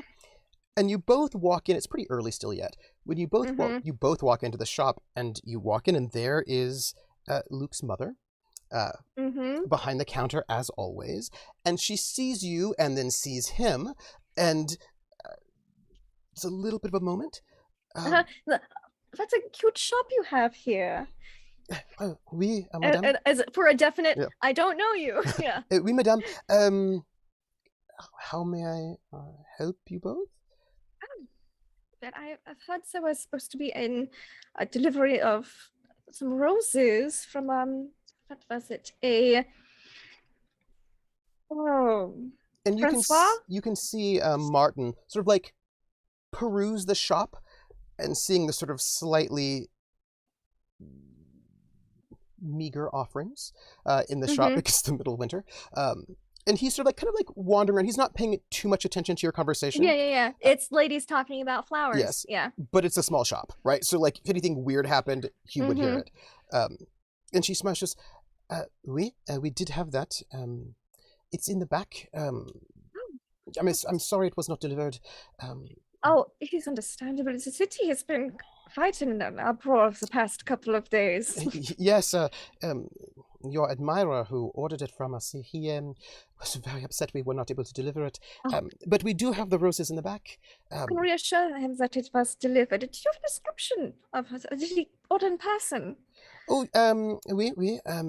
And you both walk in. It's pretty early still yet. When you both you both walk into the shop, and you walk in, and there is Luke's mother behind the counter as always, and she sees you and then sees him, and it's a little bit of a moment. That's a cute shop you have here. Oui, madame. And as for a definite, Yeah. I don't know you. Yeah. Oui, madame. How may I help you both? But I've heard there was supposed to be a delivery of some roses from what was it? And you Francois? you can see Martin sort of like peruse the shop and seeing the sort of slightly meager offerings in the shop because it's the middle of winter. And he's sort of like kind of like wandering around. He's not paying too much attention to your conversation. Yeah. It's ladies talking about flowers. Yes. Yeah. But it's a small shop, right? So like if anything weird happened, he would hear it. And she smashes, oui, we did have that. It's in the back. I'm sorry it was not delivered. Oh, it is understandable. The city has been fighting in an uproar the past couple of days. Yes, your admirer who ordered it from us, he was very upset we were not able to deliver it. But we do have the roses in the back. I can reassure him that it was delivered. Did you have a description of her? Did he order in person? Oh, oui, a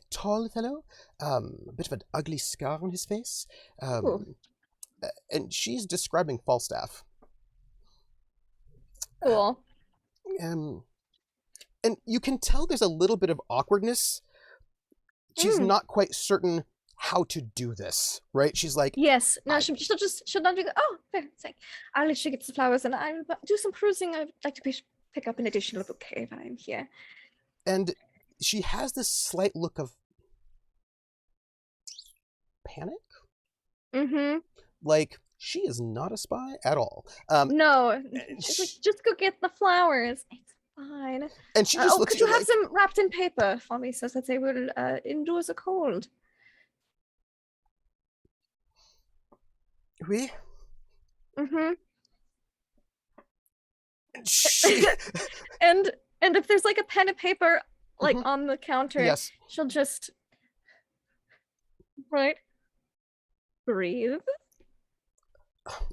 tall fellow, a bit of an ugly scar on his face. And she's describing Falstaff. Cool. And you can tell there's a little bit of awkwardness. She's not quite certain how to do this, right? She's like, yes, no, she'll not do. Oh, fair sake. I'll let you get the flowers, and I'll do some perusing. I'd like to pick up an additional bouquet if I'm here. And she has this slight look of panic. Like she is not a spy at all. No, she's like, just go get the flowers. It's fine. And she just looks could you have some wrapped in paper for me so that they will endure the cold? Oui. And if there's like a pen and paper like on the counter, yes, she'll just breathe.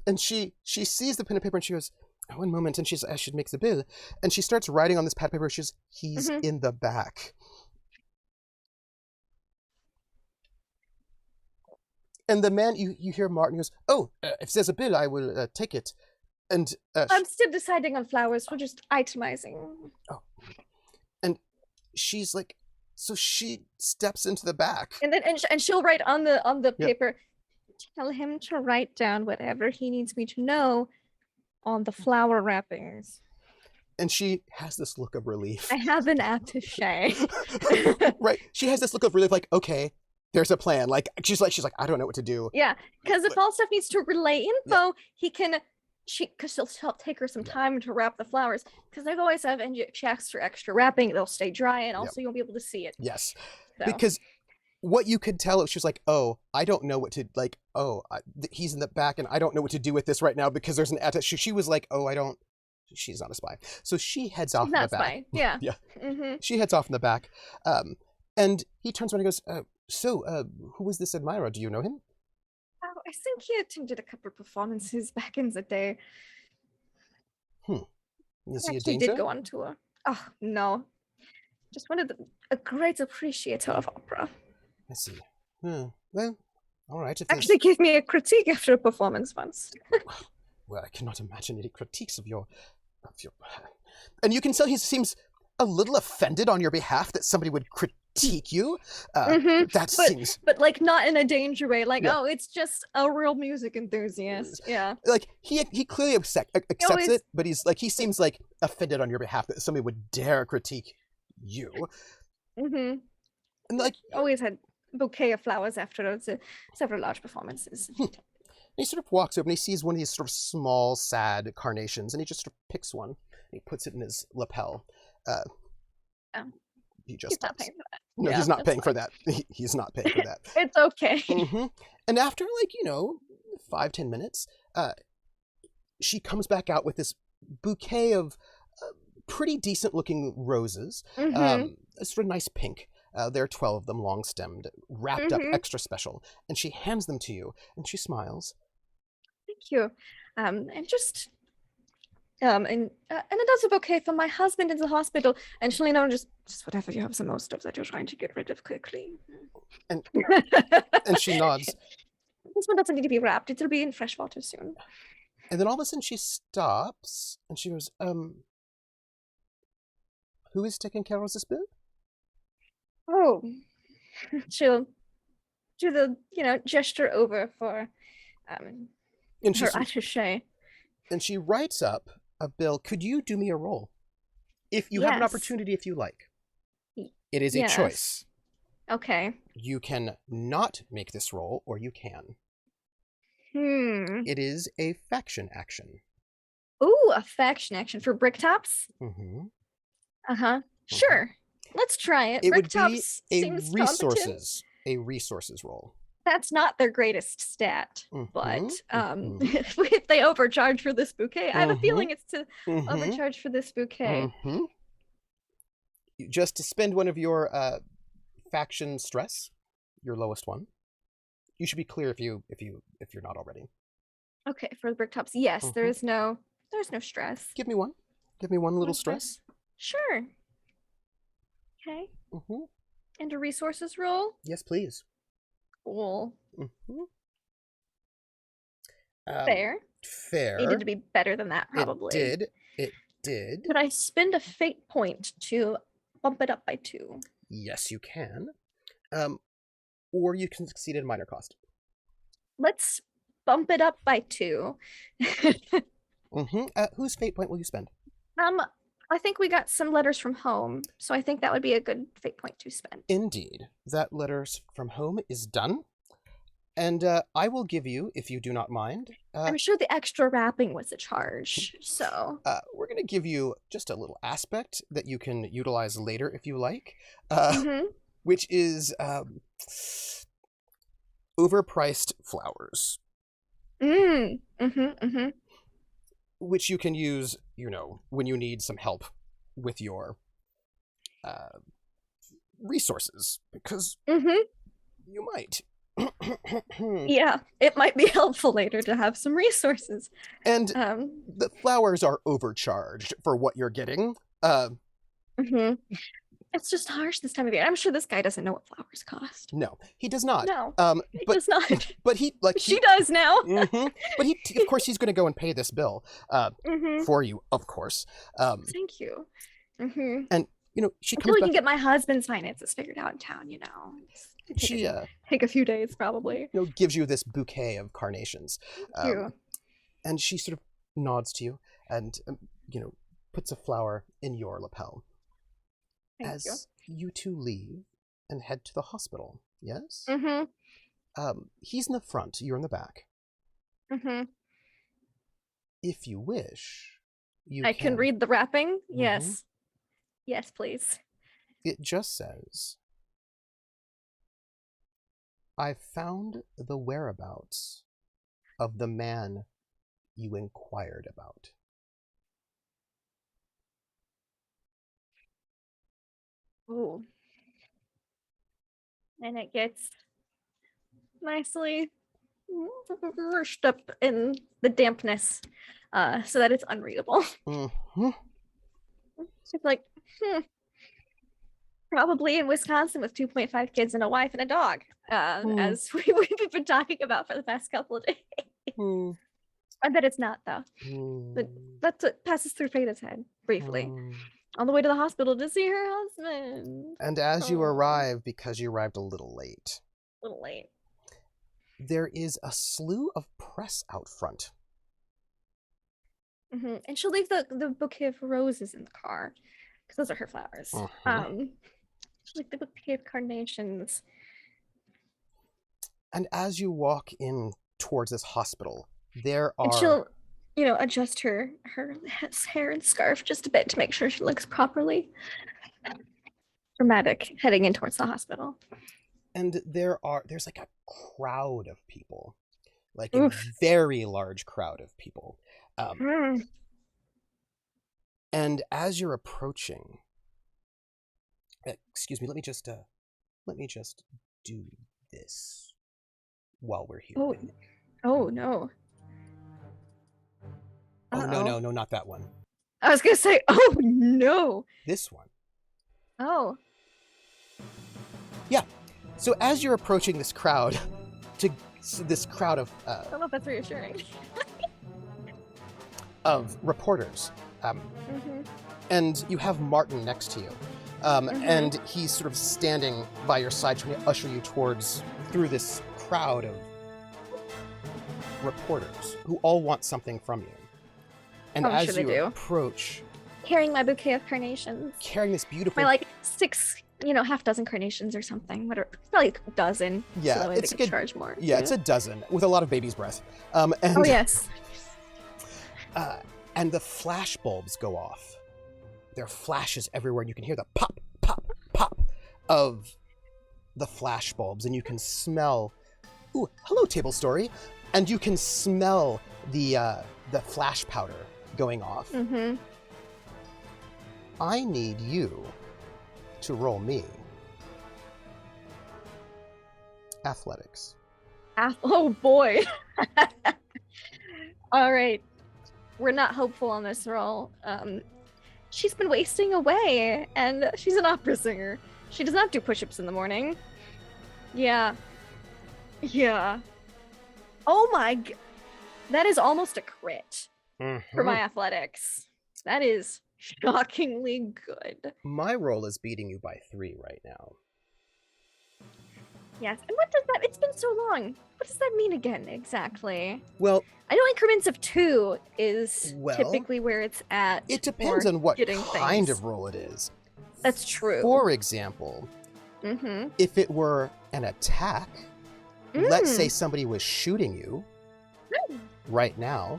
And she sees the pen and paper and she goes, one moment, and I should make the bill. And she starts writing on this pad paper. He's in the back. And the man, you hear Martin goes, oh, if there's a bill, I will take it. And I'm still deciding on flowers. We're just itemizing. Oh. And she's like, so she steps into the back. And then and she'll write on the paper, tell him to write down whatever he needs me to know on the flower wrappings. And she has this look of relief. I have an attaché. Right. She has this look of relief, like, okay, there's a plan. Like she's like, I don't know what to do. Yeah, because if Falstaff needs to relay info, he can. Because she'll take her some time to wrap the flowers. Because they always have, and if she asks for extra wrapping, they'll stay dry, and also you'll be able to see it. Yes, so. Because what you could tell, she was like, oh, I don't know what to like. Oh, he's in the back, and I don't know what to do with this right now because there's an attaché. She was like, oh, I don't. she's not a spy. So she heads She's off in the not back. spy. Yeah. Yeah. Mm-hmm. She heads off in the back. And he turns around and goes, who is this admirer? Do you know him? Oh, I think he attended a couple of performances back in the day. Is He he a actually danger? did go on tour. Oh, no. Just wanted a great appreciator of opera. I see. Well, all right. If Actually gave me a critique after a performance once. Well, I cannot imagine any critiques of your... And you can tell he seems a little offended on your behalf that somebody would critique you. That seems... But like not in a danger way. Like, Yeah. oh, it's just a real music enthusiast. Yeah. Like, he clearly accepts always- it, but he seems like offended on your behalf that somebody would dare critique you. Mm-hmm. And like... Always had a bouquet of flowers after several large performances. He sort of walks over and he sees one of these sort of small, sad carnations, and he just sort of picks one and he puts it in his lapel. He just He's not paying for that. No, Yeah, he's not that's paying for fine. that. He's not paying for that. It's okay. Mm-hmm. And after, 5-10 minutes, she comes back out with this bouquet of pretty decent-looking roses. Mm-hmm. A sort of nice pink. There are 12 of them, long-stemmed, wrapped up, Mhm. extra special. And she hands them to you, and she smiles. Thank you. And just and another bouquet for my husband in the hospital. And she'll just whatever you have the most of that you're trying to get rid of quickly. And and she nods. This one doesn't need to be wrapped. It'll be in fresh water soon. And then all of a sudden she stops, and she goes, who is taking care of this bill? Oh, she'll do the gesture over for And her attaché. And she writes up a bill. Could you do me a roll? If you have an Yes. opportunity, if you like. It is a Yes. choice. Okay. You can not make this roll, or you can. Hmm. It is a faction action. Ooh, a faction action for Bricktops. Mm-hmm. Uh-huh. Sure. Let's try it. It would be Bricktops a seems competent. resources roll. That's not their greatest stat, but Mhm, if they overcharge for this bouquet, I have a Mhm. feeling it's to Mhm, overcharge for this bouquet. mhm. Just to spend one of your faction stress, your lowest one. You should be clear if you're not already. Okay, for the Bricktops, yes, Mhm. there's no stress. Give me one. Give me one little Okay. stress. Sure. Okay. Mm-hmm. And a resources roll. Yes, please. Cool. Mm-hmm. Fair. Fair. Needed to be better than that, probably. It did. Could I spend a fate point to bump it up by 2? Yes, you can. Or you can succeed at a minor cost. Let's bump it up by 2. Mm-hmm. Whose fate point will you spend? I think we got some letters from home, so I think that would be a good fate point to spend. Indeed. That letters from home is done. And I will give you, if you do not mind... I'm sure the extra wrapping was a charge, so... we're going to give you just a little aspect that you can utilize later if you like. Which is overpriced flowers. Which you can use, when you need some help with your resources, because you might. Yeah, it might be helpful later to have some resources. And the flowers are overcharged for what you're getting. It's just harsh this time of year. I'm sure this guy doesn't know what flowers cost. No, he does not. No, he but, does not. But she does now. But of course, he's going to go and pay this bill for you, of course. Thank you. And she comes Until we back. can get my husband's finances figured out in town, She take a few days probably. Gives you this bouquet of carnations. Thank you. And she sort of nods to you and puts a flower in your lapel. Thank you. You two leave and head to the hospital. Yes. He's in the front. You're in the back. If you wish, I can read the wrapping. Mhm. Yes. Yes, please. It just says, "I found the whereabouts of the man you inquired about." Ooh. And it gets nicely rushed up in the dampness so that it's unreadable. Mm-hmm. She's like, probably in Wisconsin with 2.5 kids and a wife and a dog, as we've been talking about for the past couple of days. I bet it's not, though. But that's what passes through Frieda's head briefly. On the way to the hospital to see her husband. And as you arrive, because you arrived a little late, there is a slew of press out front. And she'll leave the bouquet of roses in the car, because those are her flowers. She'll leave the bouquet of carnations. And as you walk in towards this hospital, there are... And she'll, adjust her hair and scarf just a bit to make sure she looks properly dramatic heading in towards the hospital. And there's like a crowd of people, like a very large crowd of people. And as you're approaching, excuse me, let me just do this while we're here. Oh no. Oh, no, not that one. I was gonna say, oh no. This one. Oh. Yeah. So as you're approaching this crowd, of I don't know if that's reassuring. of reporters, and you have Martin next to you, and he's sort of standing by your side trying to usher you through this crowd of reporters who all want something from you. And as you approach, carrying my bouquet of carnations, carrying this beautiful, my 6, half dozen carnations or something, whatever, probably a dozen. Yeah, so that way it's they can charge more. Yeah, it's a dozen with a lot of baby's breath. And, oh yes. And the flash bulbs go off. There are flashes everywhere, and you can hear the pop, pop, pop of the flash bulbs, and you can smell. Ooh, hello, Table Story, and you can smell the flash powder going off. I need you to roll me athletics. Oh boy. All right. We're not hopeful on this roll. She's been wasting away, and she's an opera singer. She does not do push-ups in the morning. Yeah. Oh my god. That is almost a crit for my athletics. That is shockingly good. My roll is beating you by 3 right now. Yes. And what does that... It's been so long. What does that mean again, exactly? Well... I know increments of 2 is typically where it's at. It depends on what kind of roll it is. That's true. For example, if it were an attack, let's say somebody was shooting you right now,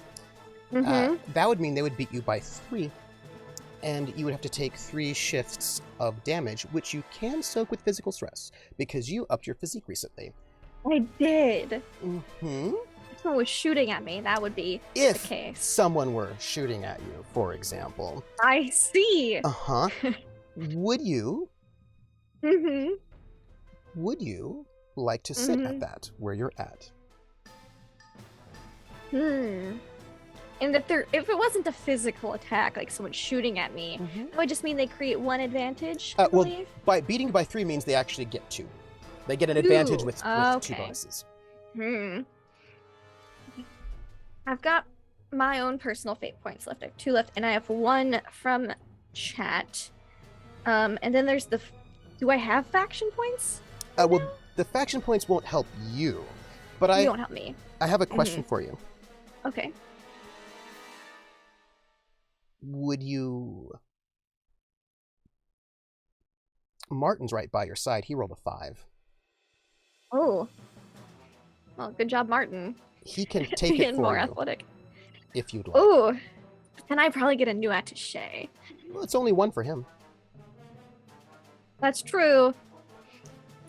that would mean they would beat you by 3. And you would have to take 3 shifts of damage, which you can soak with physical stress, because you upped your physique recently. I did. If someone was shooting at me, that would be the case. If someone were shooting at you, for example. I see. Would you? Would you like to sit at that, where you're at? And if it wasn't a physical attack, like someone shooting at me, that would just mean they create 1 advantage, I believe? Well, beating by 3 means they actually get 2. They get an advantage with 2 bonuses. I've got my own personal fate points left. I have 2 left, and I have 1 from chat. And then there's do I have faction points? Well, the faction points won't help you, but you won't help me. I have a question for you. Okay. Would you... Martin's right by your side. He rolled a 5. Oh. Well, good job, Martin. He can take it for more you. Athletic. If you'd like. Ooh. Then I probably get a new attaché. Well, it's only 1 for him. That's true.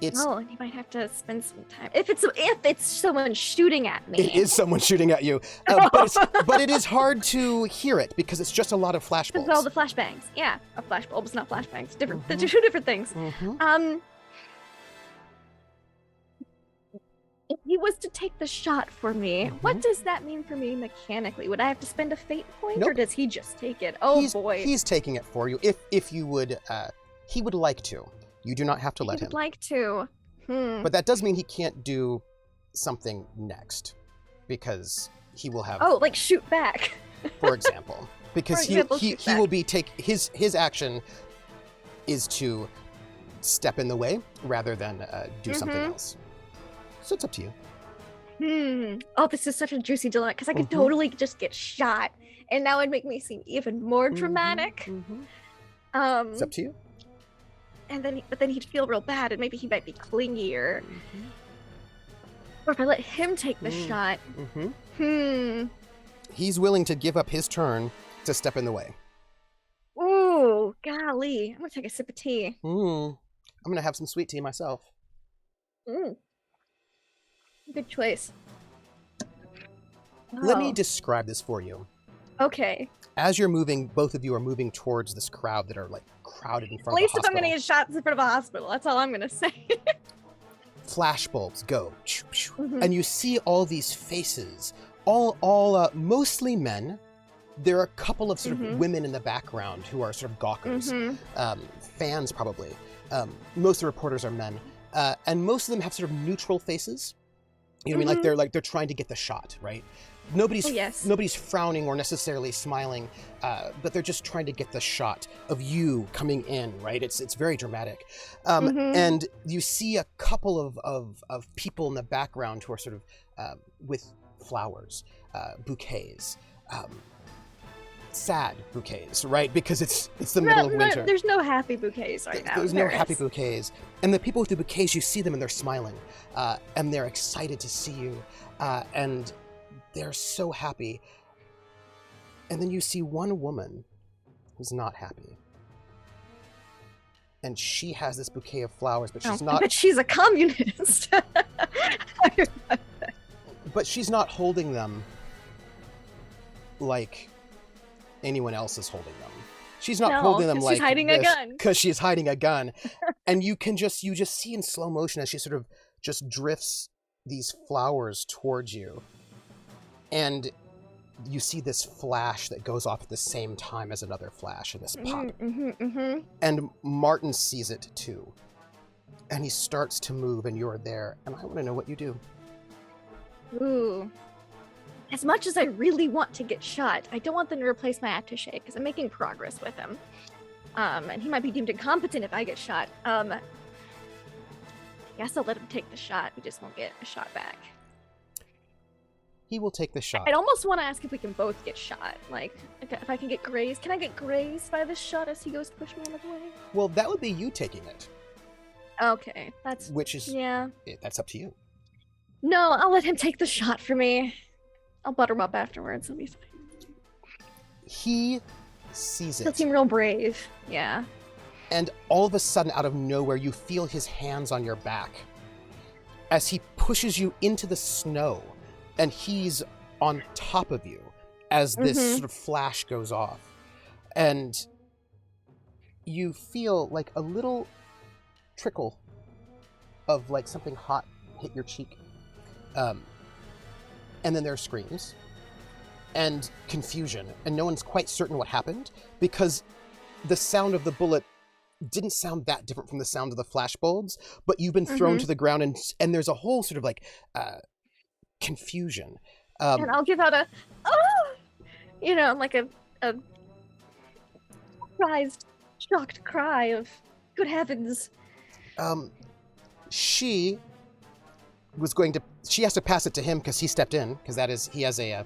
It's Oh, and you might have to spend some time. If it's someone shooting at me. It is someone shooting at you, but it is hard to hear it because it's just a lot of flashbulbs. Because all the flashbangs. Yeah, flashbulbs, not flashbangs. Different. They're two different things. If he was to take the shot for me, what does that mean for me mechanically? Would I have to spend a fate point, Nope. or does he just take it? Oh boy, He's taking it for you. If you would, he would like to. You do not have to let him. He would like to. But that does mean he can't do something next, because he will have. Oh, like shoot back. For example, because he will be his action is to step in the way rather than do something else. So it's up to you. Oh, this is such a juicy dilemma because I could totally just get shot, and that would make me seem even more dramatic. It's up to you. But then he'd feel real bad, and maybe he might be clingier. Or if I let him take the shot. He's willing to give up his turn to step in the way. Ooh, golly! I'm gonna take a sip of tea. I'm gonna have some sweet tea myself. Good choice. Let me describe this for you. Okay. As you're moving, both of you are moving towards this crowd that are like crowded in front At least of the if I'm gonna get shot in front of a hospital, that's all I'm gonna say. Flashbulbs go, and you see all these faces, all mostly men. There are a couple of sort of women in the background who are sort of gawkers, fans probably. Most of the reporters are men, and most of them have sort of neutral faces. You know what I mean? Like they're trying to get the shot, right? Nobody's frowning or necessarily smiling, but they're just trying to get the shot of you coming in, right? It's very dramatic. And you see a couple of people in the background who are sort of with flowers, bouquets, sad bouquets, right? Because it's the middle of winter. There's no happy bouquets right now. There's no happy bouquets. And the people with the bouquets, you see them and they're smiling, and they're excited to see you, and they're so happy. And then you see one woman who's not happy. And she has this bouquet of flowers, but she's not... But she's a communist. But she's not holding them like anyone else is holding them. She's not holding them like she's hiding a gun. Because she's hiding a gun. And you just see in slow motion as she sort of just drifts these flowers towards you. And you see this flash that goes off at the same time as another flash, and this pop. And Martin sees it too. And he starts to move, and you're there. And I want to know what you do. Ooh. As much as I really want to get shot, I don't want them to replace my attaché because I'm making progress with him. And he might be deemed incompetent if I get shot. I guess I'll let him take the shot. We just won't get a shot back. He will take the shot. I'd almost want to ask if we can both get shot. Like, if I can get grazed. Can I get grazed by this shot as he goes to push me out of the way? Well, that would be you taking it. Okay, that's up to you. No, I'll let him take the shot for me. I'll butter him up afterwards. It'll be fine. He sees it. He'll seem real brave. Yeah. And all of a sudden, out of nowhere, you feel his hands on your back as he pushes you into the snow, and he's on top of you as this sort of flash goes off. And you feel like a little trickle of like something hot hit your cheek. And then there are screams and confusion, and no one's quite certain what happened because the sound of the bullet didn't sound that different from the sound of the flashbulbs, but you've been thrown to the ground, and there's a whole sort of like confusion. And I'll give out a, oh! You know, like a surprised, shocked cry of, good heavens. She has to pass it to him because he stepped in, because he has a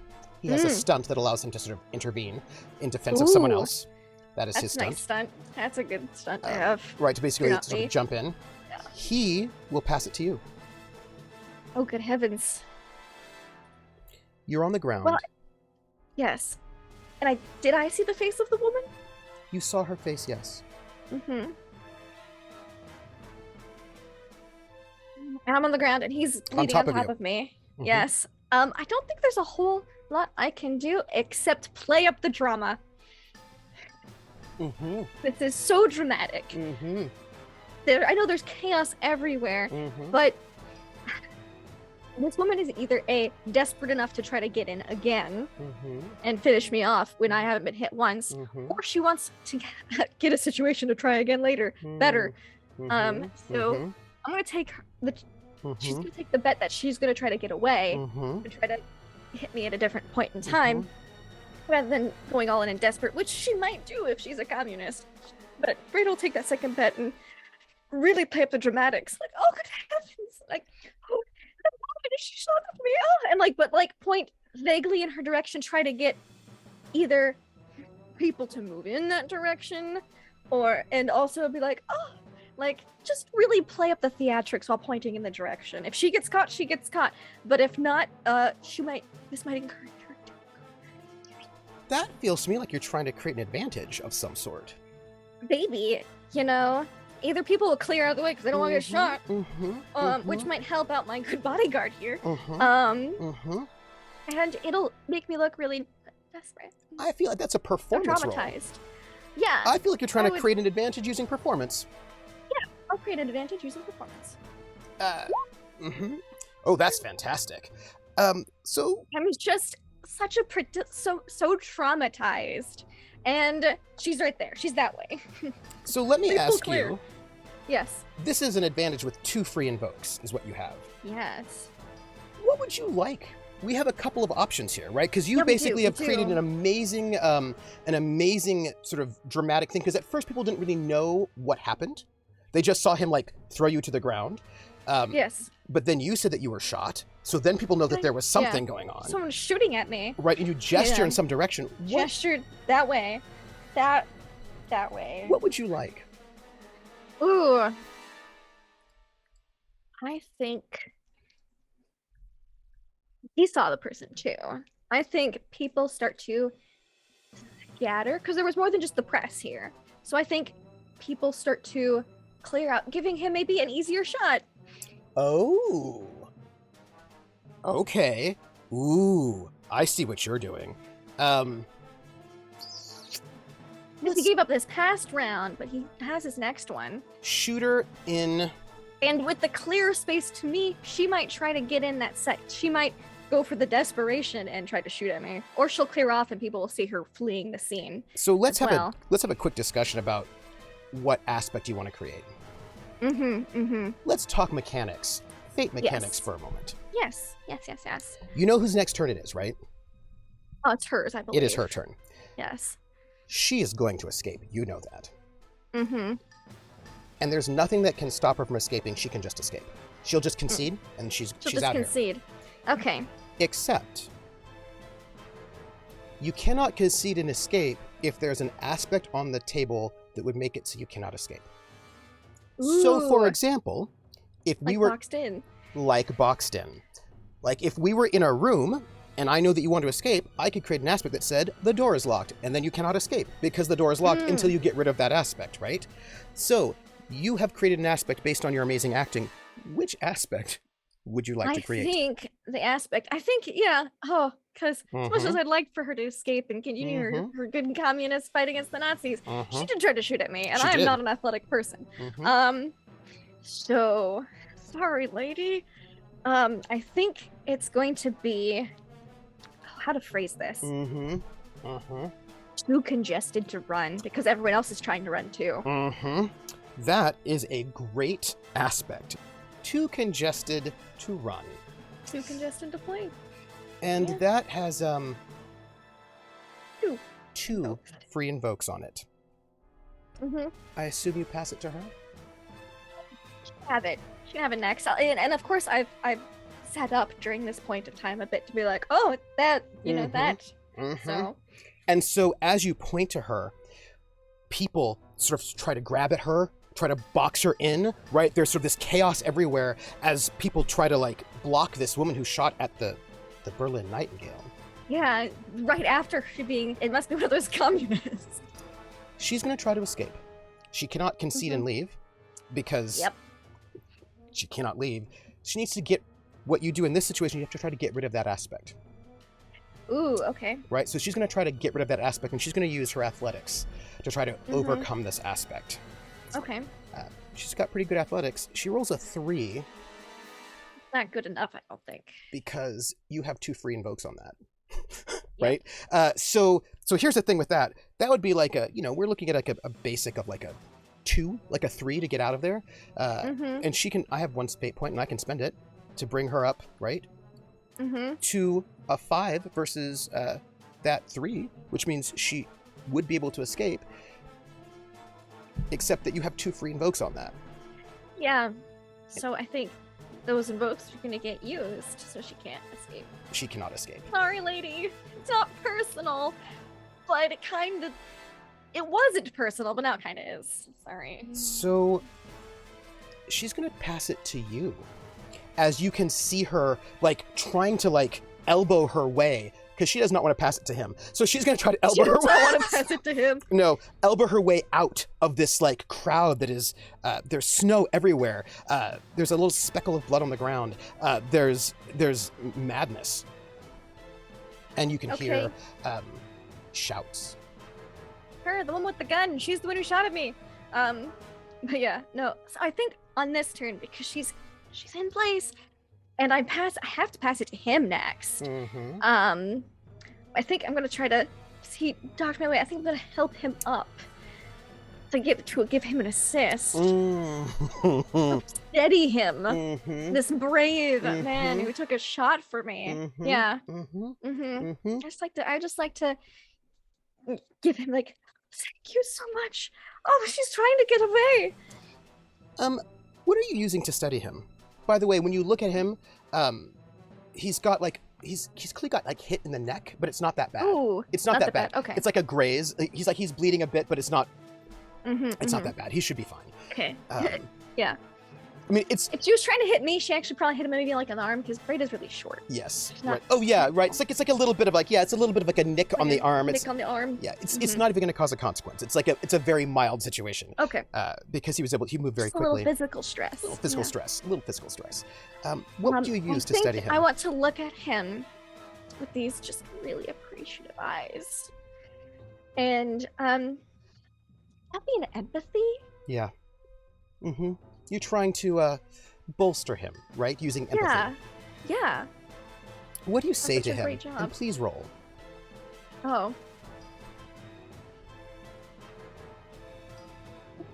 stunt that allows him to sort of intervene in defense of someone else. That's his stunt. Nice stunt. That's a good stunt to have. Right, to basically sort of jump in. Yeah. He will pass it to you. Oh, good heavens. You're on the ground. Well, yes. And did I see the face of the woman? You saw her face, yes. And I'm on the ground, and he's bleeding on top of me. Mhm. Yes. I don't think there's a whole lot I can do except play up the drama. Mm-hmm. This is so dramatic. Mm-hmm. I know there's chaos everywhere, Mm-hmm. but this woman is either A, desperate enough to try to get in again Mm-hmm. and finish me off when I haven't been hit once, Mm-hmm. or she wants to get a situation to try again later, better. Mm-hmm. So Mm-hmm. I'm gonna take she's Mm-hmm. gonna take the bet that she's gonna try to get away Mm-hmm. and try to hit me at a different point in time, rather than going all in and desperate, which she might do if she's a communist. But Brady will take that second bet and really play up the dramatics, like, oh good heavens, like, oh, she shot at me, oh, and like, but like point vaguely in her direction, try to get either people to move in that direction, and also be like, oh, like, just really play up the theatrics while pointing in the direction. If she gets caught, she gets caught. But if not, this might encourage her. That feels to me like you're trying to create an advantage of some sort. Baby, either people will clear out of the way because they don't want to get shot, which might help out my good bodyguard here. And it'll make me look really desperate. I feel like that's a performance role. Traumatized. Yeah. I feel like you're trying to create an advantage using performance. I'll create an advantage using performance. Oh, that's fantastic. So I'm just such a so traumatized, and she's right there. She's that way. So let me ask clear. you. Yes. This is an advantage with 2 free invokes, is what you have. Yes. What would you like? We have a couple of options here, right? Because you basically have created an amazing sort of dramatic thing. Because at first people didn't really know what happened. They just saw him like throw you to the ground. Yes. But then you said that you were shot. So then people know that there was something going on. Someone's shooting at me. Right, and you gesture in some direction. Gestured that way. That way. What would you like? Ooh. I think he saw the person too. I think people start to scatter because there was more than just the press here. So I think people start to clear out, giving him maybe an easier shot. Oh. Okay. Ooh, I see what you're doing. He gave up this past round, but he has his next one. Shooter in. And with the clear space to me, she might try to get in that set. She might go for the desperation and try to shoot at me, or she'll clear off and people will see her fleeing the scene. So let's have a quick discussion about what aspect you want to create. Let's talk mechanics. Fate mechanics for a moment. Yes. You know whose next turn it is, right? Oh, it's hers, I believe. It is her turn. Yes. She is going to escape. You know that. And there's nothing that can stop her from escaping. She can just escape. She'll just concede, and she's out here. She'll just concede. Okay. Except, you cannot concede and escape if there's an aspect on the table that would make it so you cannot escape. Ooh. So, for example, if we were boxed in. Like if we were in a room and I know that you want to escape, I could create an aspect that said the door is locked, and then you cannot escape because the door is locked until you get rid of that aspect, right? So you have created an aspect based on your amazing acting. Which aspect would you like to create? I think the aspect. Because as much as I'd like for her to escape and continue her good communist fight against the Nazis, she did try to shoot at me, and I am not an athletic person. So sorry, lady. I think it's going to be how to phrase this. Too congested to run because everyone else is trying to run too. That is a great aspect. Too congested to run. Too congested to play. And that has two free invokes on it. I assume you pass it to her? She can have it. She can have it next. And of course I've set up during this point of time a bit to be like, oh, that, that. So. And so as you point to her, people sort of try to grab at her, try to box her in, right? There's sort of this chaos everywhere as people try to like block this woman who shot at the Berlin Nightingale. Yeah, right after it must be one of those communists. She's going to try to escape. She cannot concede and leave because she cannot leave. She needs to get what you do in this situation. You have to try to get rid of that aspect. Ooh, okay. Right? So she's going to try to get rid of that aspect, and she's going to use her athletics to try to overcome this aspect. Okay. She's got pretty good athletics. She rolls a 3. Not good enough, I don't think. Because you have 2 free invokes on that. Right? So here's the thing with that. That would be like we're looking at like a basic of like a 2, like a 3 to get out of there. And I have 1 fate point and I can spend it to bring her up, right? To a 5 versus that 3, which means she would be able to escape, except that you have 2 free invokes on that. Yeah. So I think those invokes are going to get used, so she can't escape. She cannot escape. Sorry, lady. It's not personal, but it wasn't personal, but now it kind of is. Sorry. So she's going to pass it to you. As you can see her, like, trying to, like, elbow her way, because she does not want to pass it to him. So she's going to try to elbow her way. She does not want to pass it to him. No, elbow her way out of this, like, crowd that is, there's snow everywhere. There's a little speckle of blood on the ground. There's madness. And you can hear shouts. Her, the one with the gun. She's the one who shot at me. But yeah, no. So I think on this turn, because she's in place, and I have to pass it to him next. I think I'm gonna try to. He docked my way. I think I'm gonna help him up to give him an assist. Steady him. This brave man who took a shot for me. Yeah. I just like to give him like, thank you so much. Oh, she's trying to get away. What are you using to study him? By the way, when you look at him, he's got like he's clearly got like hit in the neck, but it's not that bad. Ooh, it's not that bad. Okay. It's like a graze. He's bleeding a bit, but it's not. It's not that bad. He should be fine. Okay. Yeah. I mean, if she was trying to hit me, she actually probably hit him maybe like an arm because Braid is really short. Yes. Right. Oh yeah. Right. It's like a little bit of like it's a little bit of like a nick on the arm. Nick on the arm. Yeah. It's not even going to cause a consequence. It's a very mild situation. Okay. Because he moved very just quickly. A little physical stress. A little physical stress. What would you use to study him? I want to look at him with these just really appreciative eyes, and that'd be an empathy. Yeah. You're trying to bolster him, right? Using empathy. Yeah. What do you say to him? Great job. And please roll. Oh.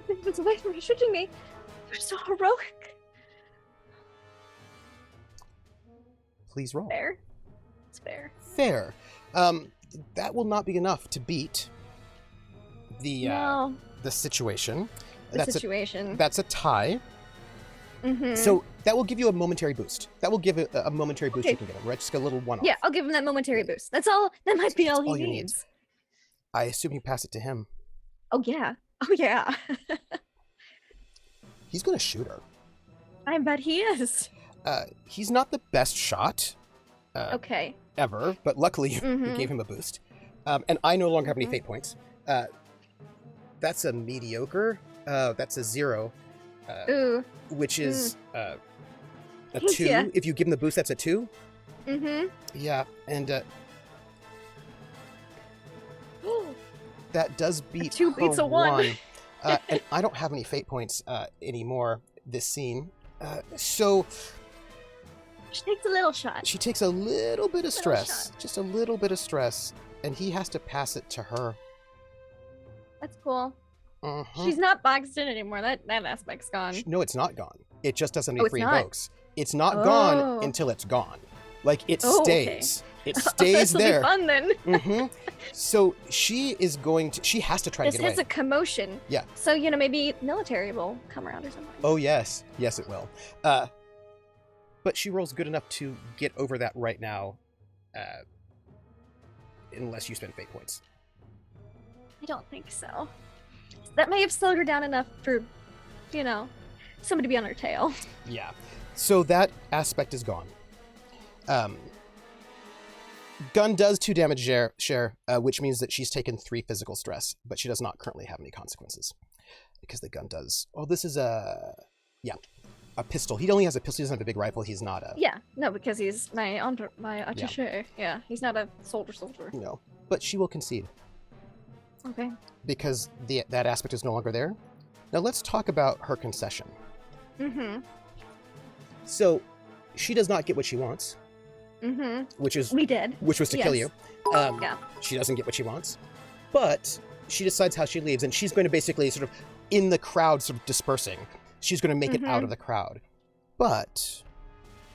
It's away from shooting me. You're so heroic. Please roll. Fair. It's fair. Fair. That will not be enough to beat the situation. That's a tie. So that will give you a momentary boost. That will give a momentary boost you can get him, right? Just a little one-off. Yeah, I'll give him that momentary boost. That's all. That might be all he needs. I assume you pass it to him. Oh yeah. He's going to shoot her. I bet he is. He's not the best shot. Ever, but luckily you gave him a boost. And I no longer have any fate points. That's a mediocre. That's a 0. Which is a 2. Yeah. If you give him the boost, that's a 2. Yeah, and that does beat 2 beats a 1. And I don't have any fate points anymore this scene. So she takes a little shot. She takes a little bit of stress. Just a little bit of stress. And he has to pass it to her. That's cool. She's not boxed in anymore. That aspect's gone. No, it's not gone. It just doesn't have any free invokes. It's not gone until it's gone. Like, it stays. Okay. It stays there. Be fun then. So she is she has to try to get away. This is a commotion. Yeah. So, maybe military will come around or something. Oh, yes. Yes, it will. But she rolls good enough to get over that right now, unless you spend fate points. I don't think so. That may have slowed her down enough for, somebody to be on her tail. Yeah. So that aspect is gone. Gun does 2 damage share, which means that she's taken 3 physical stress, but she does not currently have any consequences. Because the gun does... Oh, this is a... Yeah. a pistol. He only has a pistol. He doesn't have a big rifle. He's not a... Yeah, no, because he's my attaché. Yeah, he's not a soldier. No, but she will concede. Okay. Because that aspect is no longer there. Now let's talk about her concession. Mm-hmm. So, she does not get what she wants. Mm-hmm. Which was to kill you. Yeah. She doesn't get what she wants. But she decides how she leaves, and she's going to basically sort of, in the crowd sort of dispersing, she's going to make it out of the crowd. But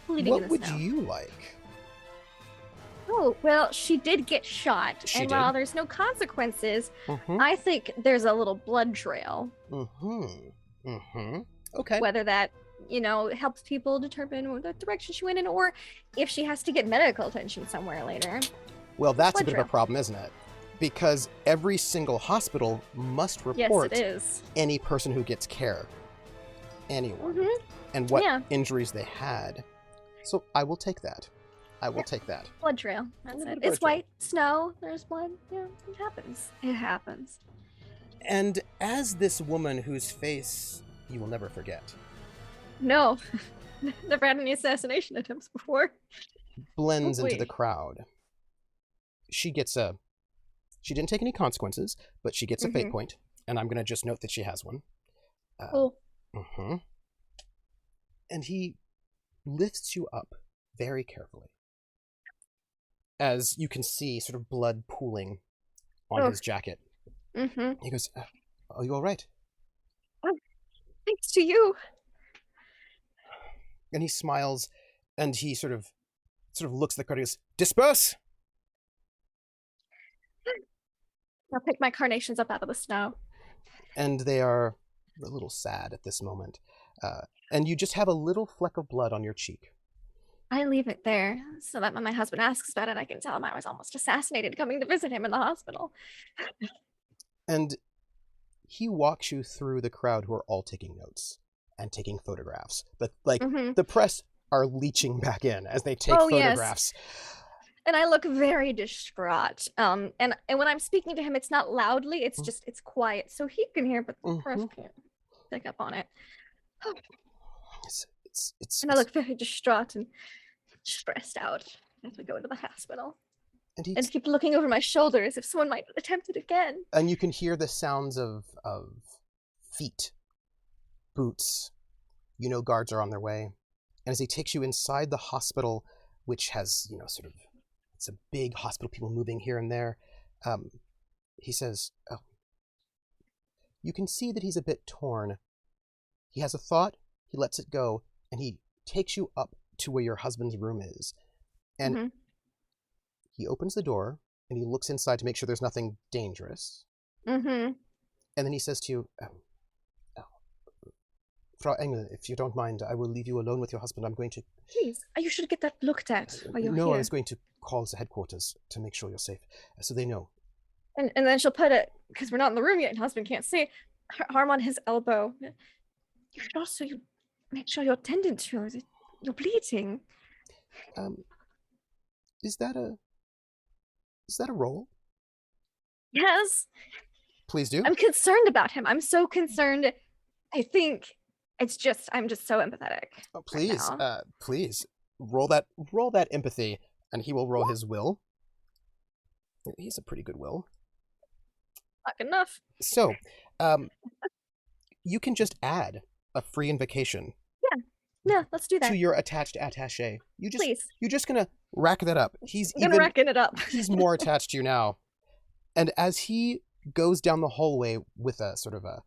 what would you like? Oh, well, she did get shot. While there's no consequences, I think there's a little blood trail. Okay. Whether that, helps people determine what direction she went in, or if she has to get medical attention somewhere later. Well, that's a bit of a problem, isn't it? Because every single hospital must report any person who gets care. Anyone. And what injuries they had. So I will take that. I will take that. Blood trail. That's it. It's white snow. There's blood. Yeah, it happens. It happens. And as this woman whose face you will never forget. No. Never had any assassination attempts before. Blends into the crowd. She didn't take any consequences, but she gets a fate point, and I'm going to just note that she has one. Cool. And he lifts you up very carefully. As you can see sort of blood pooling on his jacket. He goes, are you all right? Thanks to you. And he smiles, and he sort of looks at the crowd and goes, disperse! I'll pick my carnations up out of the snow. And they are a little sad at this moment. And you just have a little fleck of blood on your cheek. I leave it there so that when my husband asks about it, I can tell him I was almost assassinated coming to visit him in the hospital. And he walks you through the crowd who are all taking notes and taking photographs. But the press are leeching back in as they take photographs. Yes. And I look very distraught. And when I'm speaking to him, it's not loudly, it's quiet. So he can hear, but the press can't pick up on it. And I look very distraught and stressed out as we go to the hospital. And keep looking over my shoulder as if someone might attempt it again. And you can hear the sounds of feet, boots. Guards are on their way. And as he takes you inside the hospital, which has, it's a big hospital, people moving here and there, he says, oh, you can see that he's a bit torn. He has a thought, he lets it go, and he takes you up to where your husband's room is. And he opens the door, and he looks inside to make sure there's nothing dangerous. And then he says to you, Frau Engel, if you don't mind, I will leave you alone with your husband. I'm going to... Please, you should get that looked at while you're here. No, I was going to call the headquarters to make sure you're safe, so they know. And then she'll put it, because we're not in the room yet and husband can't see, her arm on his elbow. You should also make sure you're tended to. You're bleeding. Is that a role? Yes. Please do. I'm concerned about him. I'm so concerned. I think I'm just so empathetic. Oh, please, please roll that empathy, and he will roll his will. He's a pretty good will. Not enough. So, you can just add a free invocation. Yeah, let's do that. To your attached attaché. Please. You're just gonna rack that up. Racking it up. He's more attached to you now. And as he goes down the hallway with a sort of a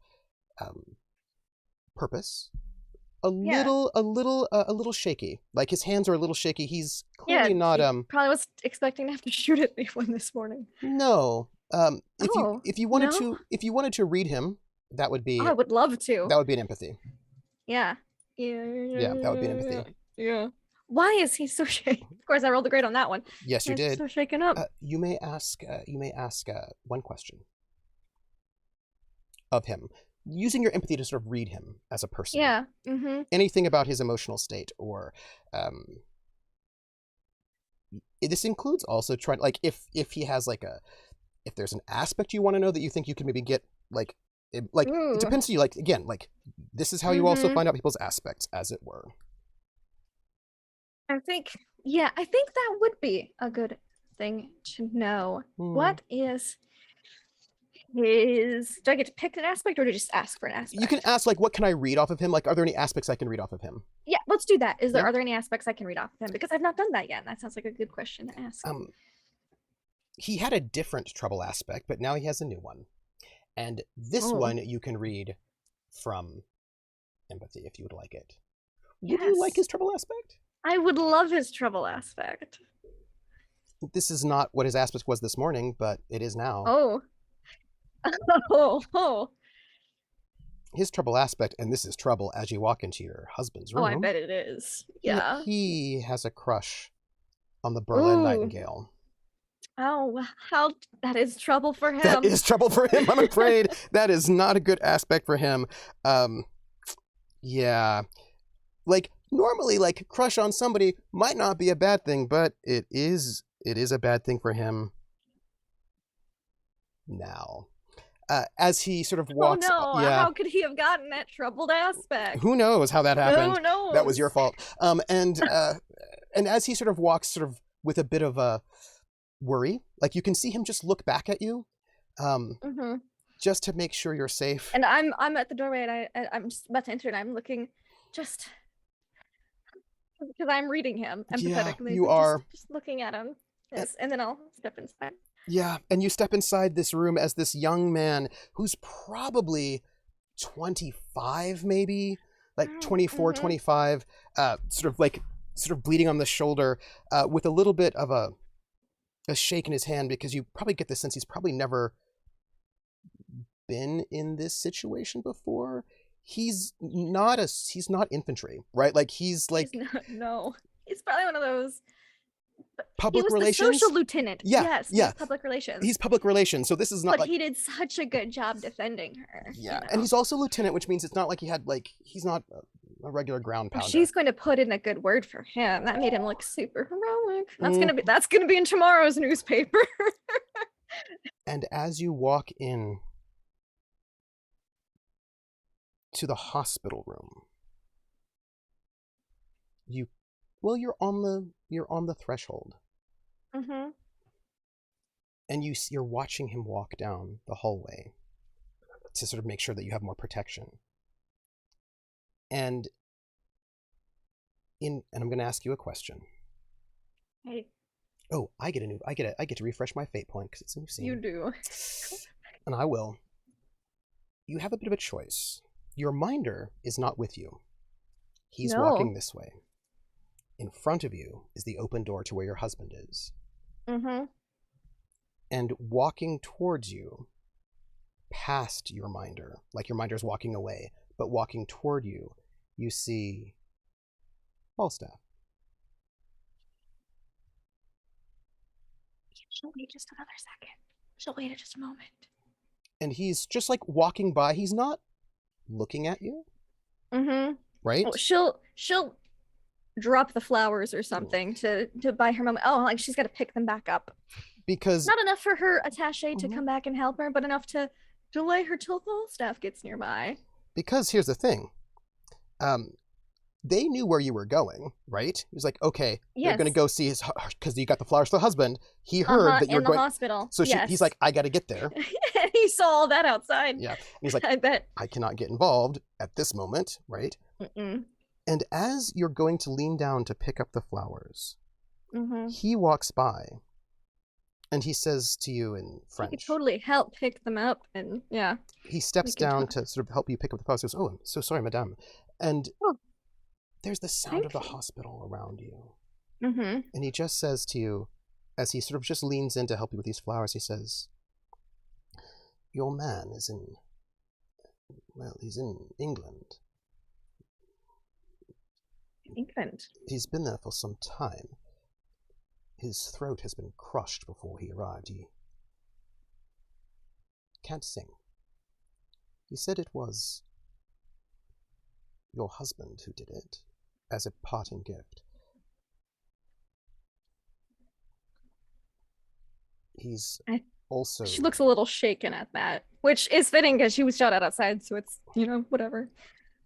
purpose, a little shaky. Like his hands are a little shaky. He's clearly not probably was expecting to have to shoot at me one this morning. No. If you wanted to read him, that would be... I would love to. That would be an empathy. Yeah. Yeah, that would be an empathy. Yeah. Why is he so shaken? Of course, I rolled a great on that one. Yes, you did. So shaken up. You may ask one question of him, using your empathy to sort of read him as a person. Yeah. Anything about his emotional state, or this includes also trying, like, if he has if there's an aspect you want to know that you think you can maybe get It Ooh. depends on you. Like, again, like, this is how you also find out people's aspects, as it were. I think, yeah, I think that would be a good thing to know. What is his, do I get to pick an aspect or do I just ask for an aspect? You can ask, like, what can I read off of him? Like, are there any aspects I can read off of him? Yeah, let's do that. Yeah. Are there any aspects I can read off of him? Because I've not done that yet. And that sounds like a good question to ask. He had a different trouble aspect, but now he has a new one. And this one you can read from empathy if you would like it. Would you like his trouble aspect? I would love his trouble aspect. This is not what his aspect was this morning, but it is now. Oh. Oh. His trouble aspect, and this is trouble as you walk into your husband's room. Oh, I bet it is. Yeah. He has a crush on the Berlin Nightingale. Oh, how that is trouble for him. That is trouble for him, I'm afraid. That is not a good aspect for him. Yeah. Like, normally, like, crush on somebody might not be a bad thing, but it is a bad thing for him now. As he sort of walks... Oh no, how could he have gotten that troubled aspect? Who knows how that happened? Who knows? That was your fault. And as he sort of walks sort of with a bit of a worry, like, you can see him just look back at you, just to make sure you're safe. And I'm at the doorway and I'm just about to enter and I'm looking just because I'm reading him empathetically. Yeah, you are. Just looking at him. Yes, and then I'll step inside. Yeah, and you step inside this room as this young man who's probably 25, maybe, like 24, 25, sort of bleeding on the shoulder, with a little bit of a shake in his hand, because you probably get the sense he's probably never been in this situation before. He's not infantry, right? Like, he's no, he's probably one of those public he was relations. The social lieutenant. Yeah, yes, public relations. He's public relations, so this is not. But he did such a good job defending her. Yeah, and he's also lieutenant, which means it's not like he's not a regular ground pounder. She's going to put in a good word for him. That made him look super heroic. That's gonna be in tomorrow's newspaper. And as you walk in to the hospital room, you're on the threshold. And you're watching him walk down the hallway to sort of make sure that you have more protection. And I'm going to ask you a question. Hey. Oh, I get to refresh my fate point because it's a new scene. You do. And I will. You have a bit of a choice. Your minder is not with you. He's walking this way. In front of you is the open door to where your husband is. And walking towards you, past your minder, like your minder's walking away, but walking toward you, you see Falstaff. She'll wait just another second. She'll wait just a moment. And he's just like walking by. He's not looking at you. Right? Oh, she'll drop the flowers or something to buy her moment. Oh, like she's got to pick them back up. Because not enough for her attaché to come back and help her, but enough to delay her till Falstaff gets nearby. Because here's the thing. They knew where you were going, right? He was like, okay, they're going to go see his, because you got the flowers for the husband. He heard that you're going in the hospital. So he's like, I got to get there. He saw all that outside. Yeah. And he's like, I bet. I cannot get involved at this moment, right? And as you're going to lean down to pick up the flowers, he walks by and he says to you in French. He could totally help pick them up, and he steps down to sort of help you pick up the flowers. He goes, oh, I'm so sorry, madame. And there's the sound of the hospital around you. And he just says to you, as he sort of just leans in to help you with these flowers, he says, your man is he's in England. England? He's been there for some time. His throat has been crushed before he arrived. He can't sing. He said it was your husband who did it, as a parting gift. Also, She looks a little shaken at that, which is fitting because she was shot at outside, so it's, whatever.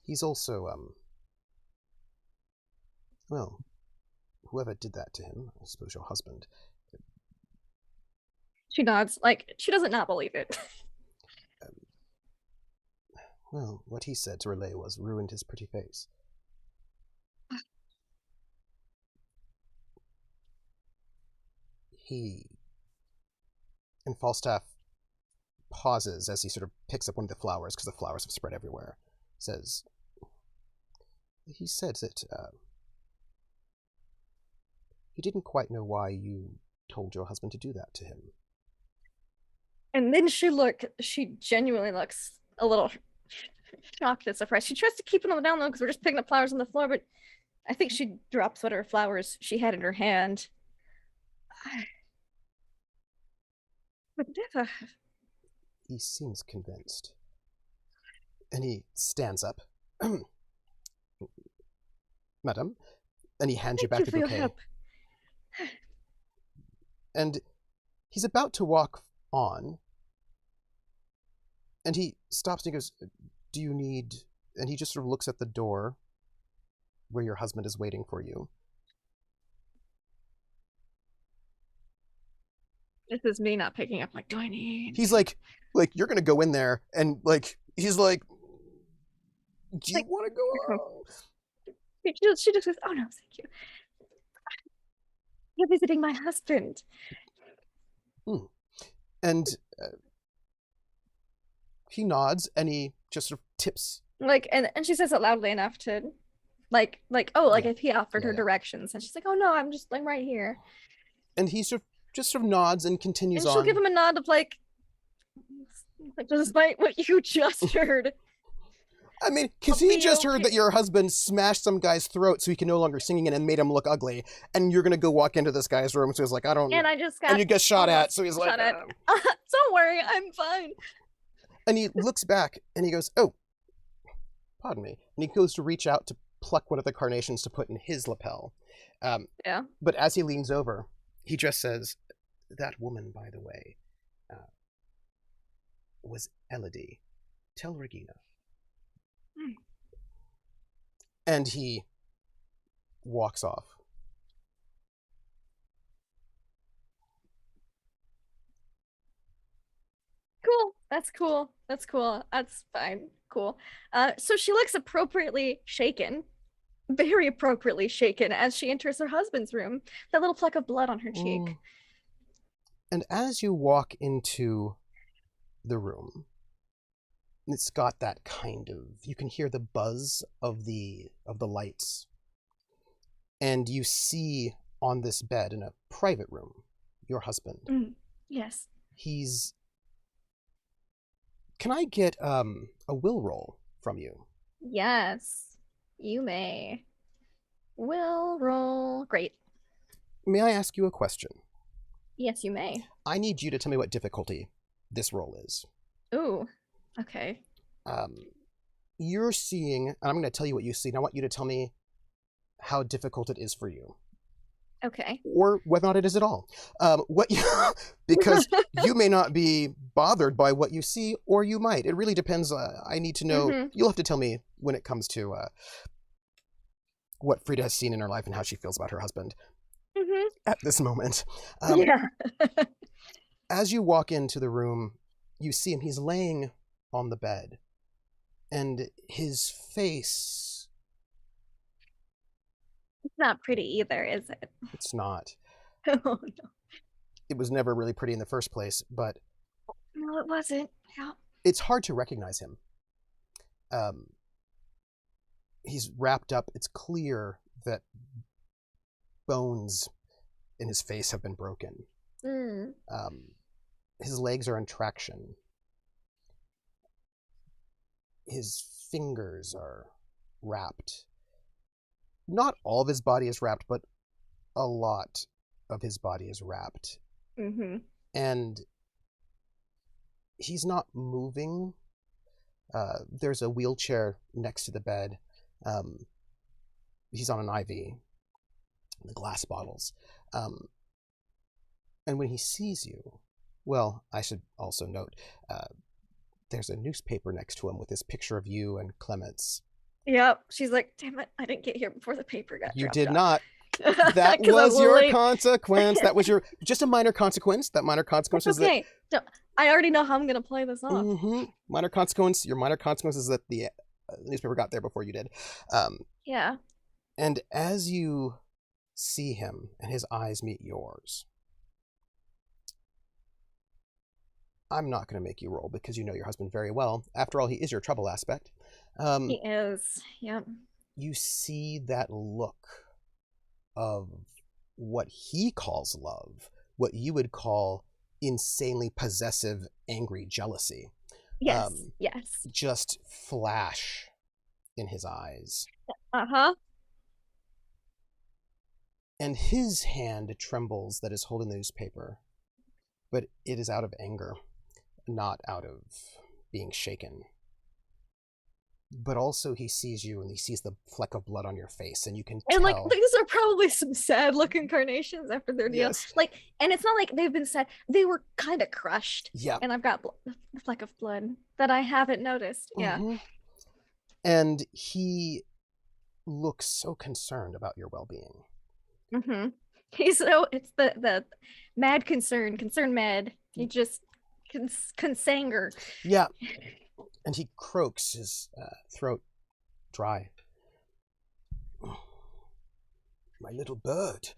he's also, well, whoever did that to him, I suppose your husband. She nods, like, she doesn't not believe it. Well, what he said to Relay was ruined his pretty face. He. And Falstaff pauses as he sort of picks up one of the flowers, because the flowers have spread everywhere. Says, he said that he didn't quite know why you told your husband to do that to him. And then she genuinely looks a little shocked and surprised. She tries to keep it on the down low because we're just picking up flowers on the floor, but I think she drops whatever flowers she had in her hand. But never. He seems convinced. And he stands up. Madam. And he hands you back the bouquet. Thank you for your help. And he's about to walk on. And he stops and he goes, do you need... And he just sort of looks at the door where your husband is waiting for you. This is me not picking up, like, do I need... He's like, you're going to go in there, and, like, he's like, do you want to go out? She just says, oh, no, thank you. You're visiting my husband. And he nods, and he just sort of tips. Like, and she says it loudly enough to, if he offered her directions. And she's like, oh, no, I'm just, like, right here. And he just sort of nods and continues on. And she'll give him a nod of, like, despite what you just heard. I mean, because he just heard that your husband smashed some guy's throat so he can no longer sing it and made him look ugly. And you're going to go walk into this guy's room. So he's like, I don't know. And you get shot at. So he's like, don't worry, I'm fine. And he looks back and he goes, oh, pardon me. And he goes to reach out to pluck one of the carnations to put in his lapel. Yeah. But as he leans over, he just says, that woman, by the way, was Elodie. Tell Regina. And he walks off. Cool. That's cool. That's cool. That's fine. Cool. So she looks appropriately shaken. Very appropriately shaken as she enters her husband's room. That little fleck of blood on her cheek. And as you walk into the room, it's got that kind of, you can hear the buzz of the lights. And you see on this bed in a private room, your husband. Yes. Can I get a will roll from you? Yes, you may. Will roll. Great. May I ask you a question? Yes, you may. I need you to tell me what difficulty this roll is. Ooh, okay. You're seeing, and I'm going to tell you what you see, and I want you to tell me how difficult it is for you. Okay. Or whether or not it is at all. Because you may not be bothered by what you see, or you might. It really depends. I need to know. You'll have to tell me when it comes to what Frida has seen in her life and how she feels about her husband at this moment. Yeah. As you walk into the room, you see him. He's laying on the bed, and his face... It's not pretty either, is it? It's not. Oh, no. It was never really pretty in the first place, but... No, it wasn't. Yeah. It's hard to recognize him. He's wrapped up. It's clear that bones in his face have been broken. His legs are in traction. His fingers are wrapped. Not all of his body is wrapped, but a lot of his body is wrapped. And he's not moving. There's a wheelchair next to the bed. He's on an IV, the glass bottles. And when he sees you, Well, I should also note, uh, there's a newspaper next to him with this picture of you and Clements. Yep. She's like, damn it, I didn't get here before the paper got You dropped did off. not. That Because I'm was your late. consequence. That was your just a minor consequence. That minor consequence That's was that. okay. I already know how I'm gonna play this off. Minor consequence. Your minor consequence is that the newspaper got there before you did. Yeah. And as you see him and his eyes meet yours, I'm not going to make you roll because you know your husband very well. After all, he is your trouble aspect. He is. Yep. You see that look of what he calls love, what you would call insanely possessive, angry jealousy. Yes. Yes. Just flash in his eyes. Uh-huh. And his hand trembles that is holding the newspaper, but it is out of anger, not out of being shaken. But also he sees you and he sees the fleck of blood on your face, and you can tell. And like these are probably some sad looking carnations after their deal. Yes. Like, and it's not like they've been sad. They were kind of crushed. Yeah. And I've got the fleck of blood that I haven't noticed. Yeah. And he looks so concerned about your well-being. He's so, it's the mad concern mad. He just consanger. Yeah. And he croaks, his throat dry. My little bird.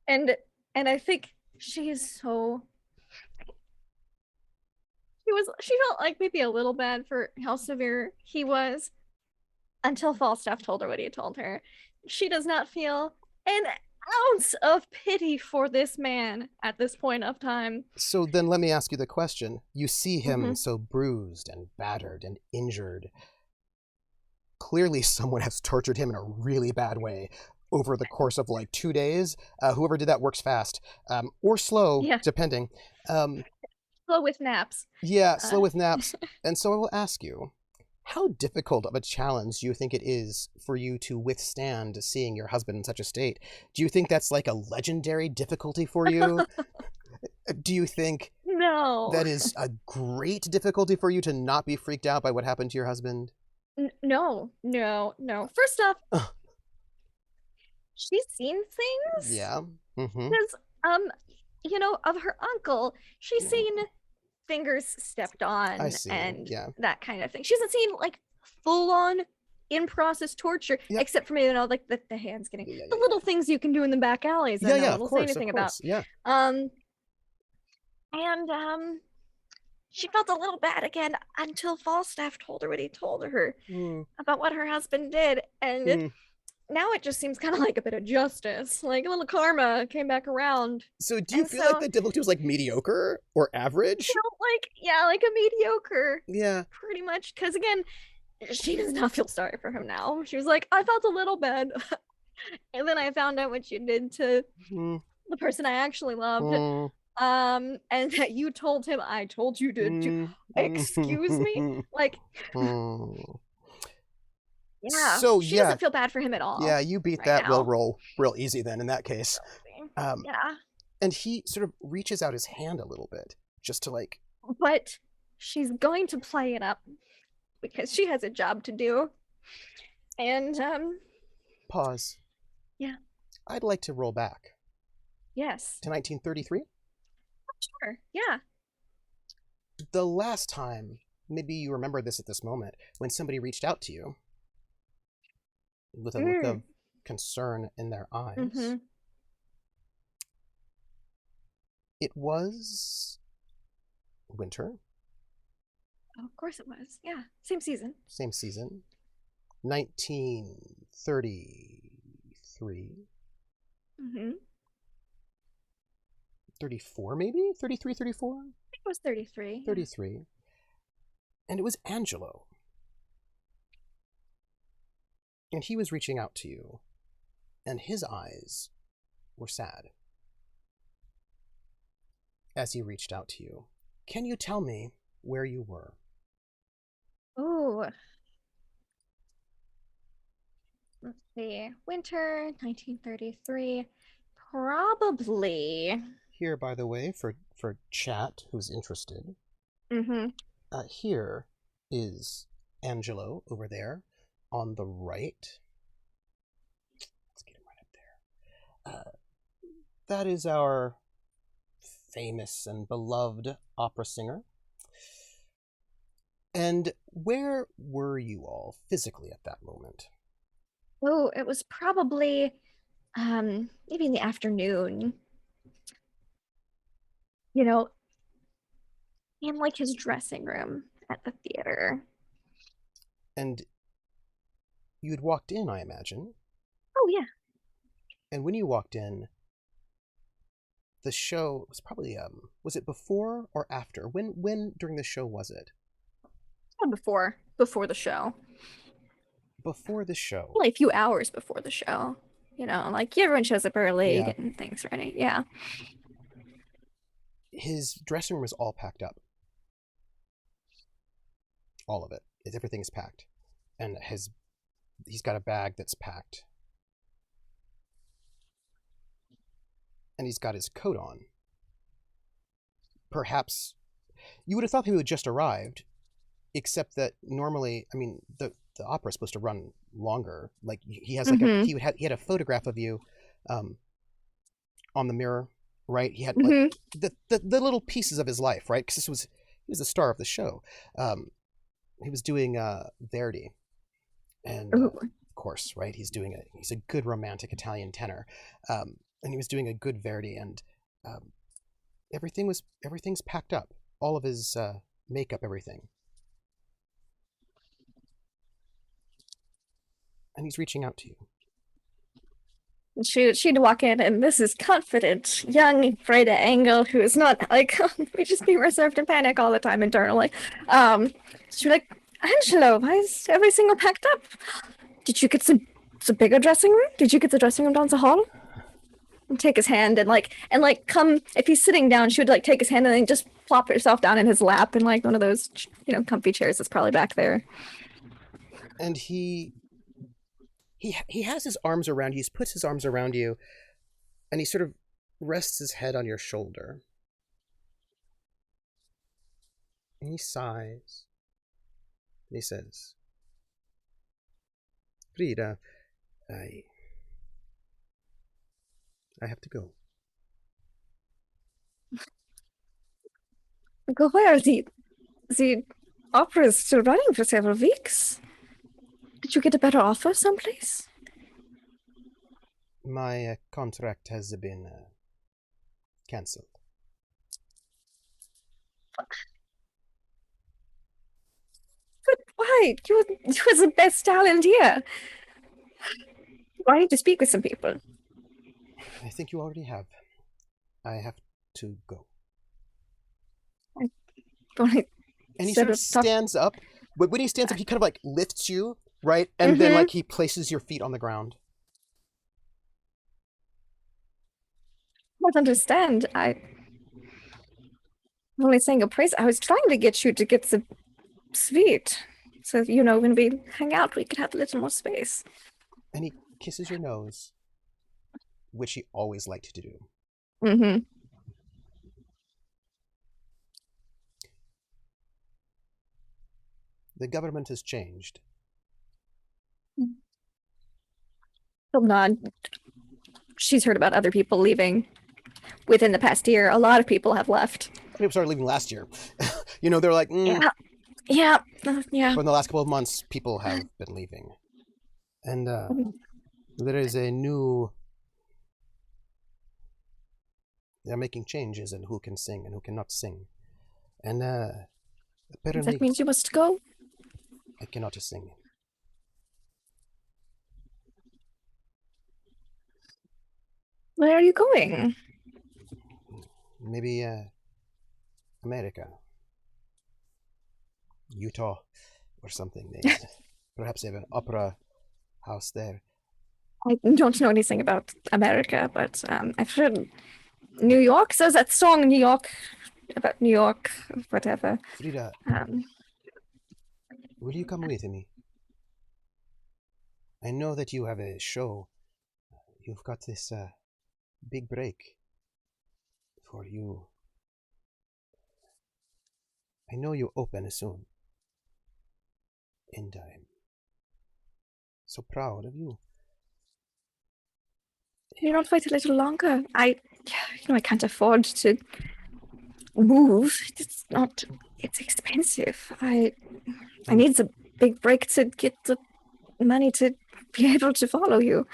And I think she is so. She felt like maybe a little bad for how severe he was, until Falstaff told her what he had told her. She does not feel an ounce of pity for this man at this point of time. So then let me ask you the question. You see him so bruised and battered and injured. Clearly someone has tortured him in a really bad way over the course of like 2 days. Whoever did that works fast, or slow, depending. Slow with naps. Yeah, slow with naps. And so I will ask you, how difficult of a challenge do you think it is for you to withstand seeing your husband in such a state? Do you think that's like a legendary difficulty for you? Do you think that is a great difficulty for you to not be freaked out by what happened to your husband? No. First off, she's seen things. Yeah. Because, of her uncle, she's seen fingers stepped on and that kind of thing. She hasn't seen like full-on in-process torture, except for maybe like the hands getting the little things you can do in the back alleys. That no one will say anything about. And she felt a little bad again until Falstaff told her what he told her about what her husband did, and now it just seems kind of like a bit of justice, like a little karma came back around. So do you feel like the difficulty was like mediocre or average? Like a mediocre. Yeah. Pretty much, because again, she does not feel sorry for him now. She was like, I felt a little bad. And then I found out what you did to the person I actually loved. And that you told him I told you to excuse me? Like yeah. So she doesn't feel bad for him at all. Yeah, you beat that roll real easy then in that case. Yeah. And he sort of reaches out his hand a little bit just to like. But she's going to play it up because she has a job to do. And Pause. Yeah. I'd like to roll back. Yes. To 1933? Sure. Yeah. The last time, maybe you remember this at this moment, when somebody reached out to you with a look of concern in their eyes. It was winter. Oh, of course it was. Yeah. Same season. 1933. 34 maybe? 33, 34? I think it was 33. 33. And it was Angelo. And he was reaching out to you, and his eyes were sad as he reached out to you. Can you tell me where you were? Oh. Let's see. Winter 1933. Probably. here, by the way, for chat who's interested. Mm-hmm. Here is Angelo over there on the right. Let's get him right up there. That is our famous and beloved opera singer. And where were you all physically at that moment? Oh, it was probably maybe in the afternoon. You know, in like his dressing room at the theater. And you had walked in, I imagine. Oh yeah. And when you walked in, the show was probably was it before or after? When during the show was it? Before the show. Before the show. Only a few hours before the show. Like everyone shows up early, Yeah. getting things ready. Yeah. His dressing room is all packed up. All of it. Everything is packed. And he's got a bag that's packed. And he's got his coat on. Perhaps you would have thought he had just arrived, except that normally, I mean, the opera is supposed to run longer. Like he has like he had a photograph of you on the mirror, right? He had like the little pieces of his life, right? Because he was the star of the show. He was doing Verdi, and of course, right? He's a good romantic Italian tenor, and he was doing a good Verdi, and everything's packed up, all of his makeup, everything, and he's reaching out to you. She'd walk in, and this is confident, young Freda Engel, who is not like we just be reserved and panic all the time internally. She'd be like, Angelo, why is every single packed up? Did you get some bigger dressing room? Did you get the dressing room down the hall? And take his hand and come, if he's sitting down, she would like take his hand and then just plop herself down in his lap in like one of those comfy chairs that's probably back there. And he has his arms around you. He puts his arms around you, and he sort of rests his head on your shoulder. And he sighs. And he says, Frida, I have to go. Go where? The opera is still running for several weeks. Did you get a better offer someplace? My contract has been cancelled. But why? You were the best talent here. I need to speak with some people. I think you already have. I have to go. And he sort of stands up. But when he stands up, he kind of like lifts you, right? And then like he places your feet on the ground. I don't understand. I'm only saying a praise. I was trying to get you to get the suite. So, when we hang out, we could have a little more space. And he kisses your nose, which he always liked to do. Mm-hmm. The government has changed. She'll nod. She's heard about other people leaving within the past year. A lot of people have left. People started leaving last year. They're like, Yeah. For the last couple of months, people have been leaving. And there is a new... They're making changes in who can sing and who cannot sing. And apparently... That means you must go? I cannot sing. Where are you going? Maybe America. Utah or something. Perhaps they have an opera house there. I don't know anything about America, but I've heard New York. So that song New York, about New York, whatever. Frida, will you come with me? I know that you have a show. You've got this big break for you. I know you open soon. And I'm so proud of you. You don't wait a little longer. I can't afford to move. It's not, it's expensive. I need a big break to get the money to be able to follow you.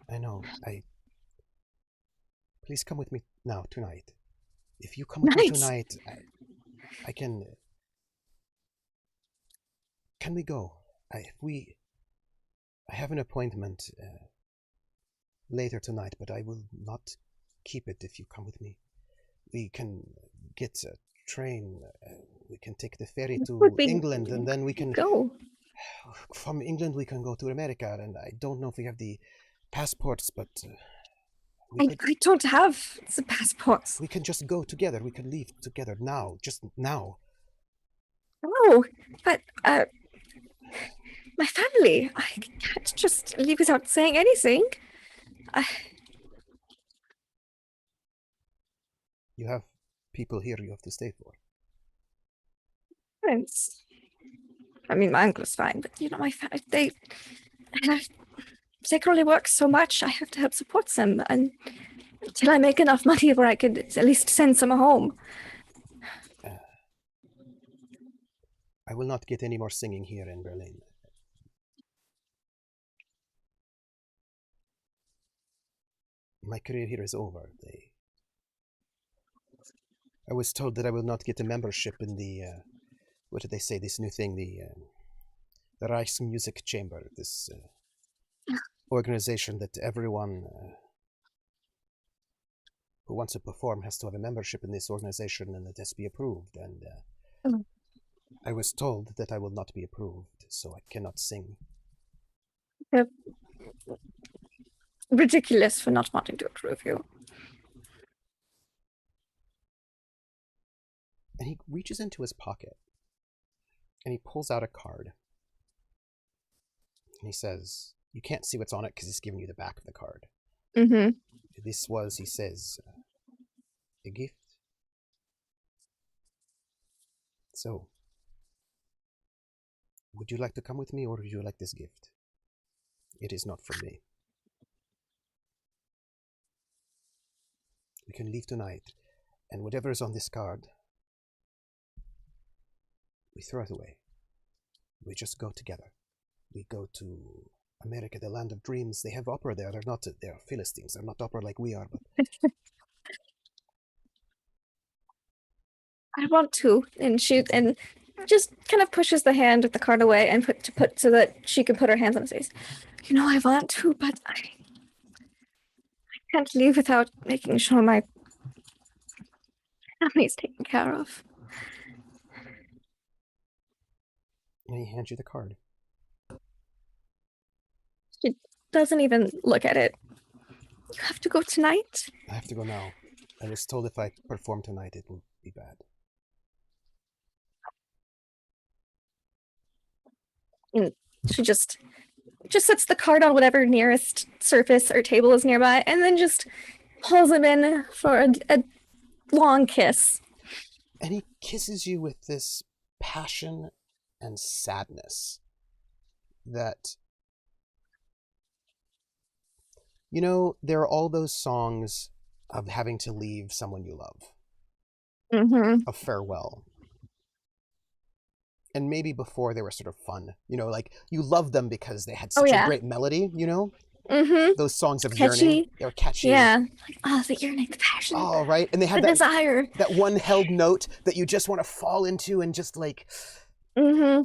I know. Please come with me now, tonight. If you come with me tonight, I can... Can we go? I have an appointment later tonight, but I will not keep it if you come with me. We can get a train. We can take the ferry to England, and then we can go. From England, we can go to America, and I don't know if we have the passports, but I don't have the passports. We can just go together. We can leave together now, just now. Oh, but my family. I can't just leave without saying anything. You have people here you have to stay for. Friends. I mean, my uncle's fine, but my family, they can only work so much. I have to help support them, and until I make enough money where I could at least send some home. I will not get any more singing here in Berlin. My career here is over. I was told that I will not get a membership in the, what did they say, this new thing, the Reichsmusic Chamber, this organization that everyone who wants to perform has to have a membership in this organization and it has to be approved. And I was told that I will not be approved, so I cannot sing. Ridiculous for not wanting to approve you. And he reaches into his pocket and he pulls out a card. And he says, you can't see what's on it because he's giving you the back of the card. Mm-hmm. This was, he says, a gift. So, would you like to come with me, or would you like this gift? It is not from me. We can leave tonight, and whatever is on this card, we throw it away. We just go together. We go to America, the land of dreams. They have opera there. They're Philistines. They're not opera like we are, but I want to, and just kind of pushes the hand with the card away and put so that she can put her hands on his face. I want to, but I can't leave without making sure my family is taken care of. And he hands you the card. She doesn't even look at it. You have to go tonight? I have to go now. I was told if I perform tonight, it will be bad. And she just sets the card on whatever nearest surface or table is nearby, and then just pulls him in for a long kiss. And he kisses you with this passion and sadness that, there are all those songs of having to leave someone you love. Mm-hmm. Of farewell. And maybe before they were sort of fun, like you love them because they had such a great melody, Mm-hmm. Those songs of catchy. Yearning, they were catchy. Yeah, the yearning, the passion. Oh, right, and they had the desire, that one held note that you just want to fall into and just like. Mm-hmm.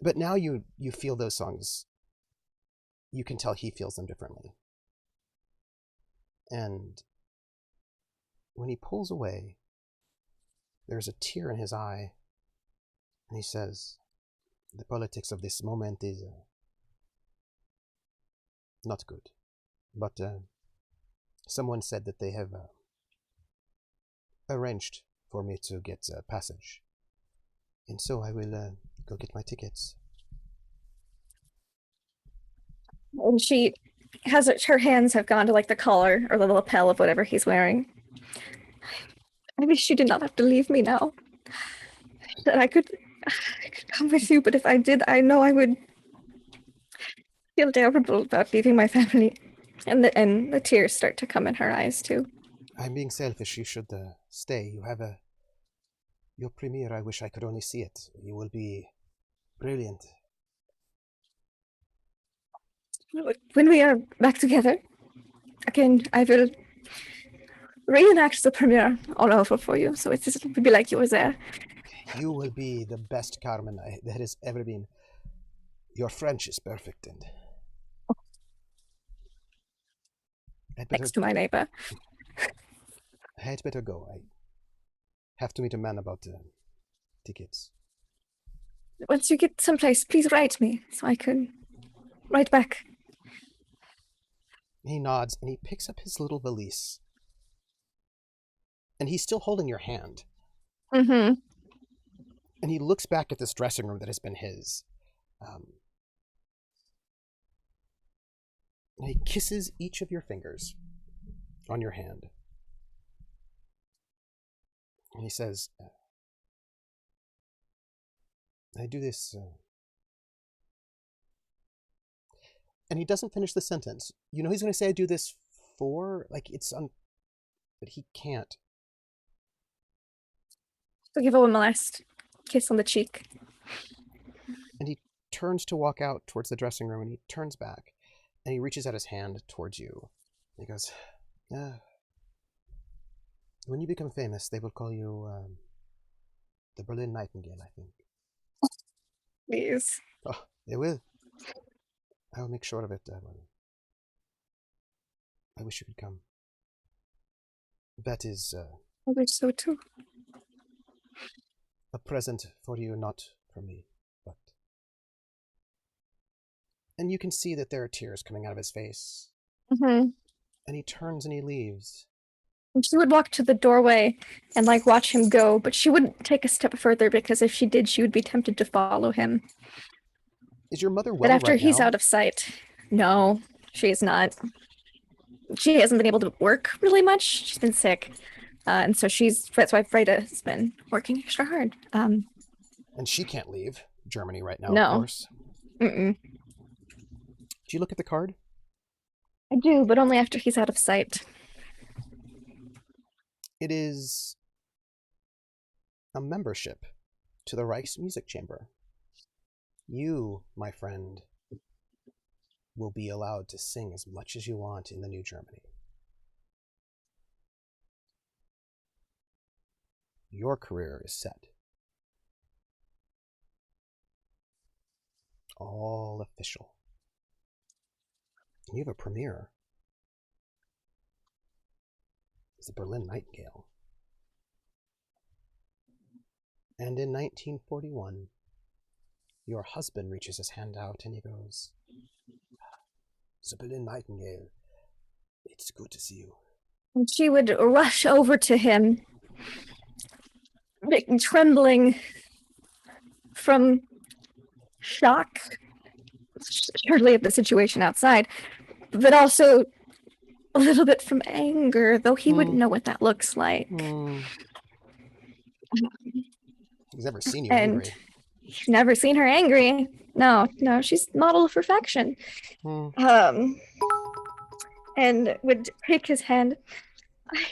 But now you feel those songs. You can tell he feels them differently. And when he pulls away, there's a tear in his eye. And he says, the politics of this moment is not good. But someone said that they have arranged for me to get a passage. And so I will go get my tickets. And she has her hands have gone to like the collar or the lapel of whatever he's wearing. I wish you did not have to leave me now. That I could come with you, but if I did, I know I would feel terrible about leaving my family. And the tears start to come in her eyes too. I'm being selfish. You should stay. You have your premiere. I wish I could only see it. You will be brilliant. When we are back together, again, I will reenact the premiere all over for you, so it will be like you were there. You will be the best Carmen that has ever been. Your French is perfect, and Next to my neighbor. I had better go. I have to meet a man about tickets. Once you get someplace, please write me so I can write back. He nods and he picks up his little valise. And he's still holding your hand. Mm-hmm. And he looks back at this dressing room that has been his. And he kisses each of your fingers on your hand. And he says, I do this... And he doesn't finish the sentence. You know he's going to say, I do this for... Like, it's... But he can't. So give her one last kiss on the cheek. And he turns to walk out towards the dressing room, and he turns back. And he reaches out his hand towards you. He goes, when you become famous, they will call you the Berlin Nightingale, I think. Please. Oh, they will. I will make sure of it. I wish you could come. That is I wish so too. a present for you, not for me, but... And you can see that there are tears coming out of his face. Mm-hmm. And he turns and he leaves. And she would walk to the doorway and like watch him go, but she wouldn't take a step further because if she did, she would be tempted to follow him. Is your mother well But after right he's now? out of sight, no, she is not. She hasn't been able to work really much. She's been sick. And so that's why Freda has been working extra hard. And she can't leave Germany right now, No. of course. Mm-mm. Do you look at the card? I do, but only after he's out of sight. It is a membership to the Reichs Music Chamber. You, my friend, will be allowed to sing as much as you want in the new Germany. Your career is set. All official. And you have a premiere. It's the Berlin Nightingale. And in 1941, your husband reaches his hand out and he goes, the Berlin Nightingale, it's good to see you. And she would rush over to him, trembling from shock, surely at the situation outside, but also a little bit from anger, though he wouldn't know what that looks like. He's never seen you angry. He's never seen her angry. No, she's model of perfection. And would take his hand. I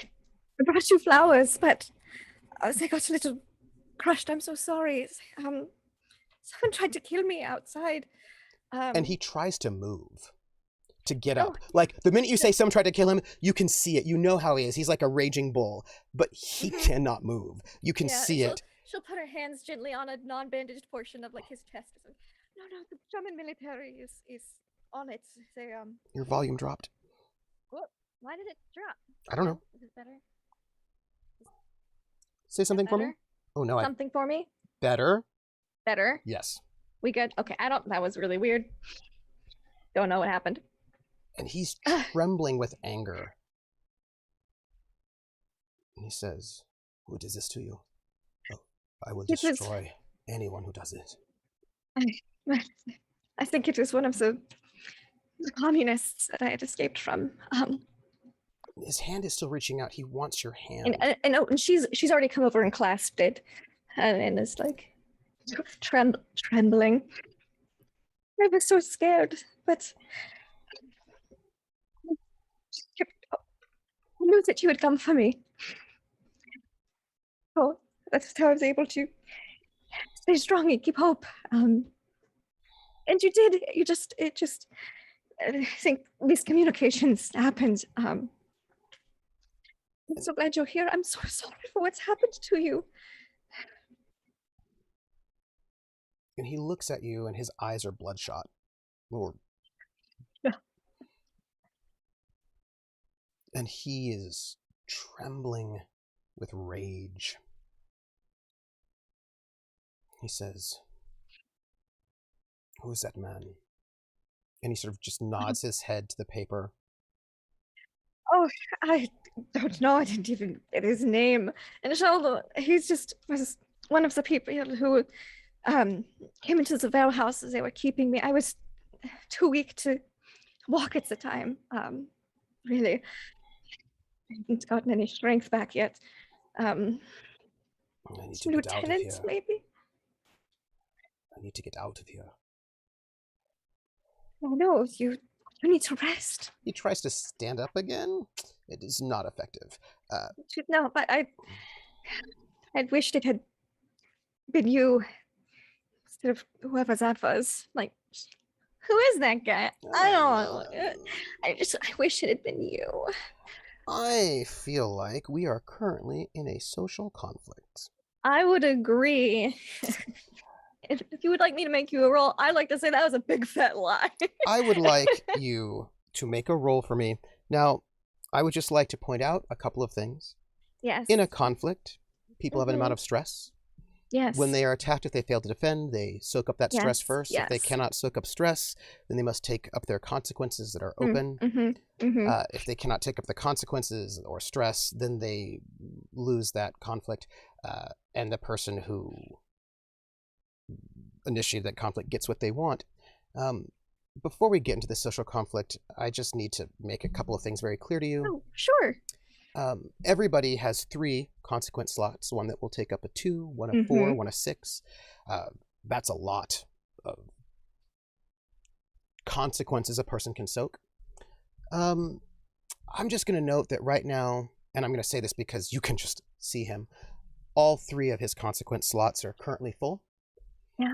brought you flowers, but I got a little crushed. I'm so sorry. Someone tried to kill me outside. And he tries to move, to get up. Like, the minute you say someone tried to kill him, you can see it. You know how he is. He's like a raging bull, but he cannot move. You can see it. She'll put her hands gently on a non-bandaged portion of like his chest. No, the German military is on it. They Your volume dropped. What? Why did it drop? I don't know. Is it better? Say something for me. Oh no! Something for me. Better. Better. Yes. We good? Okay. That was really weird. Don't know what happened. And he's trembling with anger. And he says, "Who does this to you? Oh, I will destroy anyone who does it." I think it was one of the communists that I had escaped from. his hand is still reaching out. He wants your hand. And she's already come over and clasped it, and is like trembling. I was so scared, but I knew that you would come for me. Oh, that's how I was able to stay strong and keep hope. And you did. I think miscommunications happened. I'm so glad you're here. I'm so sorry for what's happened to you. And he looks at you, and his eyes are bloodshot. Yeah. And he is trembling with rage. He says, "Who is that man?" And he sort of just nods his head to the paper. Oh, I don't know. I didn't even get his name. And so he's just was one of the people who came into the Veil house as they were keeping me. I was too weak to walk at the time. Really, I haven't gotten any strength back yet. I need to get out of here. Maybe? I need to get out of here. Oh no, you need to rest. He tries to stand up again. It is not effective. No, but I wished it had been you instead of whoever that was. Like, who is that guy? I don't know. I wish it had been you. I feel like we are currently in a social conflict. I would agree. If you would like me to make you a roll, I'd like to say that was a big fat lie. I would like you to make a roll for me. Now, I would just like to point out a couple of things. Yes. In a conflict, people have an amount of stress. Yes. When they are attacked, if they fail to defend, they soak up that stress first. Yes. If they cannot soak up stress, then they must take up their consequences that are open. If they cannot take up the consequences or stress, then they lose that conflict. And the person who initiated that conflict gets what they want. Before we get into the social conflict, I just need to make a couple of things very clear to you. Oh, sure. Everybody has 3 consequence slots, one that will take up a 2, one a 4, one a 6. That's a lot of consequences a person can soak. I'm just going to note that right now, and I'm going to say this because you can just see him, all 3 of his consequence slots are currently full. Yeah.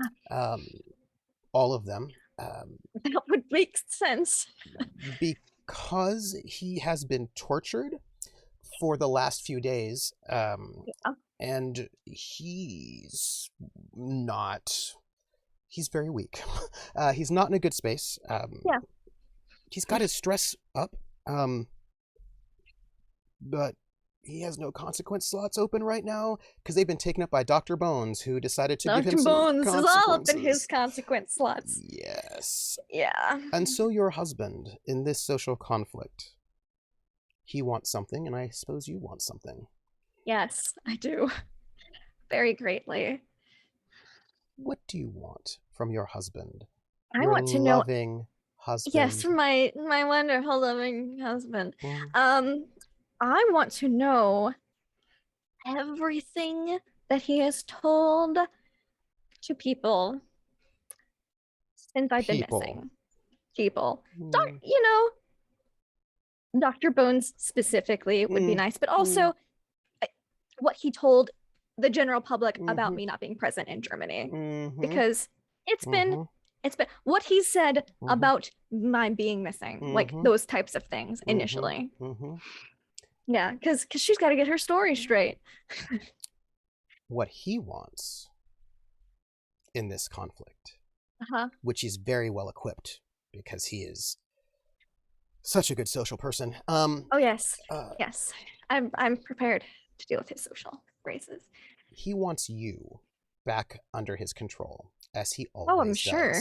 All of them. That would make sense. Because he has been tortured for the last few days, and he's very weak. He's not in a good space. He's got his stress up, but he has no consequence slots open right now because they've been taken up by Dr. Bones, who decided to give him some consequences. Dr. Bones is all up in his consequence slots. Yes. Yeah. And so your husband, in this social conflict, he wants something, and I suppose you want something. Yes, I do. Very greatly. What do you want from your husband? I want to know. Loving husband. Yes, from my wonderful loving husband. I want to know everything that he has told to people since I've been missing. People. Dr. Bones specifically would be nice, but also what he told the general public about me not being present in Germany. Because it's been what he said about my being missing, like those types of things initially. Yeah, because she's got to get her story straight. What he wants in this conflict, which he's very well equipped because he is such a good social person. Oh yes, yes, I'm prepared to deal with his social graces. He wants you back under his control, as he always does. Oh, does. I'm sure.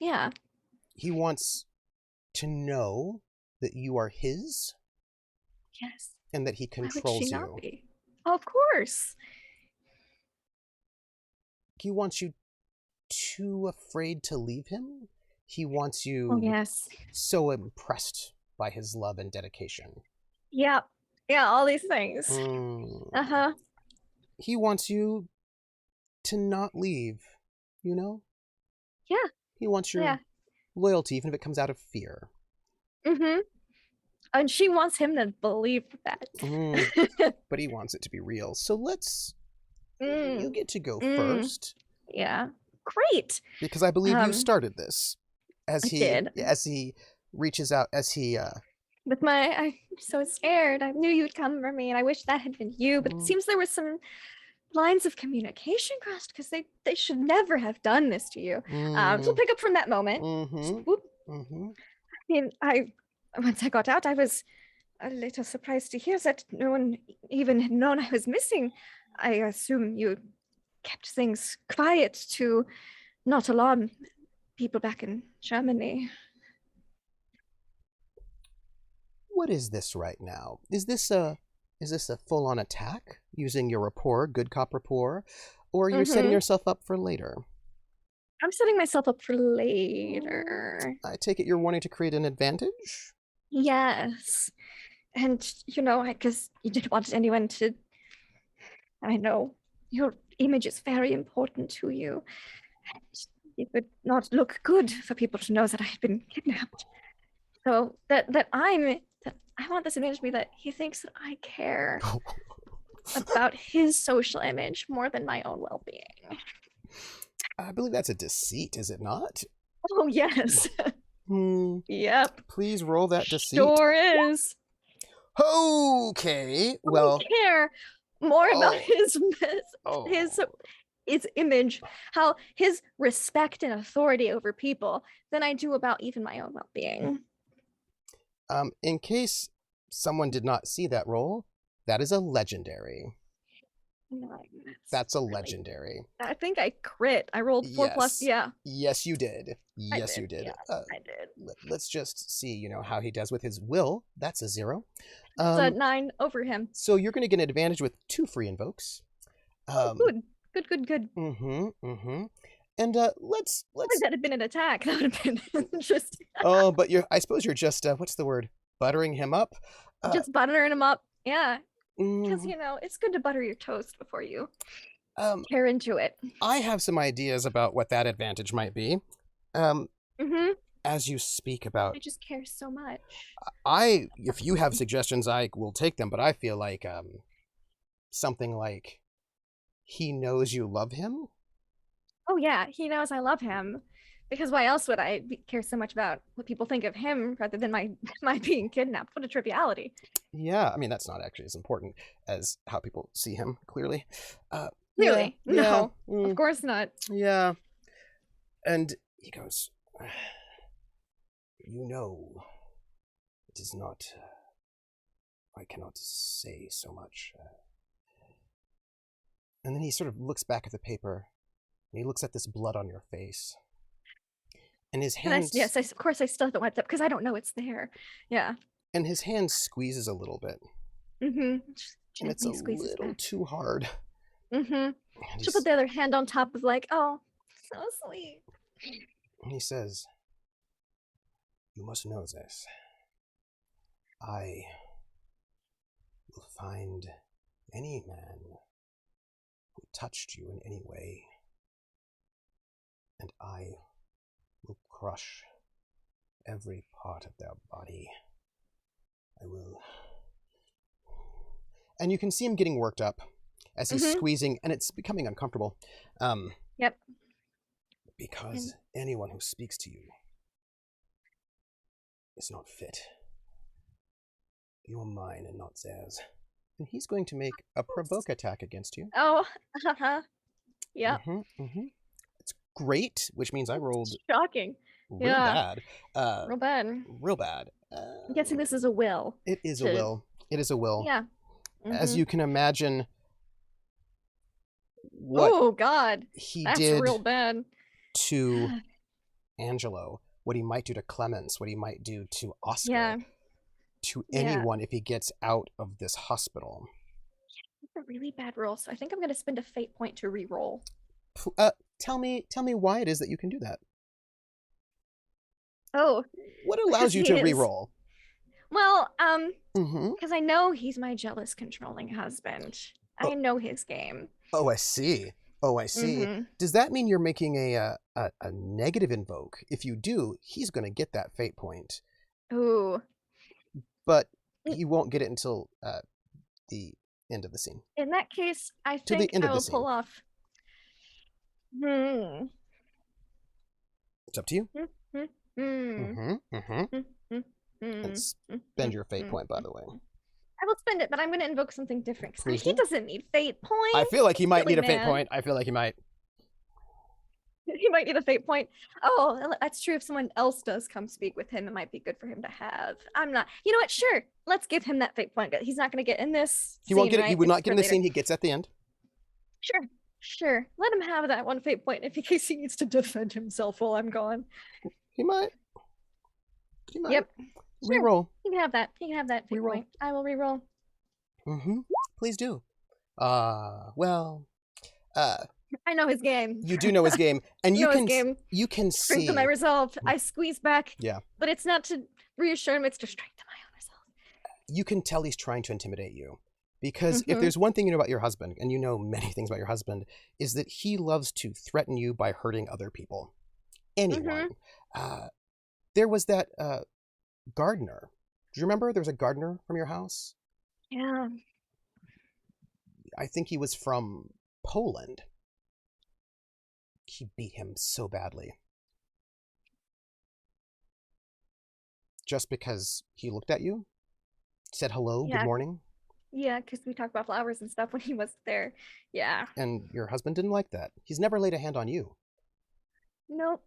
Yeah. He wants to know that you are his. Yes. And that he controls you. Not be? Oh, of course. He wants you too afraid to leave him. He wants you oh, yes. so impressed by his love and dedication. Yeah. Yeah, all these things. Mm. Uh-huh. He wants you to not leave, you know? Yeah. He wants Yeah. your loyalty, even if it comes out of fear. Mm-hmm. And she wants him to believe that. Mm. But he wants it to be real. So you Mm. get to go Mm. first. Yeah. Great. Because I believe you Um, started this. I did. As he reaches out, as he With my, I'm so scared. I knew you'd come for me, and I wish that had been you. But it mm, seems there was some lines of communication crossed because they should never have done this to you. So we'll mm, pick up from that moment. mm-hmm, Whoop. mm-hmm. I mean, I once I got out, I was a little surprised to hear that no one even had known I was missing. I assume you kept things quiet to not alarm people back in Germany. What is this right now? Is this a full-on attack using your rapport, good cop rapport, or you're setting Mm-hmm. yourself up for later? I'm setting myself up for Mm, later. I take it you're wanting to create an advantage? Yes. And, I guess you didn't want anyone to. I know your image is very important to you. And it would not look good for people to know that I had been kidnapped. So that I want this image to be that he thinks that I care about his social image more than my own well-being. I believe that's a deceit, is it not? Oh yes. Hmm. Yep. Please roll that deceit. Sure is. Okay. Well, I care more about oh. his image, how his respect and authority over people than I do about even my own well-being. In case someone did not see that roll, that is a legendary. That's a legendary. I think I crit. I rolled 4 plus. Yes. Yeah. Yes, you did. Yes, you did. Yeah, I did. Let's just see, how he does with his will. That's a 0. It's a 9 over him. So you're going to get an advantage with 2 free invokes. Good. Good. Mm-hmm. Mm-hmm. And let's. If that had been an attack, that would have been interesting. Oh, but I suppose you're just what's the word? Buttering him up. Just buttering him up. Yeah. Because Mm, it's good to butter your toast before you um, tear into it. I have some ideas about what that advantage might be. Mm-hmm. As you speak about, I just care so much. if you have suggestions, I will take them. But I feel like something like he knows you love him. Oh yeah, he knows I love him. Because why else would I care so much about what people think of him rather than my being kidnapped? What a triviality. Yeah, I mean that's not actually as important as how people see him. Clearly, Clearly, yeah, no, of course not. Yeah, and he goes, it is not. I cannot say so much. And then he sort of looks back at the paper, and he looks at this blood on your face. And his hands. Yes, of course I still haven't wiped up because I don't know it's there. Yeah. And his hand squeezes a little bit. Mm-hmm. And it's a little too hard. Mm-hmm. She'll put the other hand on top of oh, so sweet. And he says, "You must know this. I will find any man who touched you in any way, and I will crush every part of their body. I will." And you can see him getting worked up as he's squeezing, and it's becoming uncomfortable. Yep. Because anyone who speaks to you is not fit. You are mine and not theirs. And he's going to make a provoke attack against you. Oh, yeah. It's great, which means I rolled shocking. Real bad. Real bad. Real bad. I'm guessing this is a will. It is a will. It is a will. Yeah. As you can imagine, what oh God, he that's did real bad to Angelo, what he might do to Clemens, what he might do to Oscar, to anyone if he gets out of this hospital. It's a really bad roll, so I think I'm going to spend a fate point to re-roll. Tell me why it is that you can do that. Oh, what allows you to re-roll? Well, Well, Mm-hmm. because I know he's my jealous, controlling husband. Oh, I know his game. oh, I see. Oh, I see. Mm-hmm. Does that mean you're making a negative invoke? If you do, he's going to get that fate point, Ooh. but Mm, he won't get it until the end of the scene. In that case, I To the think end I of the will scene. pull off. Hmm. It's up to you. Hmm. Hmm. Hmm. Mm-hmm. Mm-hmm. Hmm. Hmm. And Hmm. spend your fate point, by the way. I will spend it, but I'm going to invoke something different because Please he do. doesn't need fate I points. feel like he might Silly need a fate man. point. I feel like he might. He might need a fate point. Oh, that's true. If someone else does come speak with him, it might be good for him to have. I'm not. You know what? Sure. Let's give him that fate point. He's not going to get in this He scene, won't get it. right? He would It's not get for in the later. scene. He gets at the end. Sure. Sure. Let him have that one fate point if in case he needs to defend himself while I'm gone. He might. He might. Yep. Sure. Reroll. He can have that. He can have that fate Reroll. point. I will reroll. Mm-hmm. Please do. Well, I know his game. you do know his game, and you know can his game. you can see. Strengthen my resolve. I squeeze back. Yeah. But it's not to reassure him, it's to strengthen my own resolve. You can tell he's trying to intimidate you, because if Mhm. there's one thing you know about your husband, and you know many things about your husband, is that he loves to threaten you by hurting other people, anyone. There was that gardener. Do you remember? There was a gardener from your house. Yeah. I think he was from Poland. He beat him so badly. Just because he looked at you, said hello, Yeah. good morning, Yeah, because we talked about flowers and stuff when he was there. Yeah. and your husband didn't like that. He's never laid a hand on you, Nope.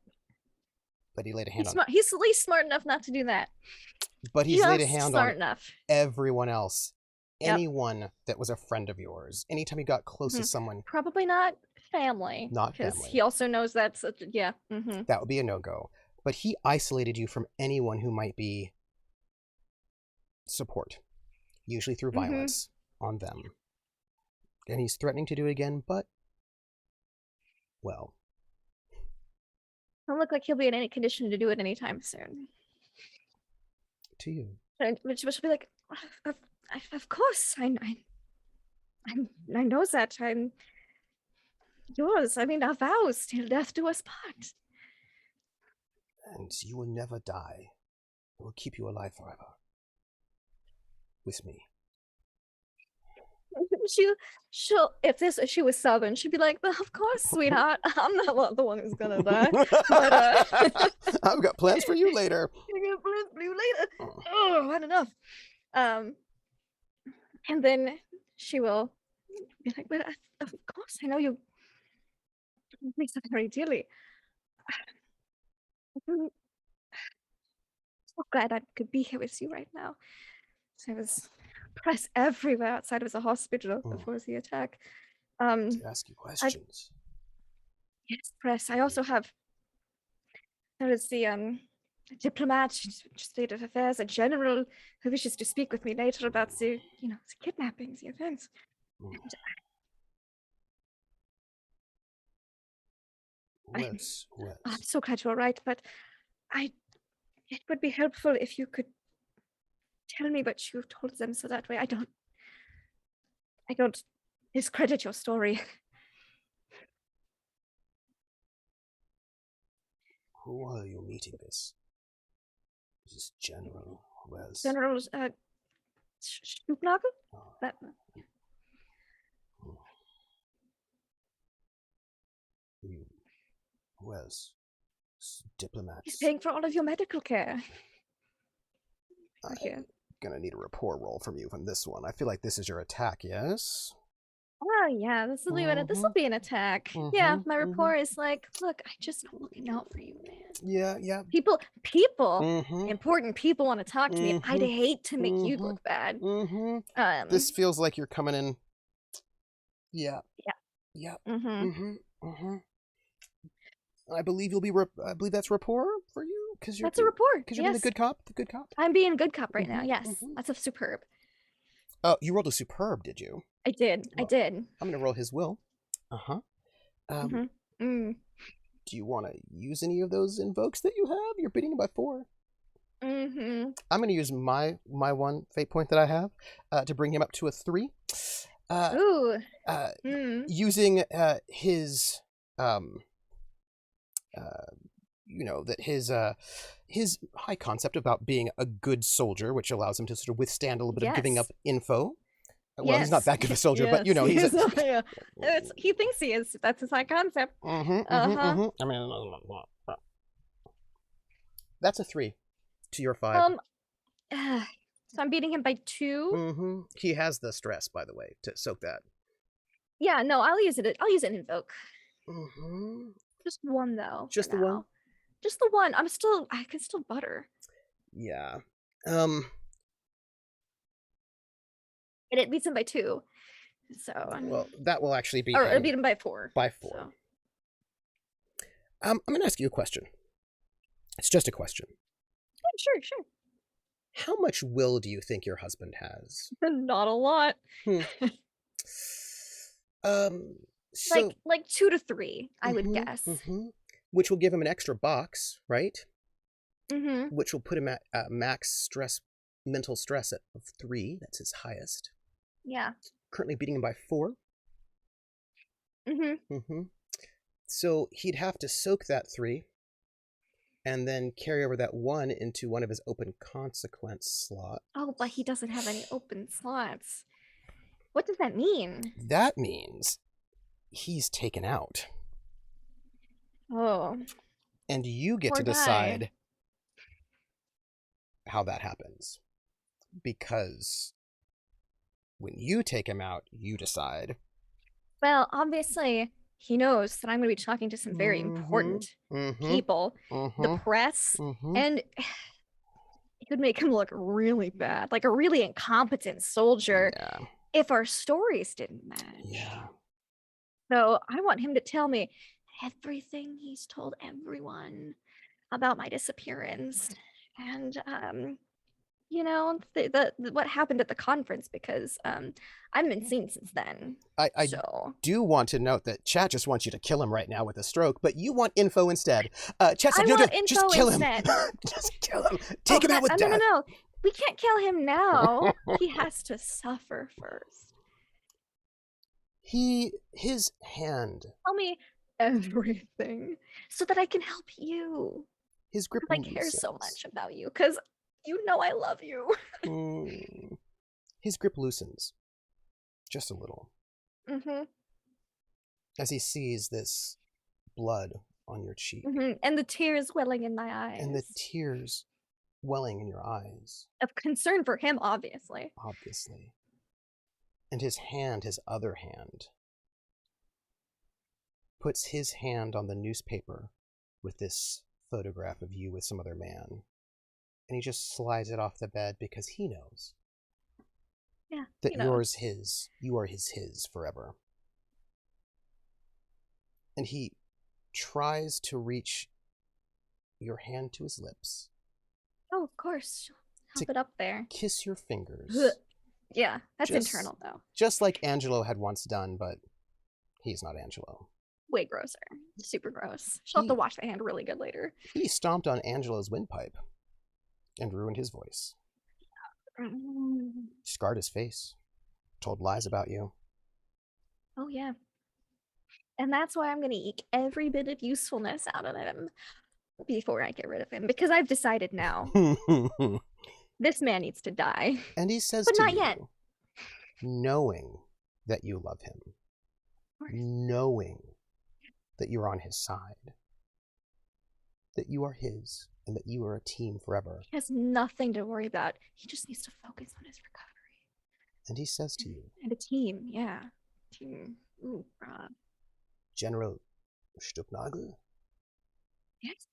but he laid a hand He's on. smart. He's at least smart enough not to do that. But he's laid a Just hand smart on enough. everyone else. Yep. Anyone that was a friend of yours. Anytime you got close to someone, Probably not family. Not because family. he also knows that's yeah. that would be a no-go. But he isolated you from anyone who might be support, usually through violence on them. And he's threatening to do it again, but, well, Don't look like he'll be in any condition to do it anytime soon. to you. Which will be like, of course, I know that I'm yours. I mean, our vows till death do us part. And you will never die. I will keep you alive forever. With me. She'll if she was Southern, she'd be like, of course, sweetheart, I'm not the one who's gonna die. But I've got plans for you later. I got plans for you later. Oh, not enough. And then she will be like, but of course, I know you make something very dearly. I'm so glad I could be here with you right now. So there was press everywhere outside of the hospital before the attack. To ask you questions. Yes, press. I also have. There is the diplomat, state of affairs, a general who wishes to speak with me later about the the kidnapping, the events. And I'm so glad you're right, but it would be helpful if you could tell me what you've told them, so that way I don't discredit your story. Who are you meeting this? This is General Wells. General Stubnagel? That Wells. Diplomats. he's paying for all of your medical care. I'm gonna need a rapport roll from you from this one. I feel like this is your attack, yes? Oh yeah, this will be an attack. Yeah, my rapport is like, look, I just am looking out for you, man. Yeah. People, important people want to talk to me. And I'd hate to make you look bad. This feels like you're coming in. Yeah. I believe you'll be. I believe that's rapport for you, because you're. That's a rapport. Because you're being the good cop. The good cop. I'm being a good cop right now. Yes, that's a superb. Oh, you rolled a superb, did you? I did. Well, I did. I'm gonna roll his will. Do you want to use any of those invokes that you have? You're beating him by 4. Mm-hmm. I'm going to use my one fate point that I have to bring him up to a 3. Ooh. Uh, Hmm. using his that his high concept about being a good soldier, which allows him to sort of withstand a little bit of giving up Yes. info. Well, he's not Yes. that good of a soldier, but Yes. he's a. Yeah. He thinks he is. That's his high concept. Uh-huh. I mean, that's a 3 to your 5. So I'm beating him by 2. He has the stress, by the way, to soak that. Yeah, no, I'll use it. I'll use it in invoke. Just one though. Just for the now. one. Just the one. I can still butter. Yeah. And it beats him by 2. So. Well, that will actually be. Or it beat him by 4. By 4. So. I'm going to ask you a question. It's just a question. Yeah, sure. How much will do you think your husband has? Not a lot. So like 2 to 3, I would guess. Which will give him an extra box, right? Mm-hmm. Which will put him at max mental stress of 3. That's his highest. Yeah. Currently beating him by 4. Mm-hmm. So he'd have to soak that 3 and then carry over that 1 into one of his open consequence slots. Oh, but he doesn't have any open slots. What does that mean? That means he's taken out. Oh. And you get to decide how that happens. Because when you take him out, you decide. Well, obviously, he knows that I'm going to be talking to some very important people, the press, and it would make him look really bad, like a really incompetent soldier, if our stories didn't match. Yeah. So I want him to tell me everything he's told everyone about my disappearance and what happened at the conference, because I haven't been seen since then. I do want to note that chat just wants you to kill him right now with a stroke, but you want info instead. Chat said, no, just kill him. Just kill him. Take him out with death. No. We can't kill him now. He has to suffer first. His hand. Tell me everything so that I can help you. His grip. I care so much about you because you know I love you. His grip loosens just a little. As he sees this blood on your cheek. And the tears welling in my eyes. And the tears welling in your eyes. Of concern for him, obviously. Obviously. And his other hand, puts his hand on the newspaper with this photograph of you with some other man. And he just slides it off the bed because he knows. Yeah. That you are his forever. And he tries to reach your hand to his lips. Oh, of course. Help it up there. Kiss your fingers. Yeah, that's internal though. Just like Angelo had once done, but he's not Angelo. Way grosser. Super gross. She'll have to wash the hand really good later. He stomped on Angelo's windpipe and ruined his voice. Scarred his face. Told lies about you. Oh, yeah. And that's why I'm going to eke every bit of usefulness out of him before I get rid of him. Because I've decided now. This man needs to die. And he says but to not you, yet. Knowing that you love him. Knowing that you're on his side. That you are his. And that you are a team forever. He has nothing to worry about. He just needs to focus on his recovery. And he says to you. And a team, yeah. Team. Ooh, General Stucknagel? Yes.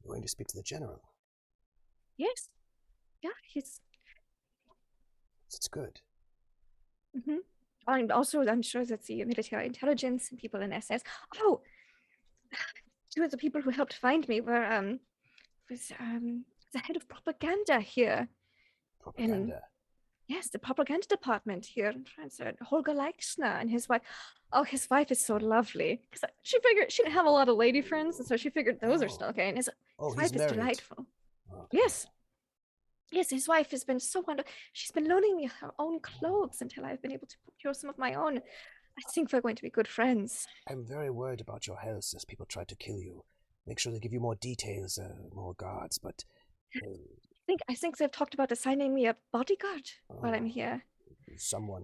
You're going to speak to the general. Yes. Yeah, he's... It's good. I'm sure that the military intelligence and people in SS... Oh! 2 of the people who helped find me were, the head of propaganda here. Propaganda? Yes, the propaganda department here in France. Holger Leixner and his wife. Oh, his wife is so lovely. Because she figured she didn't have a lot of lady friends, and so she figured those are still okay. And his wife is delightful. Okay. Yes. Yes, his wife has been so wonderful. She's been loaning me her own clothes until I've been able to procure some of my own. I think we're going to be good friends. I'm very worried about your health as people try to kill you. Make sure they give you more details, more guards, but... I think they've talked about assigning me a bodyguard while I'm here. Someone...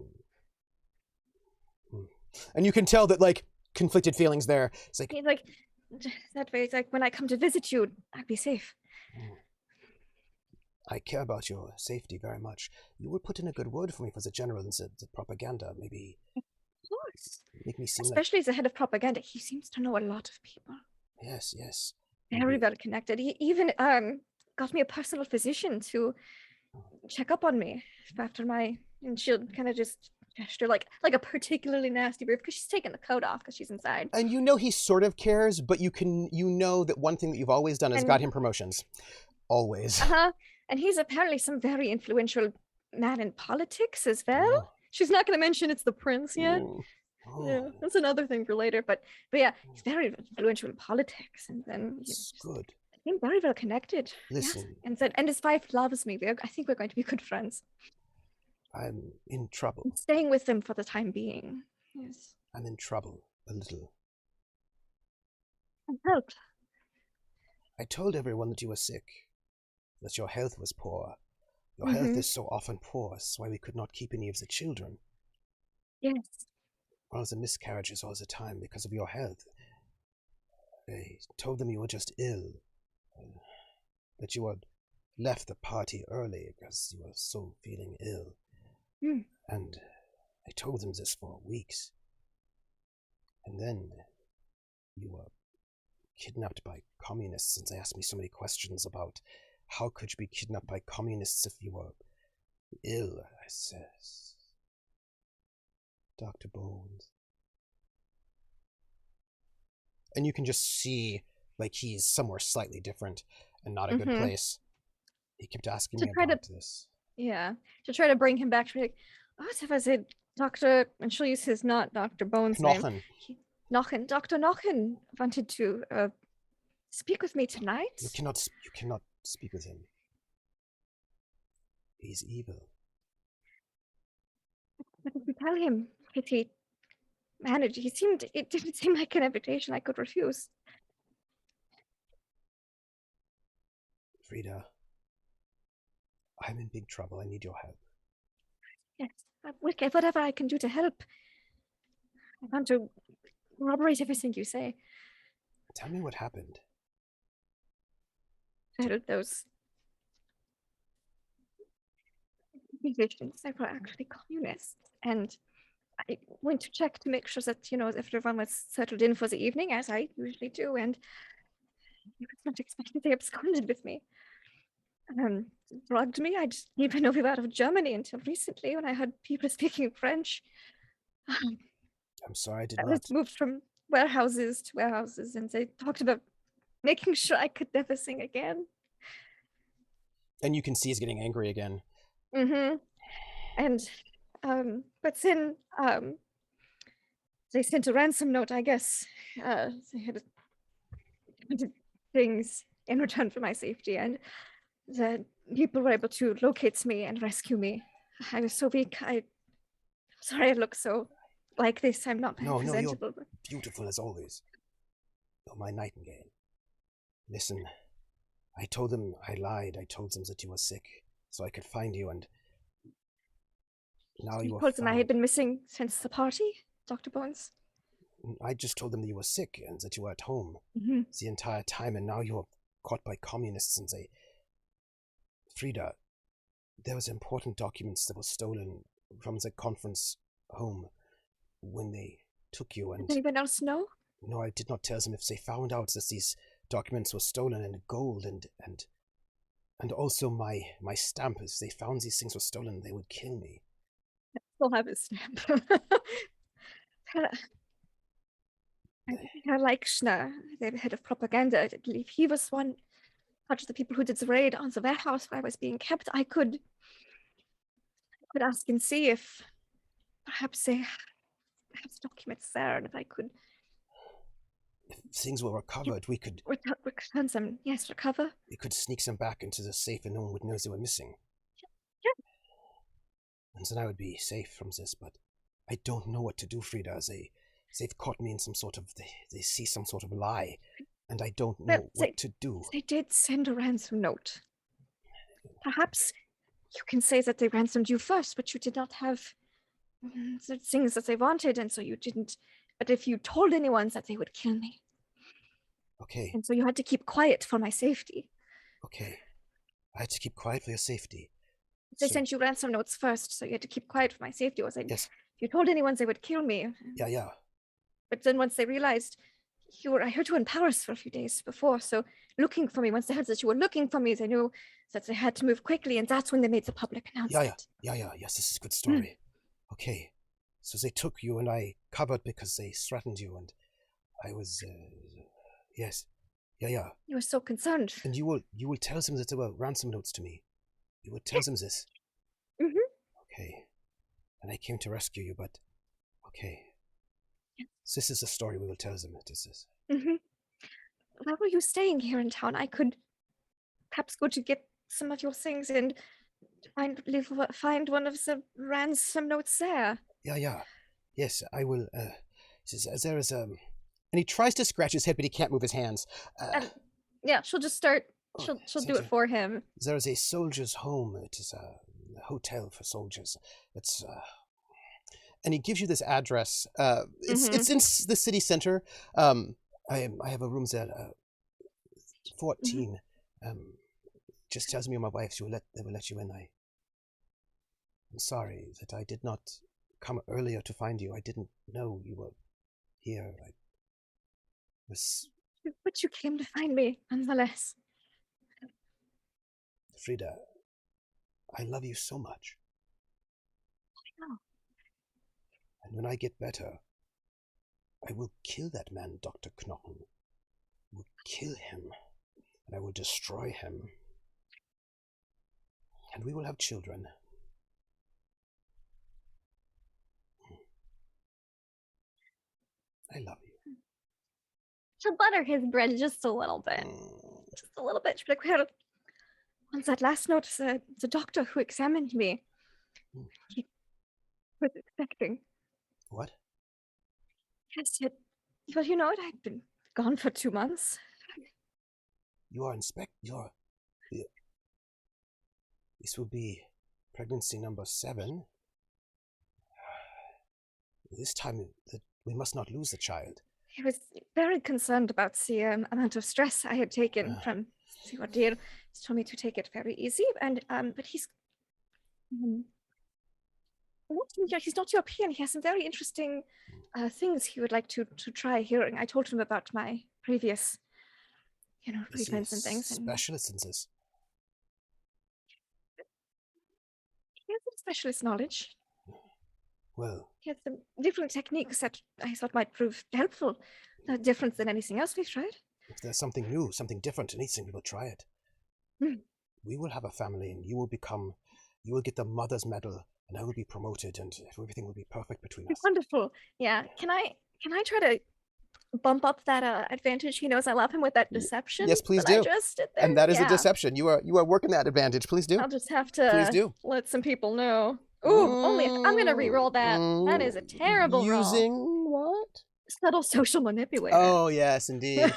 And you can tell that, like, conflicted feelings there. It's like... He's like, that way, it's like, when I come to visit you, I'd be safe. I care about your safety very much. You would put in a good word for me for the general and the propaganda, maybe. Of course. Make me seem Especially as the head of propaganda, he seems to know a lot of people. Yes, yes. Very well connected. He even got me a personal physician to check up on me after and she'll kind of just gesture like a particularly nasty brief because she's taking the coat off because she's inside. And you know he sort of cares, but you know that one thing that you've always done is got him promotions. Always. And he's apparently some very influential man in politics as well. She's not going to mention it's the prince yet. Yeah, that's another thing for later. But yeah, he's very influential in politics, and then he's good. I think very well connected. Listen, yes. And his wife loves me. I think we're going to be good friends. I'm in trouble. I'm staying with them for the time being. Yes. I'm in trouble a little. Help. I told everyone that you were sick, that your health was poor. Your health is so often poor, that's why we could not keep any of the children. Yes. All the miscarriages all the time because of your health. I told them you were just ill, that you had left the party early because you were so feeling ill. And I told them this for weeks. And then you were kidnapped by communists, and they asked me so many questions about how could you be kidnapped by communists if you were ill, I says. Dr. Bones. And you can just see, like, he's somewhere slightly different and not a good place. He kept asking me about this. Yeah, to try to bring him back to like, what if I said Dr. and she'll use his not Dr. Bones' name. Knochen. Dr. Knochen wanted to speak with me tonight. You cannot speak with him. He's evil. What did you tell him? Did he manage? It didn't seem like an invitation I could refuse. Frida, I'm in big trouble. I need your help. Yes, whatever I can do to help. I want to corroborate everything you say. Tell me what happened. Those musicians, they were actually communists, and I went to check to make sure that, everyone was settled in for the evening, as I usually do, and I was not expecting they absconded with me. Drugged me. I just didn't know we were out of Germany until recently when I heard people speaking French. I'm sorry I did not. I was moved from warehouses to warehouses, and they talked about making sure I could never sing again. And you can see he's getting angry again. And but then they sent a ransom note, I guess. They had things in return for my safety, and the people were able to locate me and rescue me. I was so weak. I'm sorry I look so like this. I'm not very presentable. You're beautiful as always. You're my nightingale. Listen, I told them I lied. I told them that you were sick, so I could find you, and now you were found. You told them I had been missing since the party, Dr. Bones? I just told them that you were sick and that you were at home the entire time, and now you're caught by communists, and they... Frida, there was important documents that were stolen from the conference home when they took you, and... Did anyone else know? No, I did not tell them. If they found out that these documents were stolen, and gold, and also my stamp, if they found these things were stolen, they would kill me. I still have his stamp. I like Schner, the head of propaganda. I believe he was one of the people who did the raid on the warehouse where I was being kept. I could ask and see if perhaps they have documents there, and if I could if things were recovered, we could Return some, yes, recover. we could sneak some back into the safe and no one would know they were missing. Yeah. And then I would be safe from this, but I don't know what to do, Frida. They've caught me in some sort of, they see some sort of lie, and I don't know what to do. They did send a ransom note. Perhaps you can say that they ransomed you first, but you did not have the things that they wanted, and so you didn't. But if you told anyone that they would kill me. Okay. And so you had to keep quiet for my safety. Okay. I had to keep quiet for your safety. They sent you ransom notes first, so you had to keep quiet for my safety. Or yes. If you told anyone, they would kill me. Yeah. But then once they realized I heard you in Paris for a few days before, so looking for me, once they heard that you were looking for me, they knew that they had to move quickly, and that's when they made the public announcement. Yeah. Yes, this is a good story. Okay. So they took you and I covered because they threatened you, and I was, yes. Yeah. You were so concerned. And you will tell them that there were ransom notes to me. You would tell them this. Okay. And I came to rescue you, but okay. This is the story we will tell them. This is. Why were you staying here in town? I could perhaps go to get some of your things and find one of the ransom notes there. Yeah. Yes, I will. There is and he tries to scratch his head, but he can't move his hands. Yeah, she'll just start. She'll do it for him. There is a soldier's home. It is a hotel for soldiers. It's and he gives you this address. It's in the city center. I have a room there. 14. Just tells me my wife they will let you in. I'm sorry that I did not come earlier to find you. I didn't know you were here. But you came to find me, nonetheless. Frida, I love you so much. I know. And when I get better, I will kill that man, Dr. Knochen. I will kill him, and I will destroy him. And we will have children. I love you. She'll butter his bread just a little bit. Just a little bit. She'll be like, once that last note, the doctor who examined me, he was expecting. What? Yes, well, you know it, I'd been gone for 2 months. You are this will be pregnancy number 7. This time we must not lose the child. He was very concerned about the amount of stress I had taken from the ordeal. He told me to take it very easy, and but he's not European. He has some very interesting things he would like to try hearing. I told him about my previous, treatments and things. Specialist in this. He has some specialist knowledge. Well, he has some different techniques that I thought might prove helpful. Different than anything else we've tried. If there's something new, something different, anything, we will try it. We will have a family, and you will get the mother's medal, and I will be promoted, and everything will be perfect between us. Wonderful. Yeah. Can I try to bump up that advantage? He knows I love him with that deception. Yes, please do. I just did there. And that is a deception. You are working that advantage. Please do. I'll just have to let some people know. Ooh, I'm gonna re-roll that. That is a terrible roll. Using what? Subtle social manipulator. Oh yes, indeed.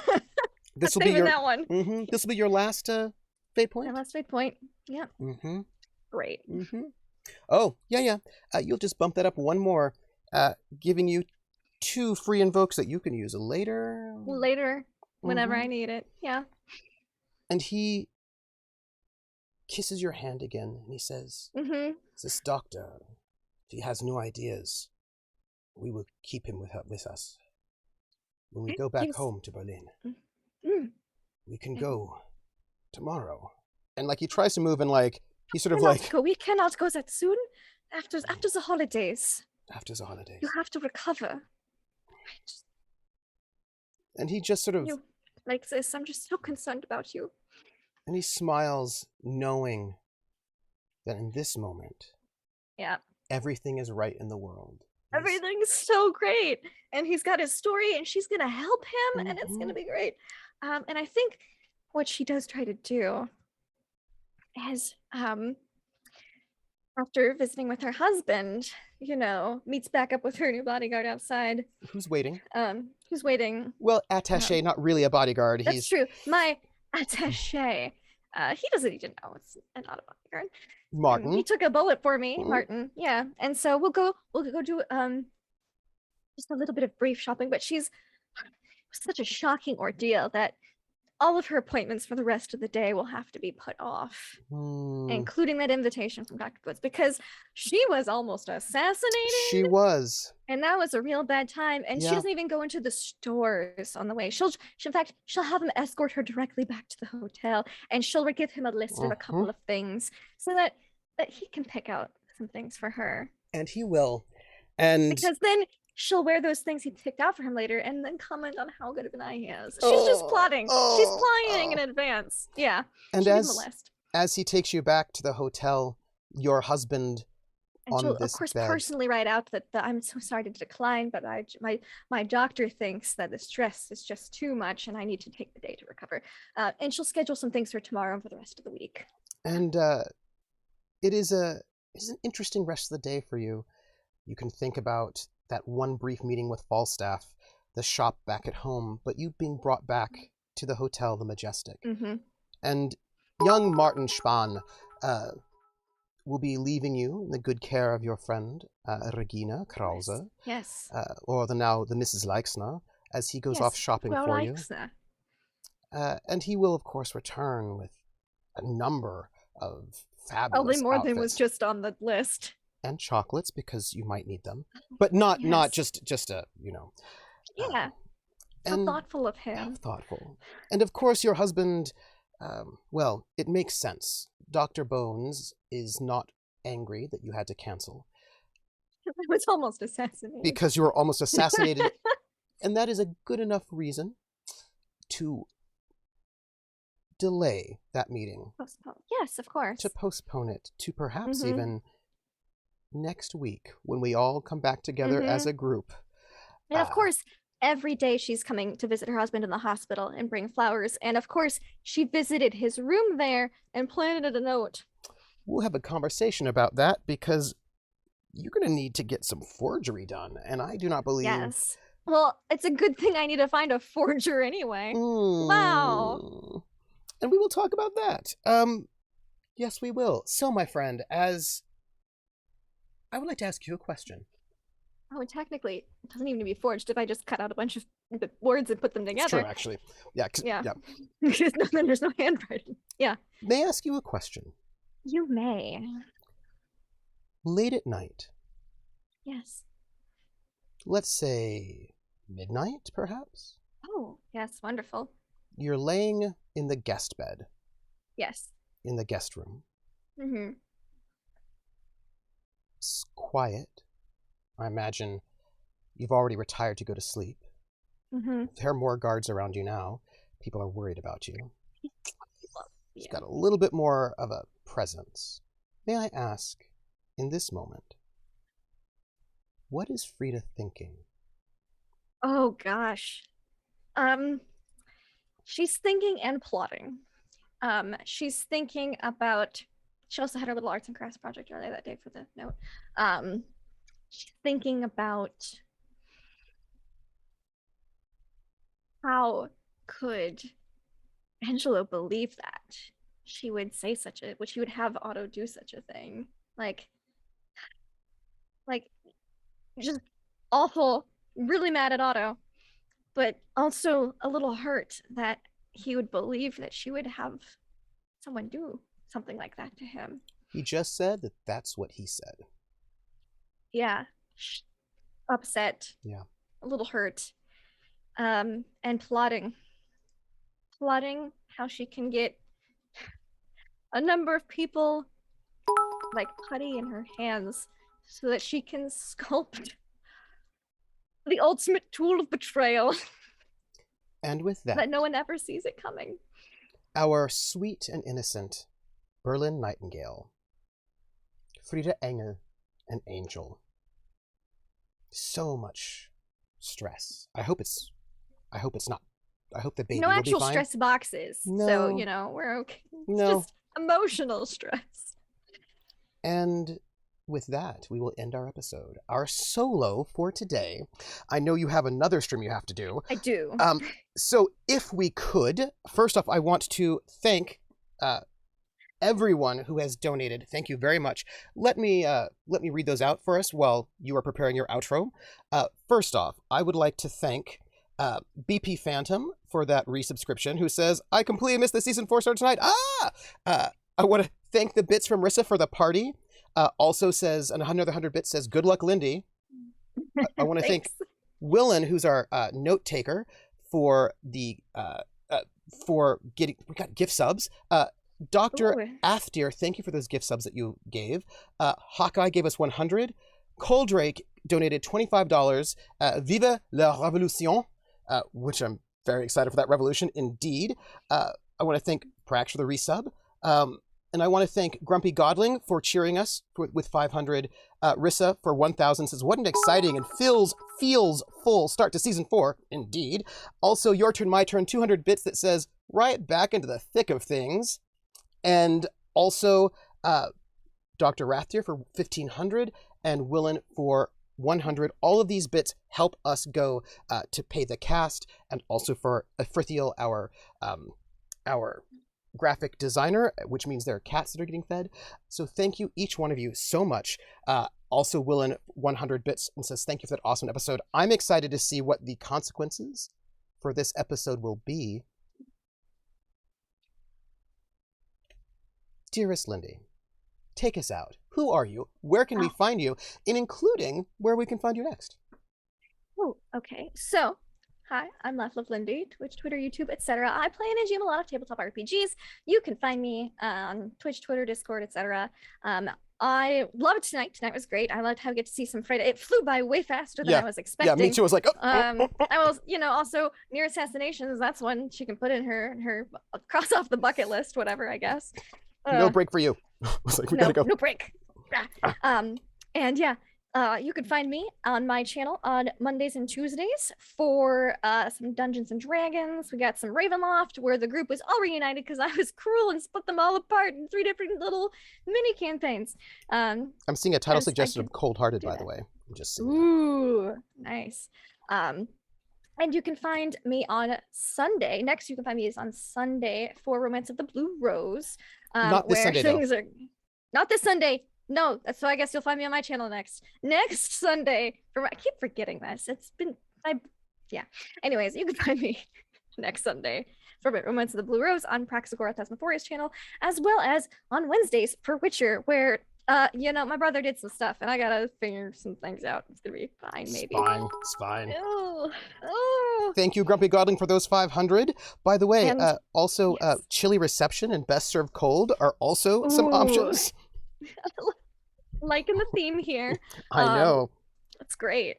This will be that one. This will be your last fate point. My last fate point. Yeah. Great. Oh yeah. You'll just bump that up one more, giving you 2 free invokes that you can use later. Later, whenever I need it. Yeah. And he kisses your hand again, and he says, "This doctor, if he has new ideas, we will keep him with us. When we go back home to Berlin, we can go tomorrow." And he tries to move, and he sort of we cannot go that soon. After the holidays. After the holidays. You have to recover. And he just sort of like this. I'm just so concerned about you. And he smiles, knowing that in this moment, everything is right in the world. everything's so great. And he's got his story and she's going to help him and it's going to be great. And I think what she does try to do is, after visiting with her husband, meets back up with her new bodyguard outside. Who's waiting? Who's waiting? Well, attaché, not really a bodyguard. That's true. My attaché. He doesn't need to know it's not a bodyguard. Martin. He took a bullet for me, Martin. Yeah. And so we'll go do just a little bit of brief shopping, but it was such a shocking ordeal that all of her appointments for the rest of the day will have to be put off, including that invitation from Dr. Woods, because she was almost assassinated. She was. And that was a real bad time. And she doesn't even go into the stores on the way. In fact, she'll have him escort her directly back to the hotel, and she'll give him a list of a couple of things so that he can pick out some things for her. And he will. And because then she'll wear those things he picked out for him later and then comment on how good of an eye he has. She's just plotting. She's planning in advance. Yeah. And as he takes you back to the hotel, your husband on she'll, this of course, bed. personally write out that I'm so sorry to decline, but my doctor thinks that the stress is just too much and I need to take the day to recover. And she'll schedule some things for tomorrow and for the rest of the week. And it is an interesting rest of the day for you. You can think about that one brief meeting with Falstaff, the shop back at home, but you being brought back to the Hotel the Majestic. And young Martin Spahn will be leaving you in the good care of your friend, Regina Krause. Yes. Or the Mrs. Leixner, as he goes off shopping for you. And he will, of course, return with a number of fabulous probably more outfits. Than was just on the list. And chocolates, because you might need them, but not just a Yeah. So thoughtful of him. Thoughtful. And of course, your husband, well, it makes sense. Dr. Bones is not angry that you had to cancel. I was almost assassinated. Because you were almost assassinated. And that is a good enough reason to delay that meeting. Postpone. Yes, of course. To postpone it to perhaps even next week, when we all come back together as a group. And of course, every day she's coming to visit her husband in the hospital and bring flowers. And of course, she visited his room there and planted a note. We'll have a conversation about that, because you're going to need to get some forgery done. And I do not believe... Yes. Well, it's a good thing I need to find a forger anyway. Wow. And we will talk about that. Yes, we will. So, my friend, I would like to ask you a question. Oh, and technically, it doesn't even need to be forged if I just cut out a bunch of words and put them together. It's true, actually. Yeah. Then there's no handwriting. Yeah. May I ask you a question? You may. Late at night. Yes. Let's say midnight, perhaps? Oh, yes, wonderful. You're laying in the guest bed. Yes. In the guest room. Mm-hmm. It's quiet. I imagine you've already retired to go to sleep. Mm-hmm. There are more guards around you now. People are worried about you. You've Yeah. got a little bit more of a presence. May I ask, in this moment, what is Frida thinking? Oh gosh. She's thinking and plotting. She's thinking about, she also had her little arts and crafts project earlier that day for the note. She's thinking about how could Angelo believe that she would say she would have Otto do such a thing. Like just awful, really mad at Otto, but also a little hurt that he would believe that she would have someone do something like that to him. He just said that that's what he said. Yeah. Upset. Yeah. A little hurt. And plotting how she can get a number of people like putty in her hands so that she can sculpt the ultimate tool of betrayal. And with that, no one ever sees it coming. Our sweet and innocent Berlin Nightingale, Frida Engel, an angel, so much stress. I hope it's not. I hope the baby No will be actual fine. stress boxes. No. So, we're okay. It's No. just emotional stress. And with that, we will end our episode. Our solo for today. I know you have another stream you have to do. I do. So if we could, first off, I want to thank everyone who has donated. Thank you very much. Let me read those out for us while you are preparing your outro. First off, I would like to thank BP Phantom for that resubscription, who says, I completely missed the season 4 start tonight. I want to thank the bits from Rissa for the party. Also says, and another 100 bits says, good luck, Lindy. I want to thank Willen, who's our note taker, for the for getting, we got gift subs. Dr. Aftir, thank you for those gift subs that you gave. Hawkeye gave us 100. Coldrake donated $25. Vive la Révolution, which I'm very excited for that revolution indeed. I want to thank Prax for the resub. And I want to thank Grumpy Godling for cheering us with 500. Rissa for 1,000 says, what an exciting and feels full start to season 4. Indeed. Also, Your Turn, My Turn, 200 bits that says, right back into the thick of things. And also, Dr. Rathtier for 1,500 and Willen for 100. All of these bits help us go to pay the cast and also for Frithiel, our graphic designer, which means there are cats that are getting fed. So thank you, each one of you, so much. Also, Willen 100 bits and says, thank you for that awesome episode. I'm excited to see what the consequences for this episode will be. Dearest Lindy, take us out. Who are you? Where can we find you? And including where we can find you next. Oh, okay. So, hi, I'm Lindy, Twitch, Twitter, YouTube, etc. I play and GM a lot of tabletop RPGs. You can find me on Twitch, Twitter, Discord, etc. I loved tonight. Tonight was great. I loved how I get to see some Friday. It flew by way faster than I was expecting. Yeah, me too. I was like, I was, also near assassinations. That's one she can put in her cross off the bucket list, whatever, I guess. No break for you. I was like, we gotta go. No break. And yeah, you can find me on my channel on Mondays and Tuesdays for some Dungeons and Dragons. We got some Ravenloft where the group was all reunited because I was cruel and split them all apart in 3 different little mini campaigns. I'm seeing a title suggestion of Cold Hearted, by the way. I'm just seeing Ooh, nice. And you can find me on Sunday. Next, you can find me is on Sunday for Romance of the Blue Rose. Not this Sunday, though. Not this Sunday. No, so I guess you'll find me on my channel next Sunday. I keep forgetting this. Yeah. Anyways, you can find me next Sunday for Romance of the Blue Rose on Praxagora Thesmophoria's channel, as well as on Wednesdays for Witcher, where my brother did some stuff and I gotta figure some things out. It's gonna be fine, maybe. It's fine. Oh. Thank you, Grumpy Godling, for those 500. By the way, also chili reception and best served cold are also some options. Liking the theme here. I know. That's great.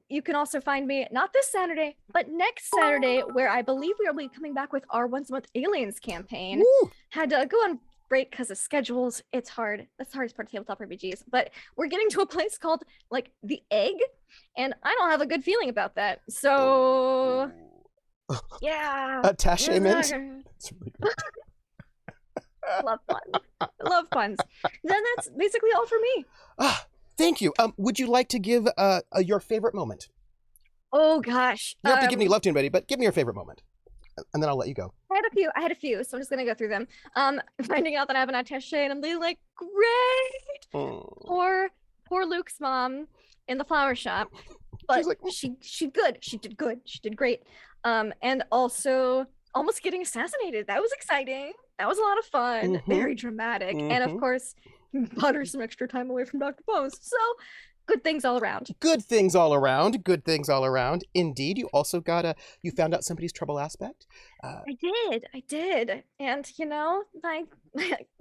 You can also find me not this Saturday, but next Saturday, where I believe we will be coming back with our Once a Month Aliens campaign. Woo! Had to go on break because of schedules. It's hard. That's the hardest part of tabletop RPGs. But we're getting to a place called the Egg, and I don't have a good feeling about that. So yeah. Attachment. Love puns. Then that's basically all for me. Thank you. Would you like to give your favorite moment? Oh gosh. You don't have to give me love to anybody, but give me your favorite moment, and then I'll let you go. I had a few, so I'm just gonna go through them. Finding out that I have an attaché, and I'm being like, great. Poor Luke's mom in the flower shop, but she did good. She did great. And also almost getting assassinated. That was exciting. That was a lot of fun. Very dramatic, and of course, bought her some extra time away from Dr. Bones. So. Good things all around. Good things all around. Indeed. You also you found out somebody's trouble aspect. I did. And, I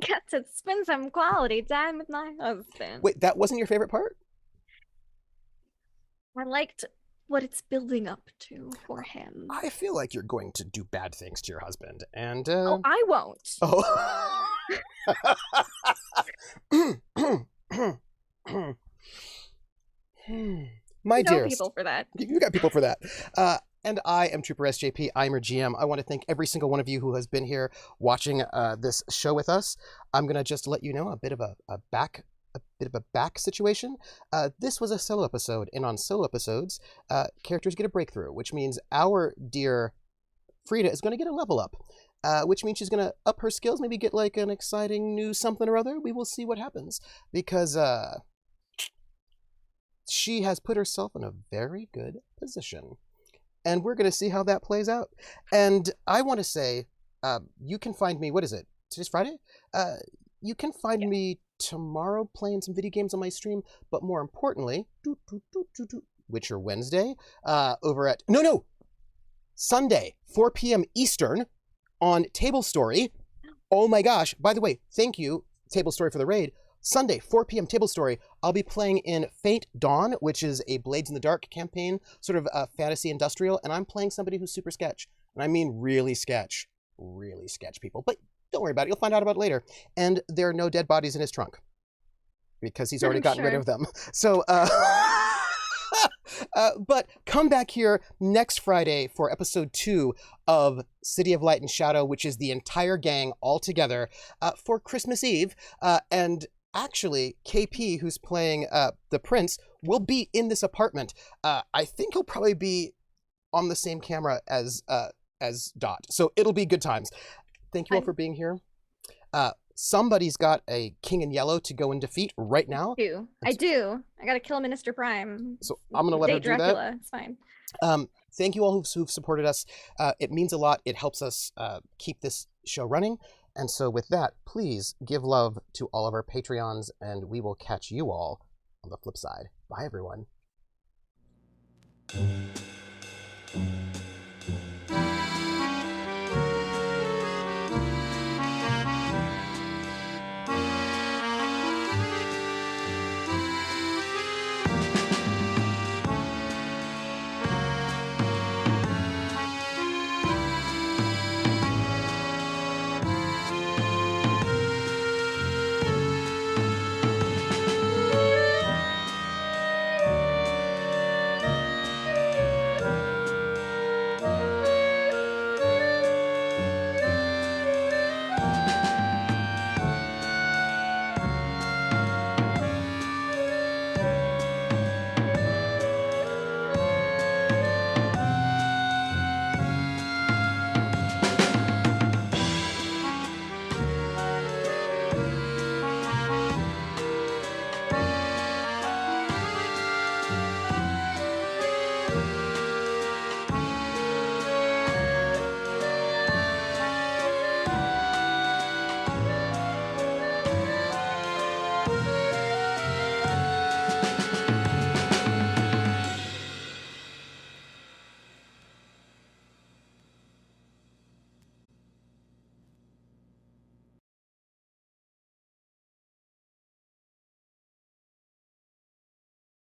got to spend some quality time with my husband. Wait, that wasn't your favorite part? I liked what it's building up to for him. I feel like you're going to do bad things to your husband. And, Oh, I won't. Oh. My You know dearest. people for that. You got people for that. And I am Trooper SJP. I'm your GM. I want to thank every single one of you who has been here watching this show with us. I'm gonna just let you know a bit of a back situation. This was a solo episode, and on solo episodes, characters get a breakthrough, which means our dear Frida is going to get a level up, which means she's going to up her skills, maybe get like an exciting new something or other. We will see what happens, because she has put herself in a very good position. And we're going to see how that plays out. And I want to say, you can find me, what is it? Today's Friday? You can find me tomorrow playing some video games on my stream, but more importantly, Witcher Wednesday, over at, Sunday, 4 p.m. Eastern on Table Story. Oh my gosh, by the way, thank you, Table Story, for the raid. Sunday, 4 p.m. Table Story, I'll be playing in Faint Dawn, which is a Blades in the Dark campaign, sort of fantasy industrial, and I'm playing somebody who's super sketch. And I mean really sketch people. But don't worry about it, you'll find out about it later. And there are no dead bodies in his trunk, because he's already gotten rid of them. So, but come back here next Friday for episode 2 of City of Light and Shadow, which is the entire gang all together for Christmas Eve. And actually, KP, who's playing the prince, will be in this apartment. I think he'll probably be on the same camera as Dot. So it'll be good times. Thank you all for being here. Somebody's got a king in yellow to go and defeat right now. I do. I gotta kill Minister Prime. So I'm gonna let her do Dracula. that. It's fine. Thank you all who've supported us. It means a lot. It helps us keep this show running. And so with that, please give love to all of our Patreons, and we will catch you all on the flip side. Bye, everyone.